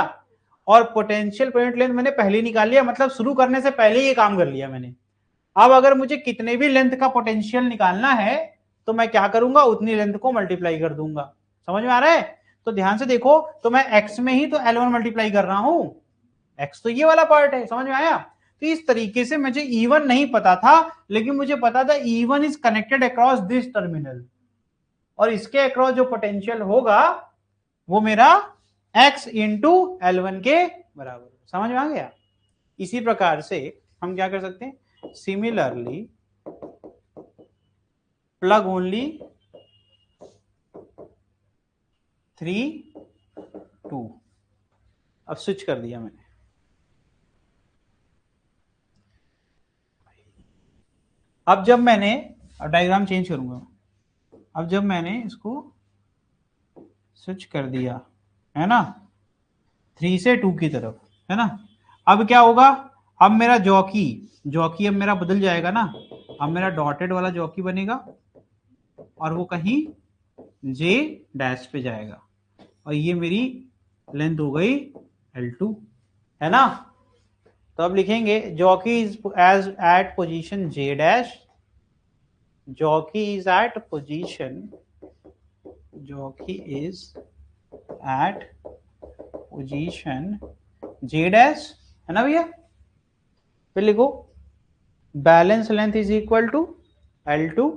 और पोटेंशियल पर यूनिट लेंथ मैंने पहले निकाल लिया, मतलब शुरू करने से पहले ये काम कर लिया मैंने। अब अगर मुझे कितने भी लेंथ का पोटेंशियल निकालना है, तो मैं क्या करूंगा, उतनी लेंथ को मल्टीप्लाई कर दूंगा। समझ में आ रहा है। तो ध्यान से देखो, तो मैं x में ही तो L1 मल्टीप्लाई कर रहा हूं, x तो ये वाला पार्ट है, समझ में आया। तो इस तरीके से मुझे E1 नहीं पता था, लेकिन मुझे पता था E1 is connected across this terminal, और इसके अक्रॉस जो पोटेंशियल होगा वो मेरा x इंटू L1 के बराबर। समझ में आ गया। इसी प्रकार से हम क्या कर सकते हैं, सिमिलरली प्लग ओनली 3 2, अब स्विच कर दिया मैंने, अब जब मैंने, अब डायग्राम चेंज करूंगा, अब जब मैंने इसको स्विच कर दिया है ना, 3 से 2 की तरफ, है ना, अब क्या होगा, अब मेरा जॉकी अब मेरा बदल जाएगा ना, अब मेरा डॉटेड वाला जॉकी बनेगा, और वो कहीं J डैश पे जाएगा, और ये मेरी लेंथ हो गई L2, है ना। तो अब लिखेंगे jockey is as at position J dash, jockey is at position J dash, है ना भैया। फिर लिखो balance length is equal to L2,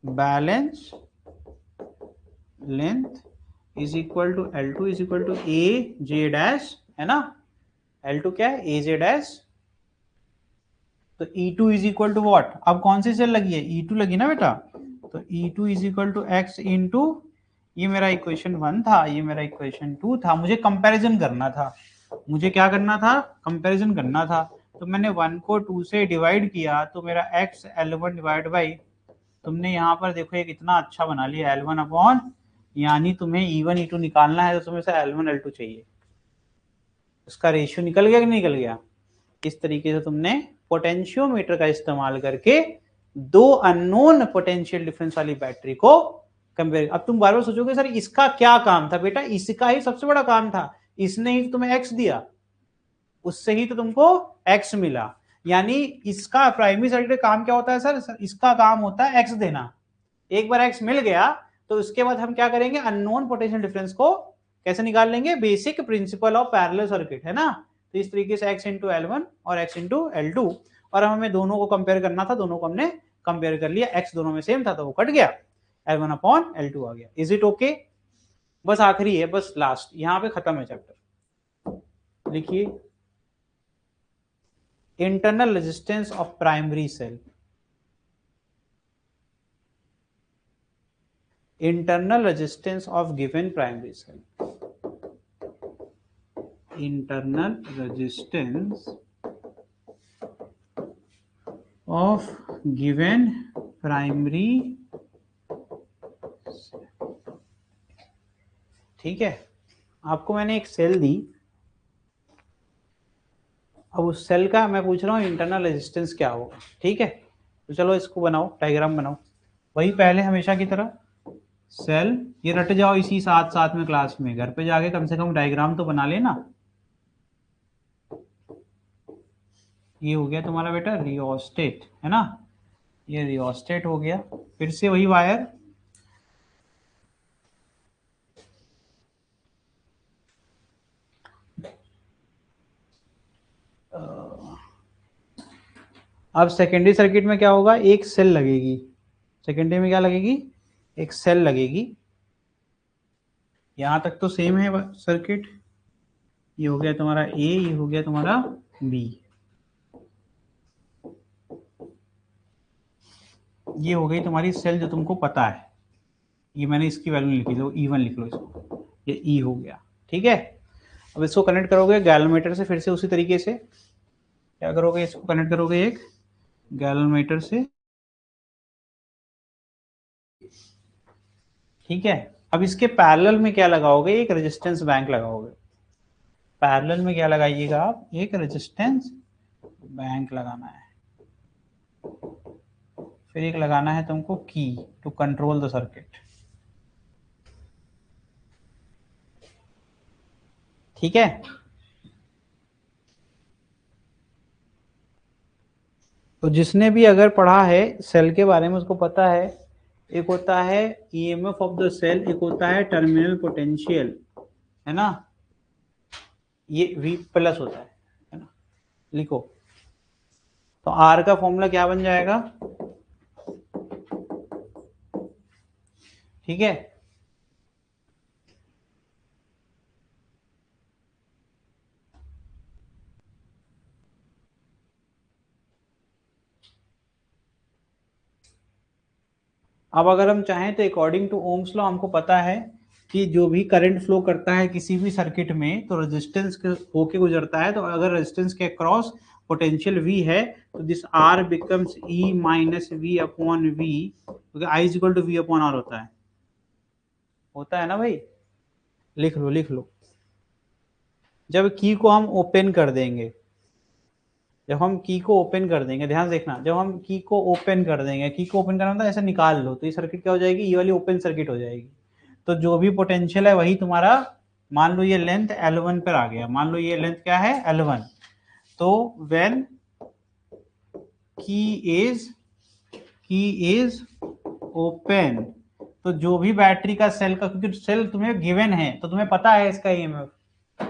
balance length is equal to L2 is equal to A J dash, है ना। L2 क्या है, A J डैश, तो E2 is equal to what, अब कौन सी सेल लगी है, E2 लगी ना बेटा, तो E2 is equal to x into, ये मेरा इक्वेशन 1 था, ये मेरा इक्वेशन 2 था, मुझे कंपैरिजन करना था, मुझे क्या करना था, कंपैरिजन करना था। तो मैंने 1 को 2 से डिवाइड किया, तो मेरा x L1 डिवाइड बाई, तुमने यहाँ पर देखो एक इतना अच्छा बना लिया L1 अपॉन, यानी तुम्हें E1 E2 निकालना है, तो तुम्हें से L1 L2 चाहिए, उसका रेशियो निकल गया कि नहीं निकल गया। इस तरीके से तुमने पोटेंशियोमीटर का इस्तेमाल करके दो अननोन पोटेंशियल डिफरेंस वाली बैटरी को कंपेयर। अब तुम बार बार सोचोगे सर इसका क्या काम था, बेटा इसका ही सबसे बड़ा काम था, इसने ही तुम्हें एक्स दिया, उससे ही तो तुमको एक्स मिला। यानी इसका प्राइमरी सर्किट का काम क्या होता है सर, इसका काम होता है एक्स देना। एक बार एक्स मिल गया तो उसके बाद हम क्या करेंगे, अननोन पोटेंशियल डिफरेंस को कैसे निकाल लेंगे, basic principle of parallel circuit, है ना। तो इस तरीके से x इंटू L1 और x इंटू L2, और हमें दोनों को कंपेयर करना था, दोनों को हमने कंपेयर कर लिया, x दोनों में सेम था तो वो कट गया, L1 अपॉन L2 आ गया। Is it okay. बस आखिरी है, बस लास्ट, यहां पे खत्म है चैप्टर। लिखिए internal resistance of primary cell, internal resistance of given primary cell, internal resistance of given primary, ठीक है। आपको मैंने एक सेल दी, अब उस सेल का मैं पूछ रहा हूँ इंटरनल रेजिस्टेंस क्या होगा, ठीक है। तो चलो इसको बनाओ, डायग्राम बनाओ। वही पहले हमेशा की तरह सेल, ये रट जाओ इसी साथ साथ में क्लास में, घर पे जाके कम से कम डायग्राम तो बना लेना। ये हो गया तुम्हारा बेटा रियोस्टेट, है ना, ये रियोस्टेट हो गया। फिर से वही वायर, अब सेकेंडरी सर्किट में क्या होगा, एक सेल लगेगी। सेकेंडरी में क्या लगेगी, एक सेल लगेगी। यहां तक तो सेम है सर्किट। ये हो गया तुम्हारा ए, ये हो गया तुम्हारा बी, ये हो गई तुम्हारी सेल जो तुमको पता है। ये मैंने इसकी वैल्यू लिखी लो, E1 लिख लो इसको, ये E हो गया, ठीक है। अब इसको कनेक्ट करोगे गैलोमीटर से, फिर से उसी तरीके से क्या करोगे, इसको कनेक्ट करोगे एक गैलोमीटर से, ठीक है। अब इसके पैरेलल में क्या लगाओगे, एक रेजिस्टेंस बैंक लगाओगे। पैरेलल में क्या लगाइएगा आप, एक रेजिस्टेंस बैंक लगाना है। फिर एक लगाना है तुमको की टू कंट्रोल द सर्किट, ठीक है। तो जिसने भी अगर पढ़ा है सेल के बारे में उसको पता है, एक होता है ईएमएफ ऑफ द सेल, एक होता है टर्मिनल पोटेंशियल, है ना, ये V प्लस होता है ना। लिखो, तो R का फॉर्मूला क्या बन जाएगा, ठीक है। अब अगर हम चाहें तो अकॉर्डिंग टू ओम्स लॉ हमको पता है कि जो भी करंट फ्लो करता है किसी भी सर्किट में तो रेजिस्टेंस होके गुजरता है। तो अगर रेजिस्टेंस के अक्रॉस पोटेंशियल V है तो this R becomes E minus V upon V, क्योंकि I is equal to V upon R होता है ना भाई। लिख लो लिख लो। जब की को हम ओपन कर देंगे, जब हम की को ओपन कर देंगे, ध्यान देखना, जब हम की को ओपन कर देंगे, की को ओपन करना मतलब ऐसे निकाल लो, तो ये सर्किट क्या हो जाएगी, ये वाली ओपन सर्किट हो जाएगी। तो जो भी पोटेंशियल है वही तुम्हारा, मान लो ये लेंथ L1 पर आ गया, मान लो ये लेंथ क्या है L1, तो व्हेन की इज ओपन, तो जो भी बैटरी का सेल का, क्योंकि सेल तुम्हें गिवन है तो तुम्हें पता है इसका ईएमएफ,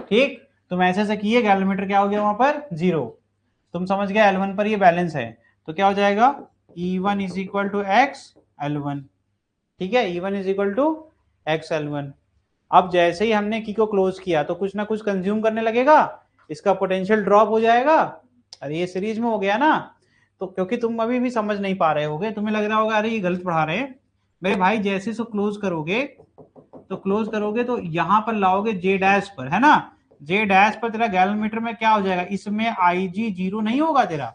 ठीक। तुम ऐसे से किए, गैलोमीटर क्या हो गया वहां पर 0, तुम समझ गए L1 पर ये बैलेंस है, तो क्या हो जाएगा E1 is equal to x L1, ठीक है। E1 is equal to x L1। अब जैसे ही हमने की को क्लोज किया तो कुछ ना कुछ कंज्यूम करने लगेगा, इसका पोटेंशियल ड्रॉप हो जाएगा। अरे ये सीरीज में हो गया ना, तो क्योंकि तुम अभी भी समझ नहीं पा रहे होगे, तुम्हें लग रहा होगा अरे ये गलत पढ़ा रहे हैं मेरे भाई। जैसे इसको क्लोज करोगे तो यहां पर लाओगे जे डैश पर, है ना, जे डैश पर तेरा गैलोमीटर में क्या हो जाएगा, इसमें IG 0 नहीं होगा तेरा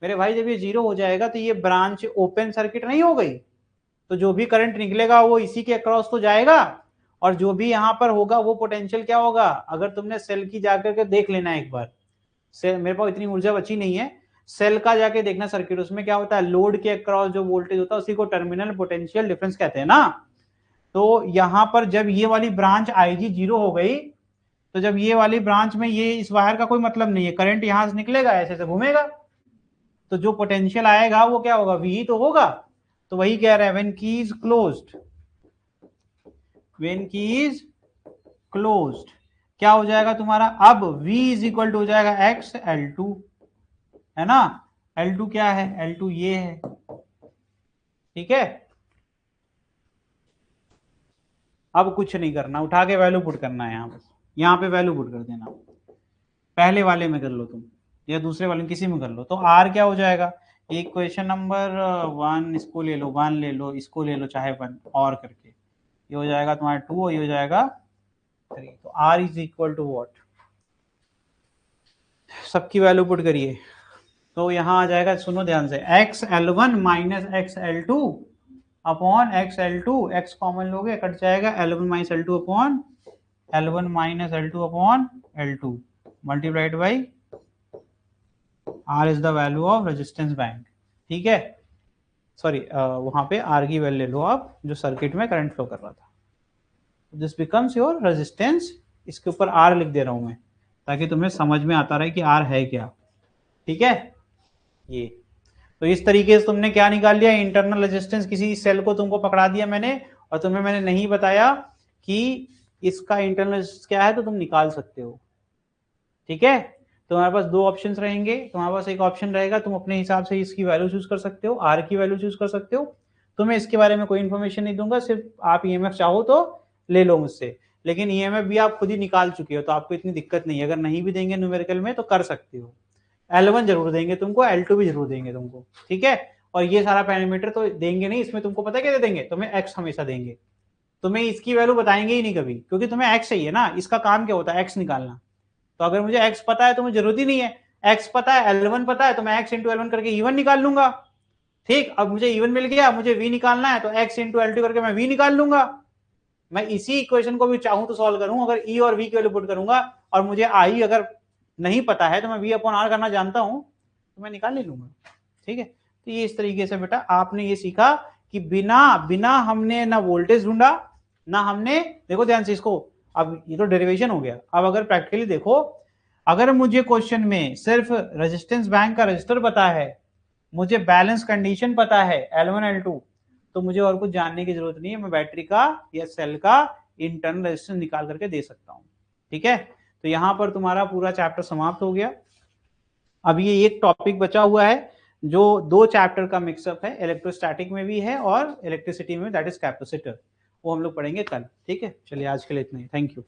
मेरे भाई। जब ये 0 हो जाएगा तो ये ब्रांच ओपन सर्किट नहीं हो गई, तो जो भी करंट निकलेगा वो इसी के अक्रॉस तो जाएगा, और जो भी यहां पर होगा वो पोटेंशियल क्या होगा। अगर तुमने सेल की जाकर के देख लेना एक बार, सेल, मेरे पास इतनी ऊर्जा बची नहीं है, सेल का जाके देखना सर्किट, उसमें क्या होता है, लोड के अक्रॉस जो वोल्टेज होता है उसी को टर्मिनल पोटेंशियल डिफरेंस कहते हैं ना। तो यहां पर जब ये वाली ब्रांच IG 0 हो गई, तो जब ये वाली ब्रांच में ये इस वायर का कोई मतलब नहीं है, करंट यहां से निकलेगा ऐसे से घूमेगा, तो जो पोटेंशियल आएगा वो क्या होगा, V तो होगा। तो वही कह रहा है व्हेन की इज क्लोज्ड, व्हेन की इज क्लोज्ड क्या हो जाएगा तुम्हारा, अब V इज इक्वल टू हो जाएगा एक्स L2, है ना। L2 क्या है, L2 ये है, ठीक है। अब कुछ नहीं करना, उठा के वैल्यू पुट करना है, यहाँ पे वैल्यू पुट कर देना। पहले वाले में कर लो तुम या दूसरे वाले में, किसी में कर लो। तो R क्या हो जाएगा, इक्वेशन नंबर 1 इसको ले लो, 1 ले लो, इसको ले लो, चाहे 1 और करके, ये हो जाएगा तुम्हारा 2 और ये हो जाएगा 3। तो R is equal to what, सबकी वैल्यू पुट करिए। तो यहाँ आ जाएगा, सुनो ध्यान से, XL1 minus XL2 upon XL2, x common लोगे कट जाएगा, L1 minus L2 upon L1 minus L2 upon L2 multiplied by R is the value of resistance bank. ठीक है, सॉरी वहां पे R की वैल्यू ले लो आप, जो सर्किट में करंट फ्लो कर रहा था। दिस बिकम्स योर रेजिस्टेंस, इसके ऊपर R लिख दे रहा हूं मैं ताकि तुम्हें समझ में आता रहे कि R है क्या। ठीक है, ये तो इस तरीके से तुमने क्या निकाल लिया, इंटरनल रेजिस्टेंस, किसी सेल को तुमको पकड़ा दिया मैंने और तुम्हें मैंने नहीं बताया कि इसका इंटरनल रेजिस्टेंस क्या है, तो तुम निकाल सकते हो। ठीक है, तुम्हारे पास दो ऑप्शंस रहेंगे, तुम्हारे पास एक ऑप्शन रहेगा तुम अपने हिसाब से इसकी वैल्यू चूज कर सकते हो, आर की वैल्यू चूज कर सकते हो। तुम्हें इसके बारे में कोई इन्फॉर्मेशन नहीं दूंगा, सिर्फ आप ईएमएफ चाहो तो ले लो मुझसे, लेकिन ईएमएफ भी आप खुद ही निकाल चुके हो तो आपको इतनी दिक्कत नहीं है। अगर नहीं भी देंगे न्यूमेरिकल में तो कर सकते हो। L1 जरूर देंगे तुमको, L2 भी जरूर देंगे तुमको। ठीक है, और ये सारा पैरामीटर तो देंगे नहीं, इसमें तुमको पता क्या दे देंगे, तुम्हें एक्स हमेशा देंगे, तुम्हें इसकी वैल्यू बताएंगे ही नहीं कभी, क्योंकि तुम्हें एक्स चाहिए ना, इसका काम क्या होता है, एक्स निकालना। तो अगर मुझे x पता है तो मुझे जरूरत ही नहीं है, x पता है, L1 पता है, तो मैं x इंटू L1 करके E1 निकाल लूंगा। ठीक, अब मुझे E1 मिल गया, मुझे V निकालना है तो x इंटू L2 करके मैं V निकाल लूंगा। मैं इसी इक्वेशन को भी चाहूं तो सॉल्व करूं, अगर E और V की वैल्यू पुट करूंगा और मुझे I अगर नहीं पता है तो मैं V अपॉन R करना जानता हूं तो मैं निकाल ले लूंगा। ठीक है, तो ये इस तरीके से बेटा आपने ये सीखा कि बिना हमने ना वोल्टेज ढूंढा ना हमने, देखो ध्यान से इसको, अब ये तो डेरिवेशन हो गया। अब अगर प्रैक्टिकली देखो, अगर मुझे क्वेश्चन में सिर्फ रेजिस्टेंस बैंक का रजिस्टर पता है, मुझे बैलेंस कंडीशन पता है L1 L2, तो मुझे और कुछ जानने की जरूरत नहीं है, मैं बैटरी का या सेल का इंटरनल रेजिस्टेंस निकाल करके दे सकता हूं। ठीक है, तो यहां पर तुम्हारा पूरा चैप्टर समाप्त हो गया। अब ये एक टॉपिक बचा हुआ है जो दो चैप्टर का मिक्सअप है, इलेक्ट्रोस्टैटिक में भी है और इलेक्ट्रिसिटी में, दैट इज कैपेसिटर, वो हम लोग पढ़ेंगे कल। ठीक है, चलिए आज के लिए इतना ही, थैंक यू।